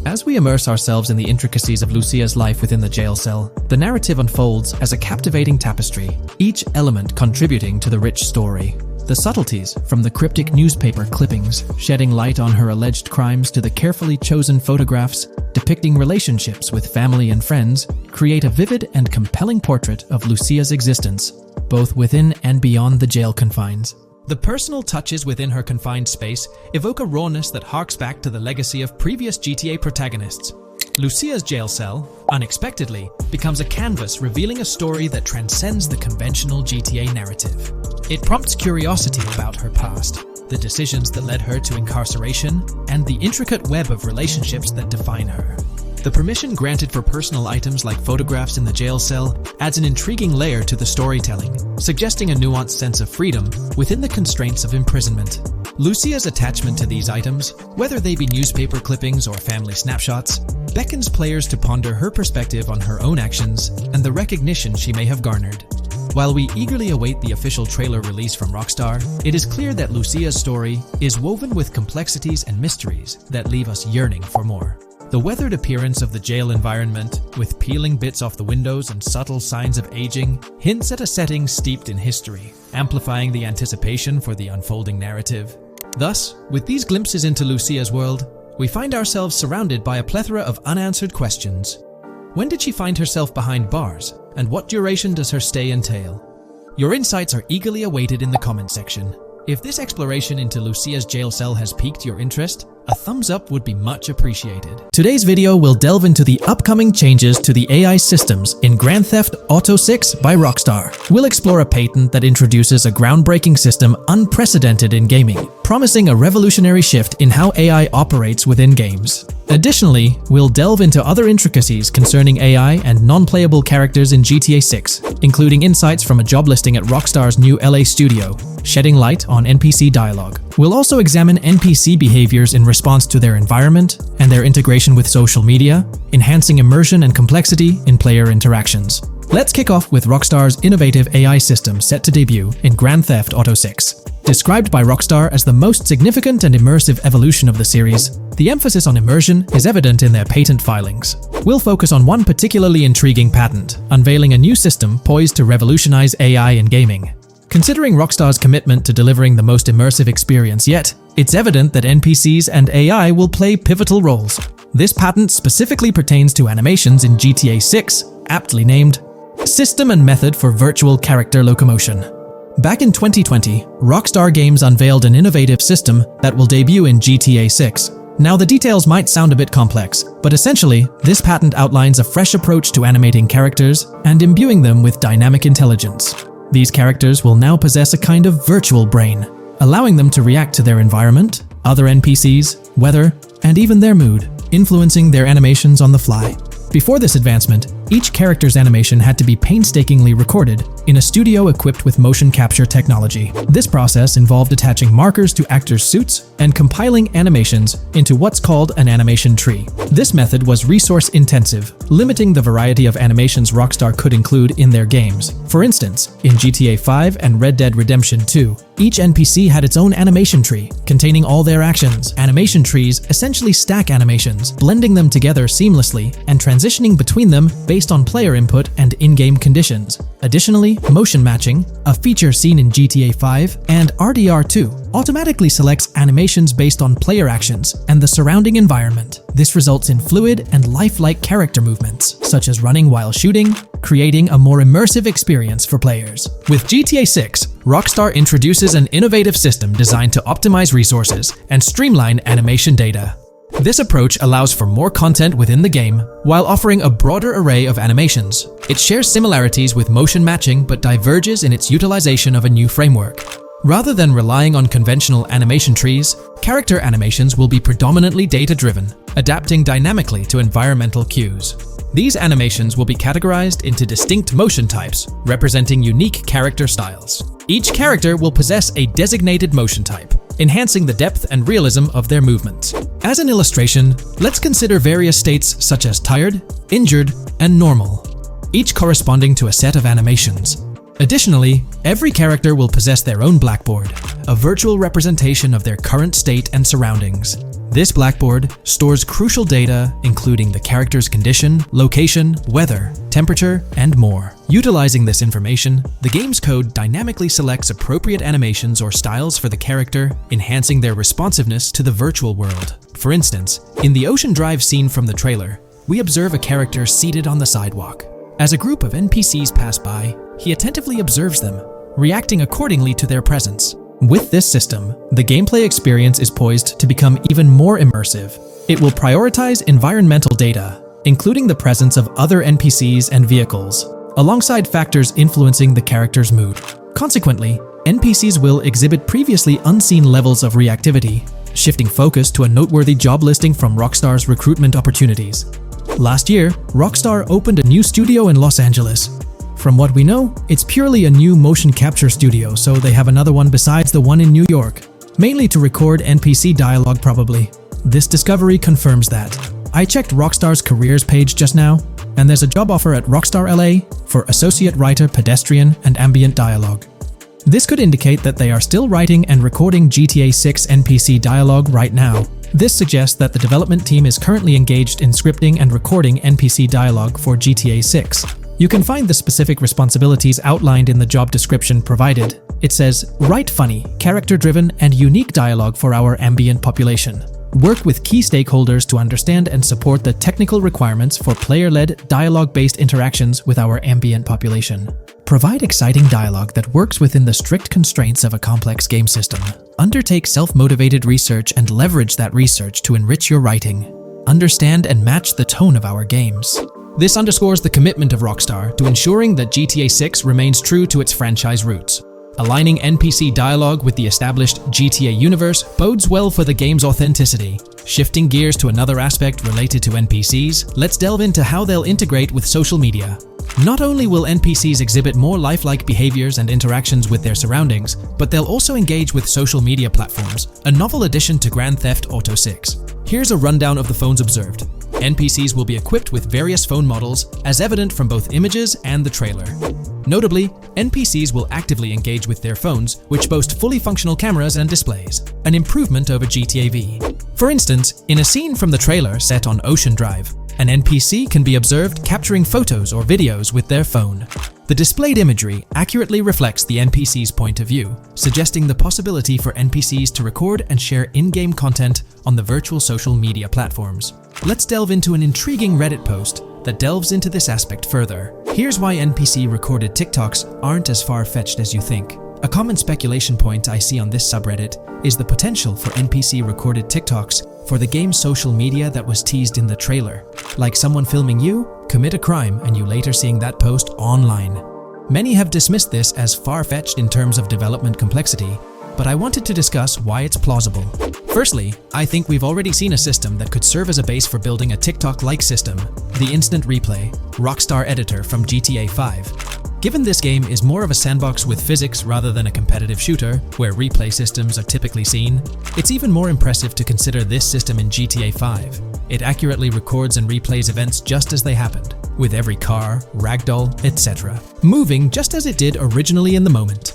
As we immerse ourselves in the intricacies of Lucia's life within the jail cell, the narrative unfolds as a captivating tapestry, each element contributing to the rich story. The subtleties, from the cryptic newspaper clippings shedding light on her alleged crimes to the carefully chosen photographs depicting relationships with family and friends, create a vivid and compelling portrait of Lucia's existence, both within and beyond the jail confines. The personal touches within her confined space evoke a rawness that harks back to the legacy of previous GTA protagonists. Lucia's jail cell, unexpectedly, becomes a canvas revealing a story that transcends the conventional GTA narrative. It prompts curiosity about her past, the decisions that led her to incarceration, and the intricate web of relationships that define her. The permission granted for personal items like photographs in the jail cell adds an intriguing layer to the storytelling, suggesting a nuanced sense of freedom within the constraints of imprisonment. Lucia's attachment to these items, whether they be newspaper clippings or family snapshots, beckons players to ponder her perspective on her own actions and the recognition she may have garnered. While we eagerly await the official trailer release from Rockstar, it is clear that Lucia's story is woven with complexities and mysteries that leave us yearning for more. The weathered appearance of the jail environment, with peeling bits off the windows and subtle signs of aging, hints at a setting steeped in history, amplifying the anticipation for the unfolding narrative. Thus, with these glimpses into Lucia's world, we find ourselves surrounded by a plethora of unanswered questions. When did she find herself behind bars, and what duration does her stay entail? Your insights are eagerly awaited in the comment section. If this exploration into Lucia's jail cell has piqued your interest, a thumbs up would be much appreciated. Today's video will delve into the upcoming changes to the AI systems in Grand Theft Auto 6 by Rockstar. We'll explore a patent that introduces a groundbreaking system unprecedented in gaming, promising a revolutionary shift in how AI operates within games. Additionally, we'll delve into other intricacies concerning AI and non-playable characters in GTA 6, including insights from a job listing at Rockstar's new LA studio, shedding light on NPC dialogue. We'll also examine NPC behaviors in response to their environment and their integration with social media, enhancing immersion and complexity in player interactions. Let's kick off with Rockstar's innovative AI system set to debut in Grand Theft Auto 6. Described by Rockstar as the most significant and immersive evolution of the series, the emphasis on immersion is evident in their patent filings. We'll focus on one particularly intriguing patent, unveiling a new system poised to revolutionize AI in gaming. Considering Rockstar's commitment to delivering the most immersive experience yet, it's evident that NPCs and AI will play pivotal roles. This patent specifically pertains to animations in GTA 6, aptly named System and Method for Virtual Character Locomotion. Back in 2020, Rockstar Games unveiled an innovative system that will debut in GTA 6. Now, the details might sound a bit complex, but essentially, this patent outlines a fresh approach to animating characters and imbuing them with dynamic intelligence. These characters will now possess a kind of virtual brain, allowing them to react to their environment, other NPCs, weather, and even their mood, influencing their animations on the fly. Before this advancement, each character's animation had to be painstakingly recorded in a studio equipped with motion capture technology. This process involved attaching markers to actors' suits and compiling animations into what's called an animation tree. This method was resource-intensive, limiting the variety of animations Rockstar could include in their games. For instance, in GTA 5 and Red Dead Redemption 2, each NPC had its own animation tree, containing all their actions. Animation trees essentially stack animations, blending them together seamlessly and transitioning between them based on player input and in-game conditions. Additionally, motion matching, a feature seen in GTA 5 and RDR2, automatically selects animations based on player actions and the surrounding environment. This results in fluid and lifelike character movements, such as running while shooting, creating a more immersive experience for players. With GTA 6, Rockstar introduces an innovative system designed to optimize resources and streamline animation data. This approach allows for more content within the game while offering a broader array of animations. It shares similarities with motion matching but diverges in its utilization of a new framework. Rather than relying on conventional animation trees, character animations will be predominantly data-driven, adapting dynamically to environmental cues. These animations will be categorized into distinct motion types, representing unique character styles. Each character will possess a designated motion type, enhancing the depth and realism of their movements. As an illustration, let's consider various states such as tired, injured, and normal, each corresponding to a set of animations. Additionally, every character will possess their own blackboard, a virtual representation of their current state and surroundings. This blackboard stores crucial data including the character's condition, location, weather, temperature, and more. Utilizing this information, the game's code dynamically selects appropriate animations or styles for the character, enhancing their responsiveness to the virtual world. For instance, in the Ocean Drive scene from the trailer, we observe a character seated on the sidewalk. As a group of NPCs pass by, he attentively observes them, reacting accordingly to their presence. With this system, the gameplay experience is poised to become even more immersive. It will prioritize environmental data, including the presence of other NPCs and vehicles, alongside factors influencing the character's mood. Consequently, NPCs will exhibit previously unseen levels of reactivity, shifting focus to a noteworthy job listing from Rockstar's recruitment opportunities. Last year, Rockstar opened a new studio in Los Angeles. From what we know, it's purely a new motion capture studio, so they have another one besides the one in New York, mainly to record NPC dialogue probably. This discovery confirms that. I checked Rockstar's careers page just now, and there's a job offer at Rockstar LA for Associate Writer Pedestrian and Ambient Dialogue. This could indicate that they are still writing and recording GTA 6 NPC dialogue right now. This suggests that the development team is currently engaged in scripting and recording NPC dialogue for GTA 6. You can find the specific responsibilities outlined in the job description provided. It says, write funny, character-driven, and unique dialogue for our ambient population. Work with key stakeholders to understand and support the technical requirements for player-led, dialogue-based interactions with our ambient population. Provide exciting dialogue that works within the strict constraints of a complex game system. Undertake self-motivated research and leverage that research to enrich your writing. Understand and match the tone of our games. This underscores the commitment of Rockstar to ensuring that GTA 6 remains true to its franchise roots. Aligning NPC dialogue with the established GTA universe bodes well for the game's authenticity. Shifting gears to another aspect related to NPCs, let's delve into how they'll integrate with social media. Not only will NPCs exhibit more lifelike behaviors and interactions with their surroundings, but they'll also engage with social media platforms, a novel addition to Grand Theft Auto 6. Here's a rundown of the phones observed. NPCs will be equipped with various phone models, as evident from both images and the trailer. Notably, NPCs will actively engage with their phones, which boast fully functional cameras and displays, an improvement over GTA V. For instance, in a scene from the trailer set on Ocean Drive, an NPC can be observed capturing photos or videos with their phone. The displayed imagery accurately reflects the NPC's point of view, suggesting the possibility for NPCs to record and share in-game content on the virtual social media platforms. Let's delve into an intriguing Reddit post that delves into this aspect further. Here's why NPC-recorded TikToks aren't as far-fetched as you think. A common speculation point I see on this subreddit is the potential for NPC-recorded TikToks for the game's social media that was teased in the trailer, like someone filming you commit a crime and you later seeing that post online. Many have dismissed this as far-fetched in terms of development complexity, but I wanted to discuss why it's plausible. Firstly, I think we've already seen a system that could serve as a base for building a TikTok-like system, the Instant Replay, Rockstar editor from GTA 5. Given this game is more of a sandbox with physics rather than a competitive shooter, where replay systems are typically seen, it's even more impressive to consider this system in GTA 5. It accurately records and replays events just as they happened, with every car, ragdoll, etc., moving just as it did originally in the moment.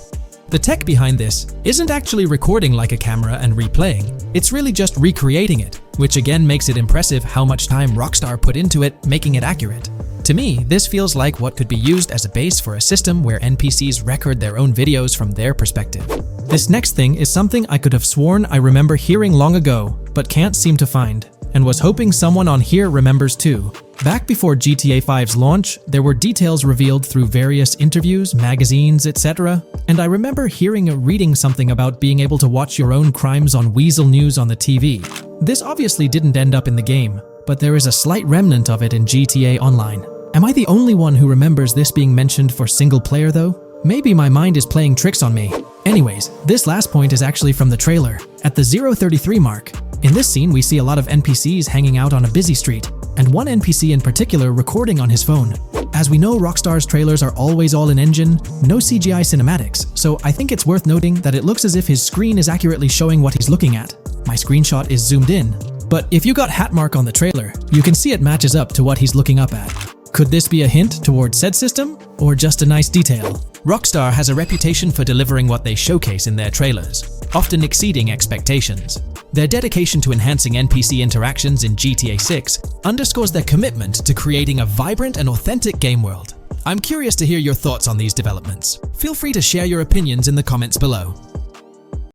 The tech behind this isn't actually recording like a camera and replaying, it's really just recreating it, which again makes it impressive how much time Rockstar put into it, making it accurate. To me, this feels like what could be used as a base for a system where NPCs record their own videos from their perspective. This next thing is something I could have sworn I remember hearing long ago, but can't seem to find, and was hoping someone on here remembers too. Back before GTA 5's launch, there were details revealed through various interviews, magazines, etc., and I remember hearing or reading something about being able to watch your own crimes on Weasel News on the TV. This obviously didn't end up in the game, but there is a slight remnant of it in GTA Online. Am I the only one who remembers this being mentioned for single player though? Maybe my mind is playing tricks on me. Anyways, this last point is actually from the trailer, at the 0:33 mark. In this scene, we see a lot of NPCs hanging out on a busy street, and one NPC in particular recording on his phone. As we know, Rockstar's trailers are always all in engine, no CGI cinematics, so I think it's worth noting that it looks as if his screen is accurately showing what he's looking at. My screenshot is zoomed in, but if you got Hatmark on the trailer, you can see it matches up to what he's looking up at. Could this be a hint towards said system, or just a nice detail? Rockstar has a reputation for delivering what they showcase in their trailers, often exceeding expectations. Their dedication to enhancing NPC interactions in GTA 6 underscores their commitment to creating a vibrant and authentic game world. I'm curious to hear your thoughts on these developments. Feel free to share your opinions in the comments below.